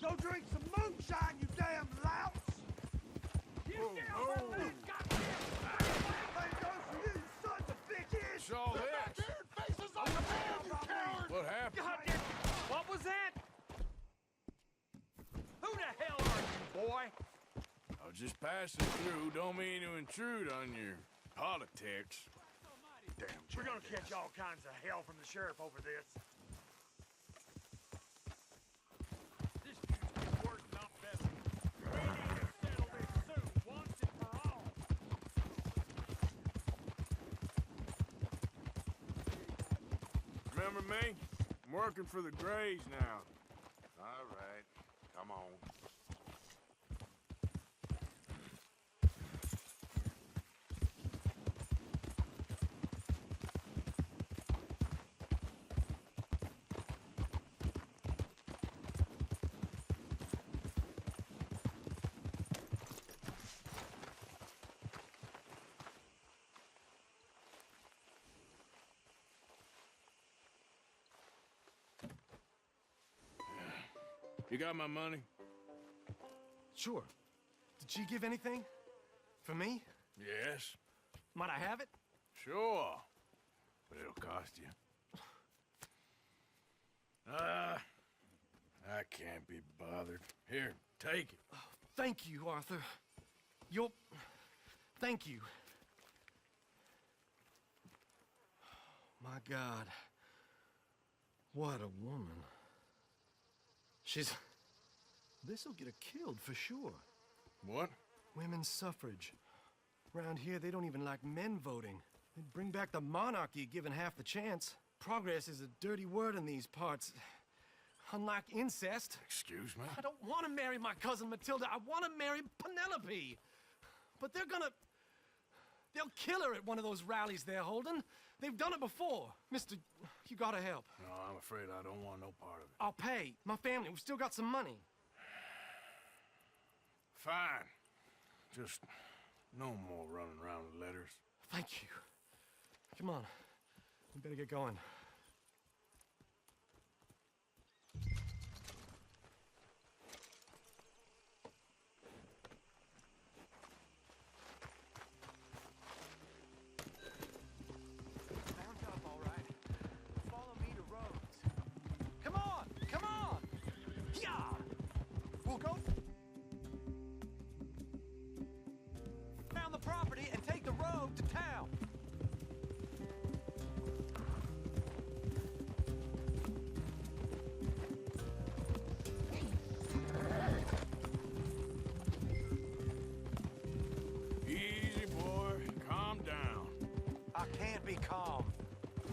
Go drink some moonshine, you damn louts! You damn goddamn thing goes for you, sons of bitches! What's all this? Faces on the ground, you coward! What happened? Goddamn! What was that? Who the hell are you, boy? I was just passing through. Don't mean to intrude on your politics. Damn, We're gonna catch all kinds of hell from the sheriff over this. This dude's worse, not better. We need to settle this soon, once and for all. Remember me? I'm working for the Grays now. All right, come on. You got my money? Sure. Did she give anything? For me? Yes. Might I have it? Sure. But it'll cost you. I can't be bothered. Here, take it. Oh, thank you, Arthur. Thank you. My God. What a woman. This'll get her killed for sure. What? Women's suffrage. Around here, they don't even like men voting. They'd bring back the monarchy given half the chance. Progress is a dirty word in these parts. Unlike incest. Excuse me? I don't want to marry my cousin Matilda. I want to marry Penelope. But they'll kill her at one of those rallies they're holding. They've done it before. Mister, you gotta help. No, I'm afraid I don't want no part of it. I'll pay. My family, we've still got some money. Fine. Just no more running around with letters. Thank you. Come on. We better get going. Property and take the road to town. Easy, boy. Calm down. I can't be calm.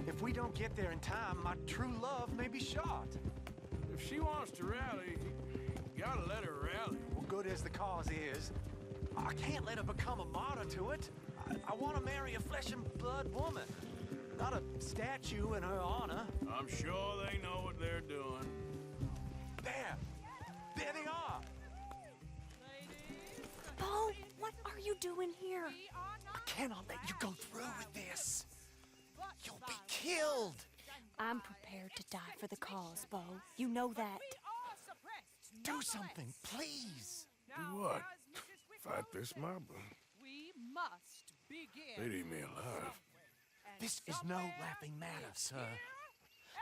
If we don't get there in time, my true love may be shot. If she wants to rally, you gotta let her rally. Well, good as the cause is, I can't let her become a martyr to it. I want to marry a flesh and blood woman, not a statue in her honor. I'm sure they know what they're doing. There they are. Bo, what are you doing here? I cannot let you go through with this. You'll be killed. I'm prepared to die for the cause, Bo. You know that. Do something, please. Do what? Fight this mob? We must begin. They'd eat me alive. This is no laughing matter, sir.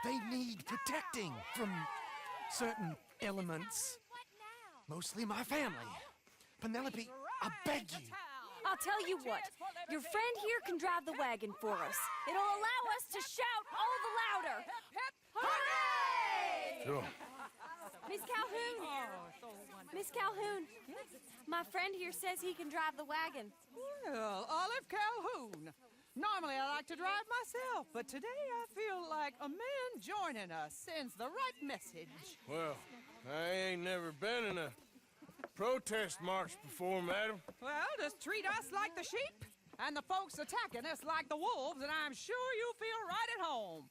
They need protecting from certain elements. Mostly my family. Penelope, I beg you. I'll tell you what. Your friend here can drive the wagon for us. It'll allow us to shout all the louder. Hooray! Sure. Miss Calhoun. Miss Calhoun. My friend here says he can drive the wagon. Well, Olive Calhoun. Normally I like to drive myself, but today I feel like a man joining us sends the right message. Well, I ain't never been in a protest march before, madam. Well, just treat us like the sheep, and the folks attacking us like the wolves, and I'm sure you feel right at home.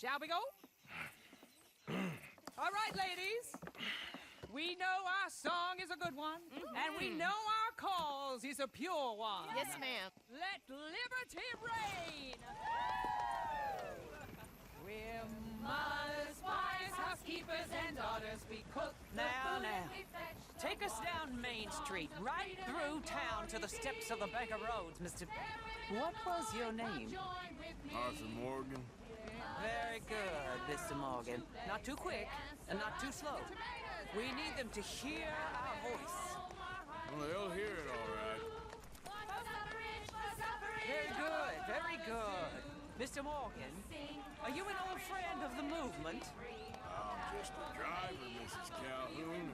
Shall we go? All right, ladies. We know our song is a good one, and we know our cause is a pure one. Yes, ma'am. Let liberty reign! We're mothers, wives, housekeepers, and daughters. We cook Now. Take us down Main Street, right through town to the steps of the Bank of Roads, Mr. What was your name? Arthur Morgan. Very good, Mr. Morgan. Not too quick and not too slow. We need them to hear our voice. Well, they'll hear it all right. Very good. Mr. Morgan, are you an old friend of the movement? I'm just a driver, Mrs. Calhoun.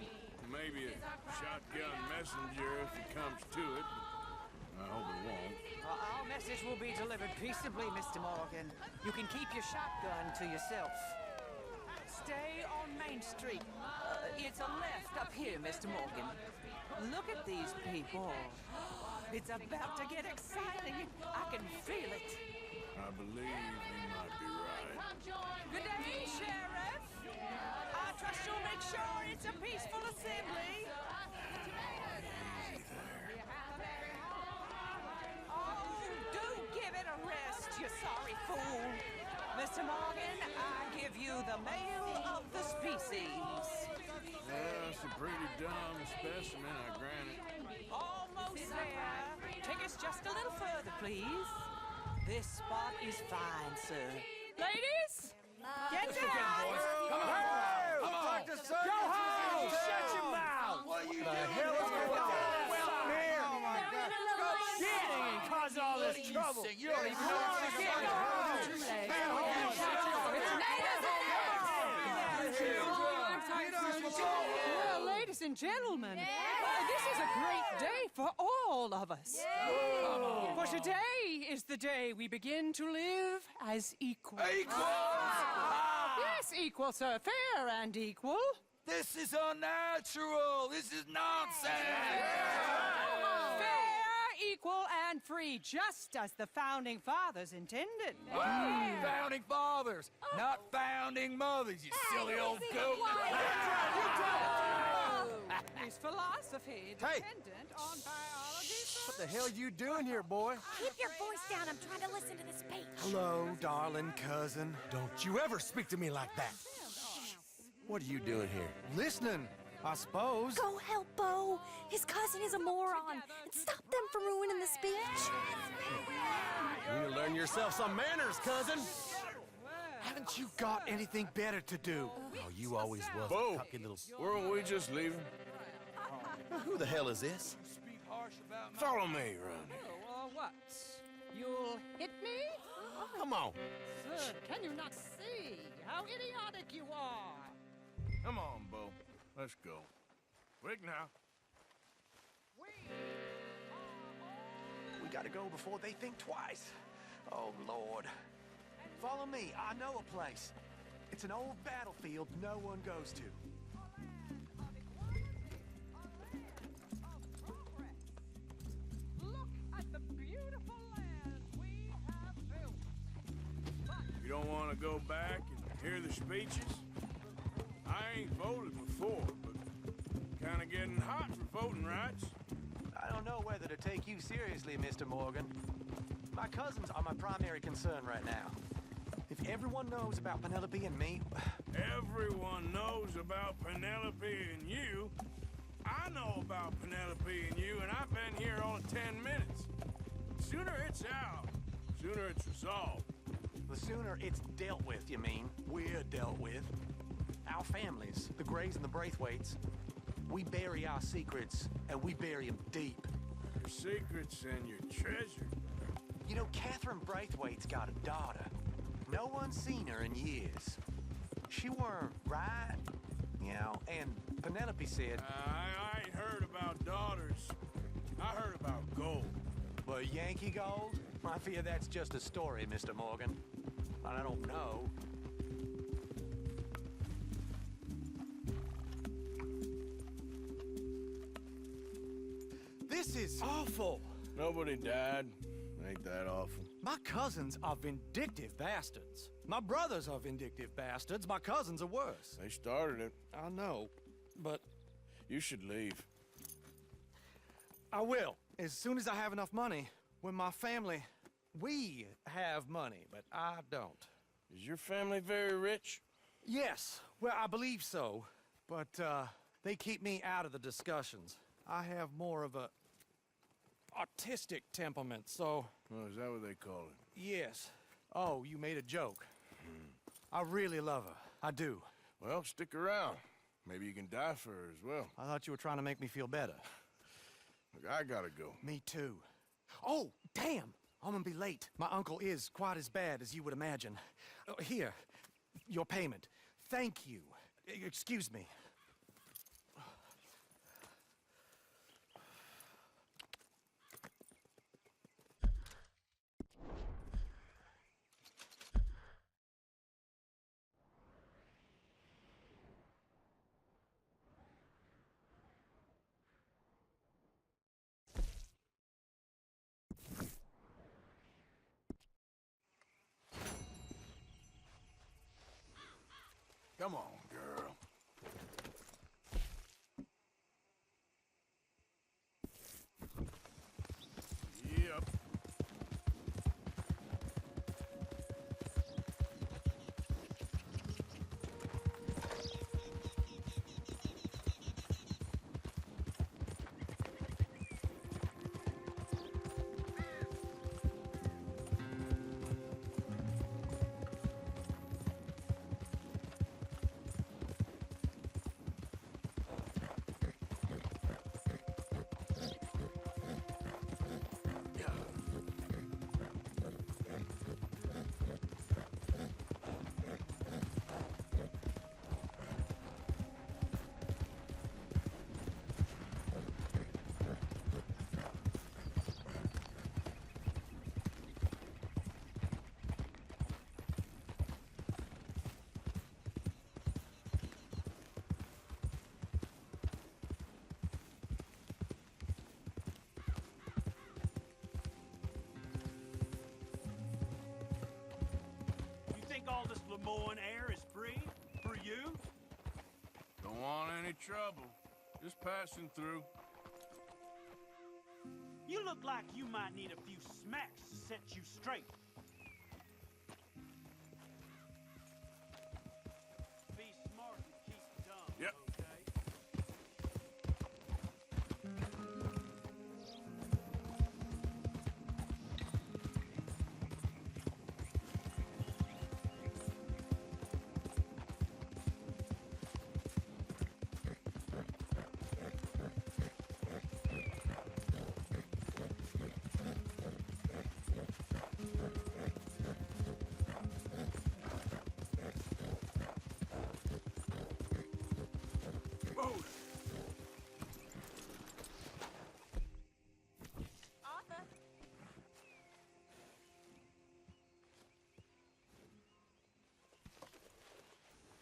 Maybe a shotgun messenger if it comes to it. I hope it won't. Our message will be delivered peaceably, Mr. Morgan. You can keep your shotgun to yourself. Stay on Main Street. It's a left up here, Mr. Morgan. Look at these people. It's about to get exciting. I can feel it. I believe you might be right. Good day, Sheriff. I trust you'll make sure it's a peaceful assembly. Oh, do give it a rest, you sorry fool. Mr. Morgan, I give you the male of the species. Well, a pretty dumb specimen, I grant it. Almost there. Take us just a little further, please. This spot is fine, sir. Ladies, get down! Come on! Come on! Go home! Shut your mouth! What are you doing? The hell is going on? Here! Oh my God! Go shit! And cause all this trouble. You don't even know what's going Well, ladies and gentlemen, this is a great day for all of us. For today is the day we begin to live as equals. Yes, equal, sir. Fair and equal. This is unnatural. This is nonsense. Fair, equal, and free, just as the Founding Fathers intended. Founding fathers, not founding mothers, you silly old goat. Is philosophy dependent on biology? What the hell you doing here, boy? Keep your voice down. I'm trying to listen to the speech. Hello, darling cousin. Don't you ever speak to me like that. What are you doing here? Listening, I suppose. Go help Bo. His cousin is a moron. And stop them from ruining the speech. You need to learn yourself some manners, cousin. Haven't you got anything better to do? Oh, you always was Bo, a cocky little... weren't we just leaving? Who the hell is this? Follow me around here. What? You'll hit me? Come on. Sir, can you not see how idiotic you are? Come on, Bo. Let's go. Quick now. We gotta go before they think twice. Oh, Lord. Follow me. I know a place. It's an old battlefield no one goes to. Look at the beautiful land we have built. You don't want to go back and hear the speeches? I ain't voted before, but kind of getting hot for voting rights. I don't know whether to take you seriously, Mr. Morgan. My cousins are my primary concern right now. If everyone knows about Penelope and me... Everyone knows about Penelope and you. I know about Penelope and you, and I've been here all 10 minutes. Sooner it's out, sooner it's resolved. The sooner it's dealt with, you mean? We're dealt with. Our families, the Grays and the Braithwaites, we bury our secrets, and we bury them deep. Your secrets and your treasure. You know, Catherine Braithwaite's got a daughter. No one's seen her in years. She weren't right, you know, and Penelope said... I ain't heard about daughters. I heard about gold. But Yankee gold? I fear that's just a story, Mr. Morgan. I don't know. This is awful. Nobody died. Ain't that awful? My cousins are vindictive bastards. My brothers are vindictive bastards. My cousins are worse. They started it. I know, but... You should leave. I will, as soon as I have enough money. When my family... We have money, but I don't. Is your family very rich? Yes, well, I believe so. But, they keep me out of the discussions. I have more of a... artistic temperament, so... Oh, is that what they call it? Yes. Oh, you made a joke. I really love her. I do. Well, stick around. Maybe you can die for her as well. I thought you were trying to make me feel better. Look, I gotta go. Me too. Oh, damn! I'm gonna be late. My uncle is quite as bad as you would imagine. Here, your payment. Thank you. Excuse me. Come on, girl. Yep. all this Lemoyne air is free for you? Don't want any trouble. Just passing through. You look like you might need a few smacks to set you straight. Be smart and keep dumb, Yep. okay? Arthur.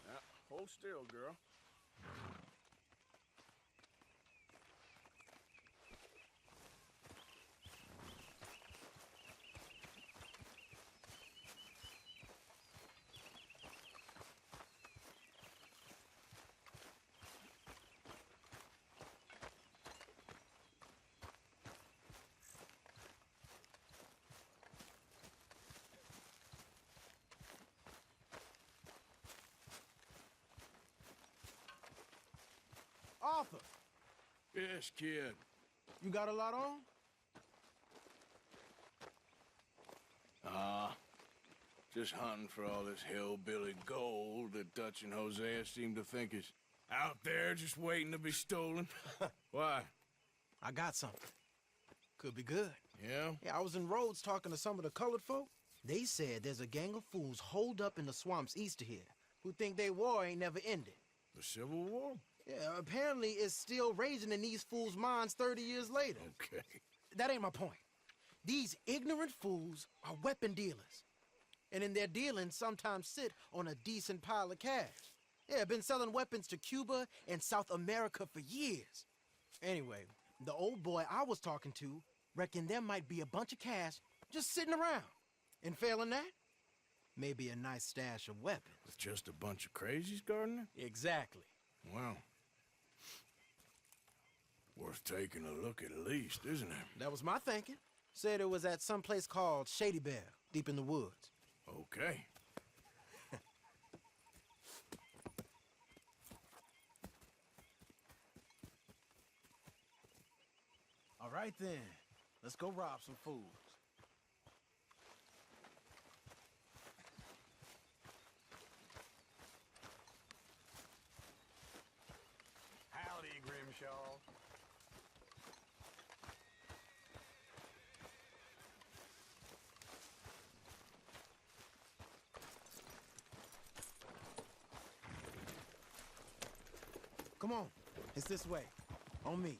Now, hold still, girl. Arthur, Yes, kid. you got a lot on? Just hunting for all this hillbilly gold that Dutch and Hosea seem to think is out there just waiting to be stolen. Why? I got something. Could be good. Yeah? Yeah, I was in Rhodes talking to some of the colored folk. They said there's a gang of fools holed up in the swamps east of here who think their war ain't never ended. The Civil War? Yeah, apparently it's still raging in these fools' minds 30 years later. Okay. That ain't my point. These ignorant fools are weapon dealers. And in their dealings sometimes sit on a decent pile of cash. Yeah, been selling weapons to Cuba and South America for years. Anyway, the old boy I was talking to reckoned there might be a bunch of cash just sitting around. And failing that, maybe a nice stash of weapons. With just a bunch of crazies, Gardner? Exactly. Well, worth taking a look at least, isn't it? That was my thinking. Said it was at some place called Shady Bell, deep in the woods. Okay. All right then, let's go rob some fools. Howdy, Grimshaw. Come on, it's this way. On me.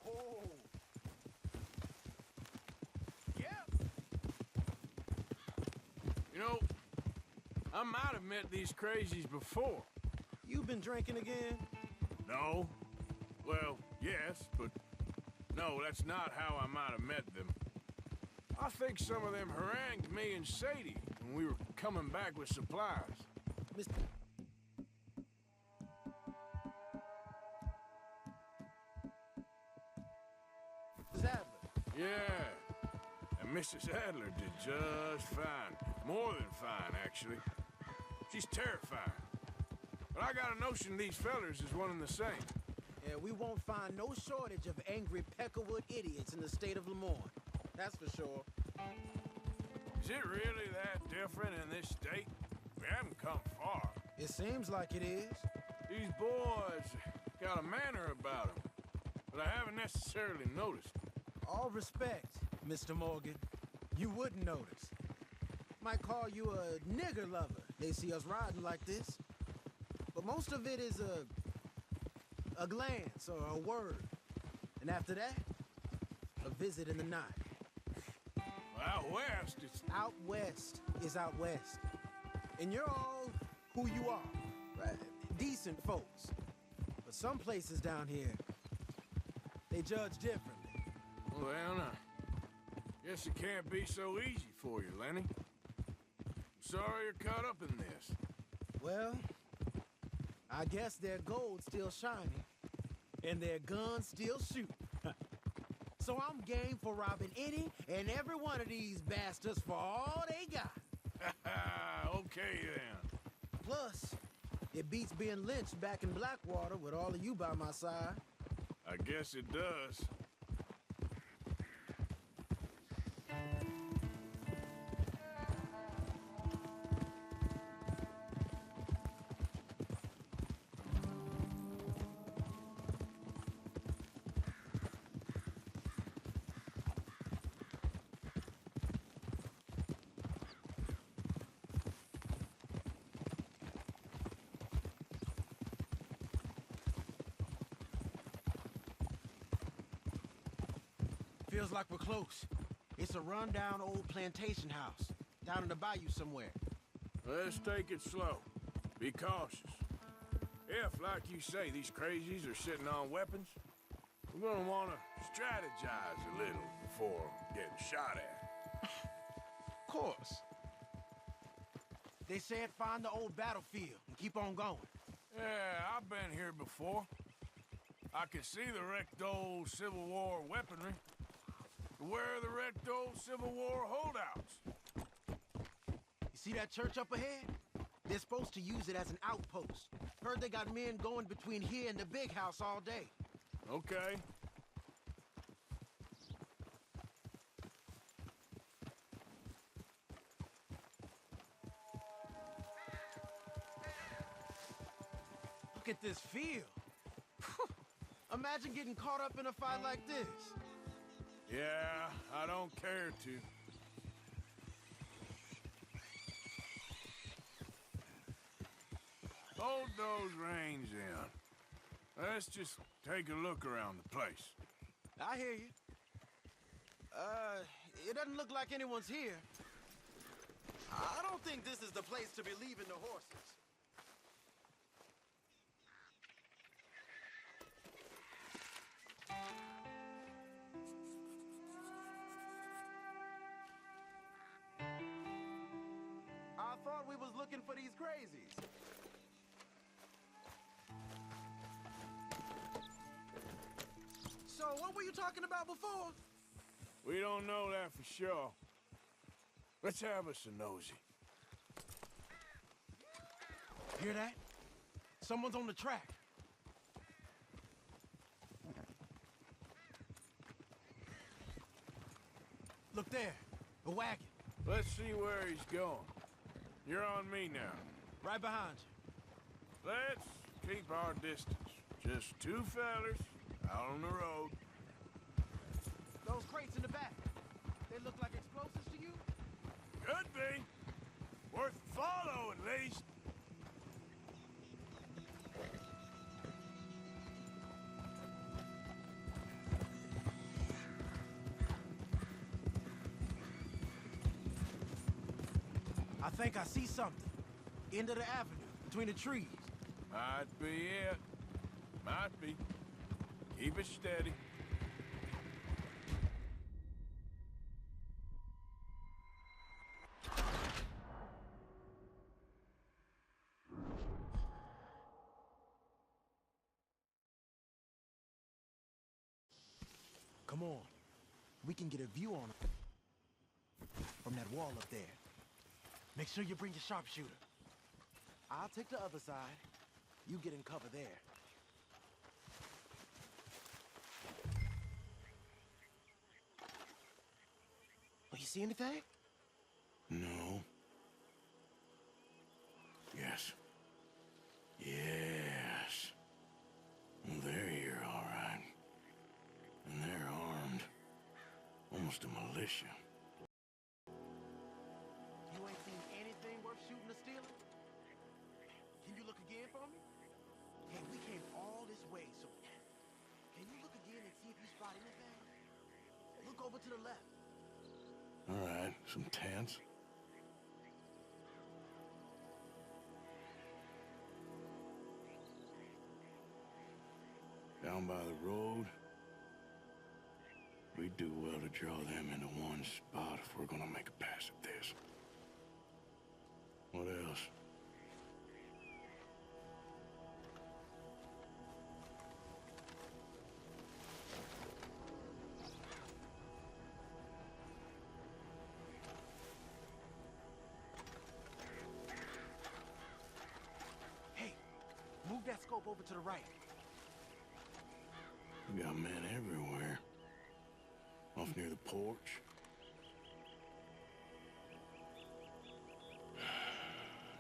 Oh. You know, I might have met these crazies before. You been drinking again? No. Well, yes, but no, that's not how I might have met them. I think some of them harangued me and Sadie when we were coming back with supplies. Mr. Adler. Yeah, and Mrs. Adler did just fine. More than fine, actually. She's terrifying. But I got a notion these fellers is one and the same. Yeah, we won't find no shortage of angry Peckerwood idiots in the state of Lemoyne. That's for sure. Is it really that different in this state? We haven't come far. It seems like it is. These boys got a manner about them, but I haven't necessarily noticed. All respect, Mr. Morgan. You wouldn't notice. Might call you a nigger lover. They see us riding like this. But most of it is a glance or a word. And after that, a visit in the night. Well, out west, it's... Out west is out west. And you're all who you are, right? Decent folks. But some places down here, they judge differently. Well, guess it can't be so easy for you, Lenny. I'm sorry you're caught up in this. Well, I guess their gold's still shining, and their guns still shoot. So I'm game for robbing any and every one of these bastards for all they got. Okay, then. Plus, it beats being lynched back in Blackwater with all of you by my side. I guess it does. Feels like we're close. It's a rundown old plantation house, down in the bayou somewhere. Let's take it slow. Be cautious. If, like you say, these crazies are sitting on weapons, we're gonna want to strategize a little before getting shot at. Of course. They said find the old battlefield and keep on going. Yeah, I've been here before. I can see the wrecked old Civil War weaponry. Where are the wrecked old Civil War holdouts? You see that church up ahead? They're supposed to use it as an outpost. Heard they got men going between here and the big house all day. Okay. Look at this field. Imagine getting caught up in a fight like this. Yeah, I don't care to. Hold those reins in. Let's just take a look around the place. I hear you. It doesn't look like anyone's here. I don't think this is the place to be leaving the horses. I thought we was looking for these crazies. So, what were you talking about before? We don't know that for sure. Let's have us a nosy. Hear that? Someone's on the track. Look there, a wagon. Let's see where he's going. You're on me now. Right behind you. Let's keep our distance. Just two fellers out on the road. Those crates in the back, they look like explosives to you? Could be. Worth a follow, at least. I think I see something. End of the avenue, between the trees. Might be it. Might be. Keep it steady. Come on. We can get a view on it from that wall up there. Make sure you bring your sharpshooter. I'll take the other side. You get in cover there. Oh, you see anything? No. Yes. Yes. They're here, all right. And they're armed. Almost a militia. You ain't seen anything worth shooting or stealing? Can you look again for me? Hey, we came all this way, so can you look again and see if you spot anything? Look over to the left. All right, some tents. down by the road. We do well to draw them into one spot if we're gonna make a pass at this. What else? Hey, move that scope over to the right. We got men everywhere. Off near the porch.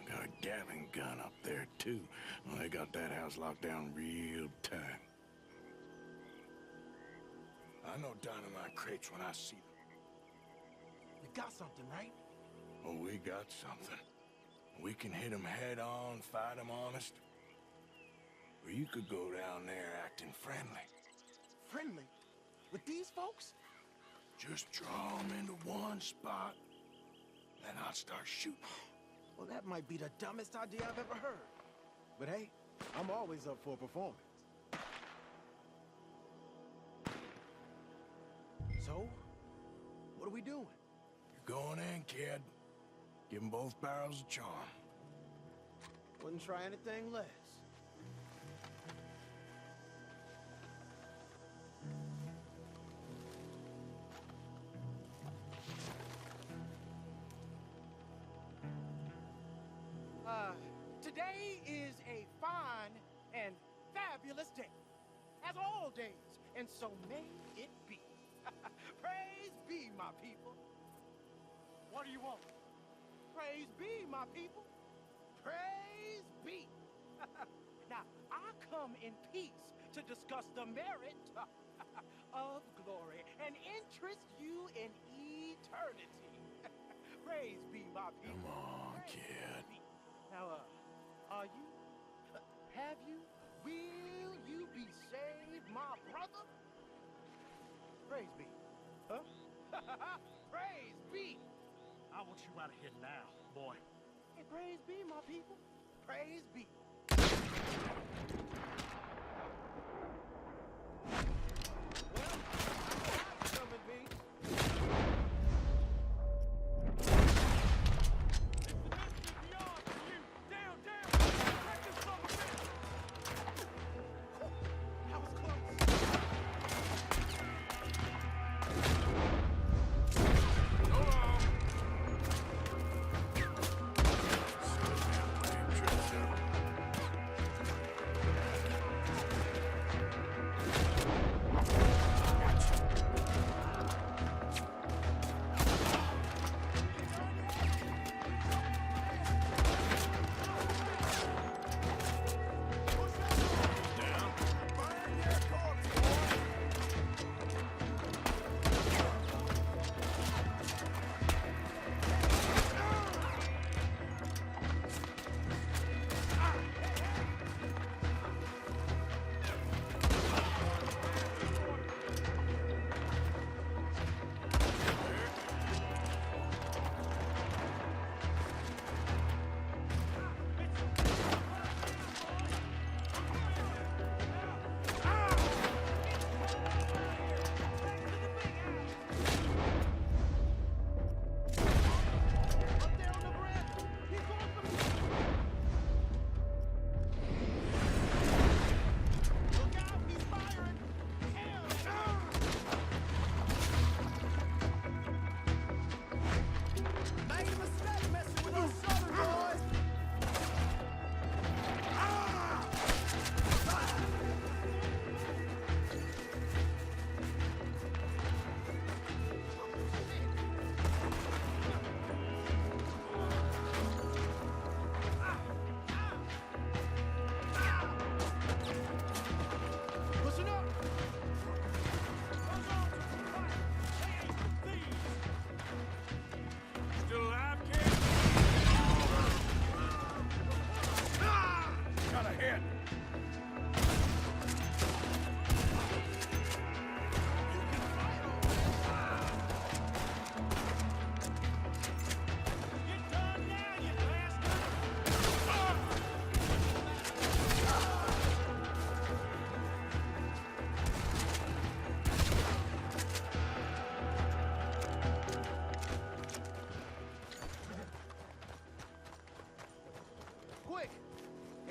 Got a Gatling gun up there, too. Well, they got that house locked down real tight. I know dynamite crates when I see them. You got something, right? Oh, we got something. We can hit them head on, fight them honest. Or you could go down there acting friendly. Friendly? With these folks? Just draw them into one spot, then I'll start shooting. Well, that might be the dumbest idea I've ever heard. But hey, I'm always up for a performance. So, what are we doing? You're going in, kid. Give them both barrels a charm. Wouldn't try anything less. Today is a fine and fabulous day, as all days, and so may it be. Praise be, my people. What do you want? Praise be, my people. Praise be. Now, I come in peace to discuss the merit of glory and interest you in eternity. Praise be, my people. Come on, kid. Now, are you? Have you? Will you be saved, my brother? Praise be. Huh? Praise be. I want you out of here now, boy. Hey, praise be, my people. Praise be. Well, I know how you coming, B.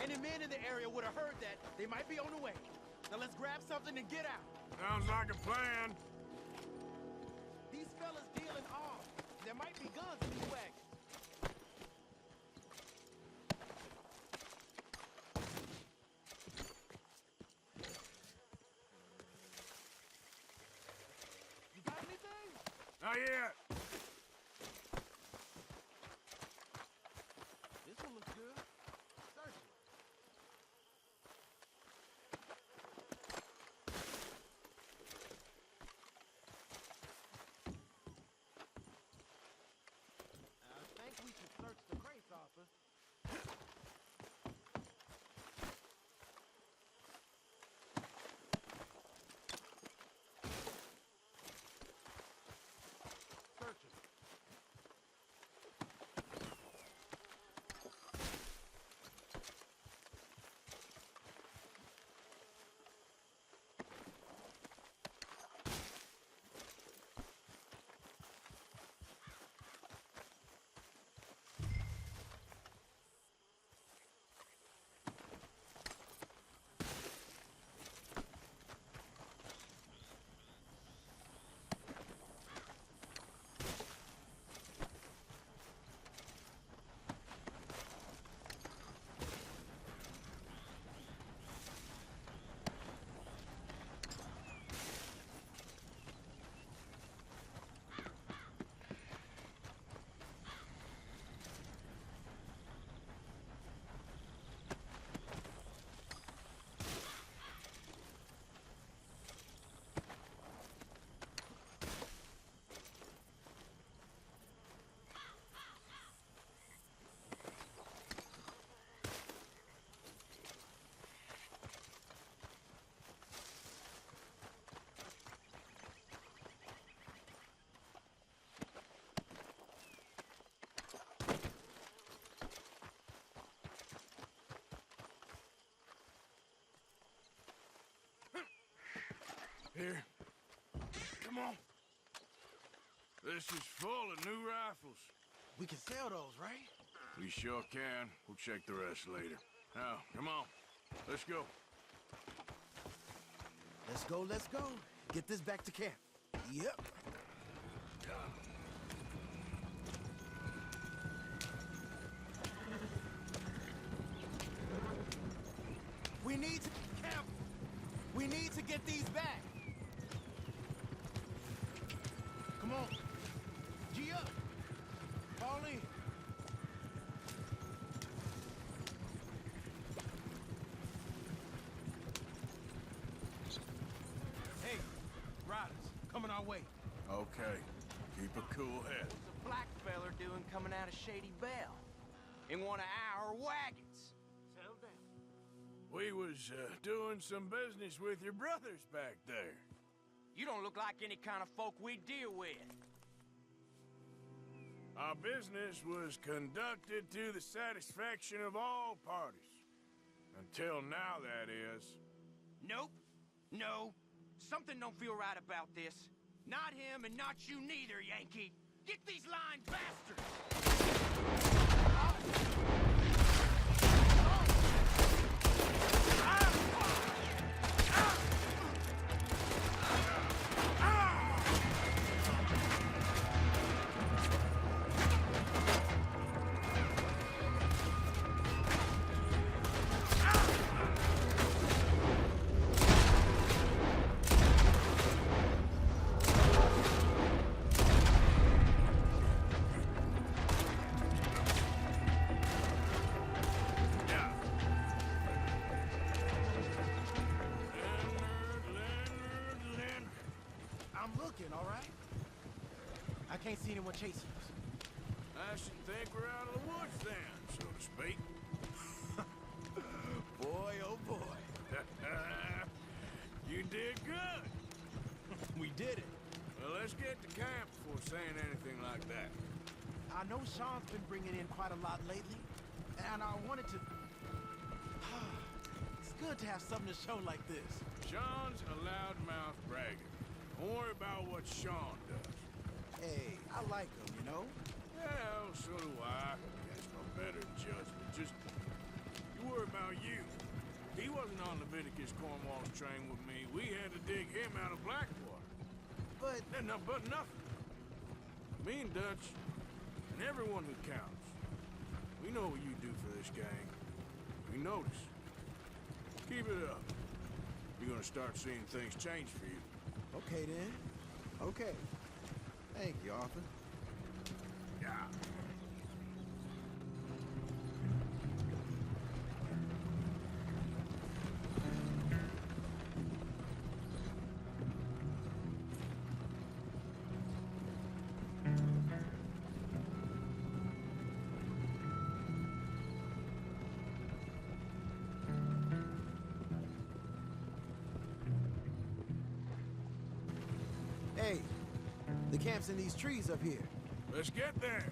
Any men in the area would have heard that. They might be on the way. Now let's grab something and get out. Sounds like a plan. These fellas dealing arms. There might be guns in these wagons. You got anything? Not yet. This one looks good. Search it. I think we should search the crates, officer. Search it. Here. Come on. This is full of new rifles. We can sell those, right? We sure can. We'll check the rest later. Now, come on. Let's go. Let's go, let's go. Get this back to camp. Yep. We need to camp. We need to get these back. Come on. G up. Fall in. Hey, riders, coming our way. Okay. Keep a cool head. What's a black feller doing coming out of Shady Belle? In one of our wagons? Settle down. We was doing some business with your brothers back there. You don't look like any kind of folk we deal with. Our business was conducted to the satisfaction of all parties. Until now, that is. Nope. No. Something don't feel right about this. Not him and not you neither, Yankee. Get these lying bastards! All right? I can't see anyone chasing us. I should think we're out of the woods then, so to speak. Boy, oh boy. You did good. We did it. Well, let's get to camp before saying anything like that. I know Sean's been bringing in quite a lot lately, and I wanted to... It's good to have something to show like this. Sean's a loudmouth bragger. Don't worry about what Sean does. Hey, I like him, you know? Well, so do I. Against my better judgment. Just, you worry about Leviticus Cornwall's train with me, we had to dig him out of Blackwater. But... but nothing. Me and Dutch, and everyone who counts, we know what you do for this gang. We notice. Keep it up. You're gonna start seeing things change for you. Okay, then. Okay. Thank you, Arthur. Yeah. Hey, the camp's in these trees up here. Let's get there.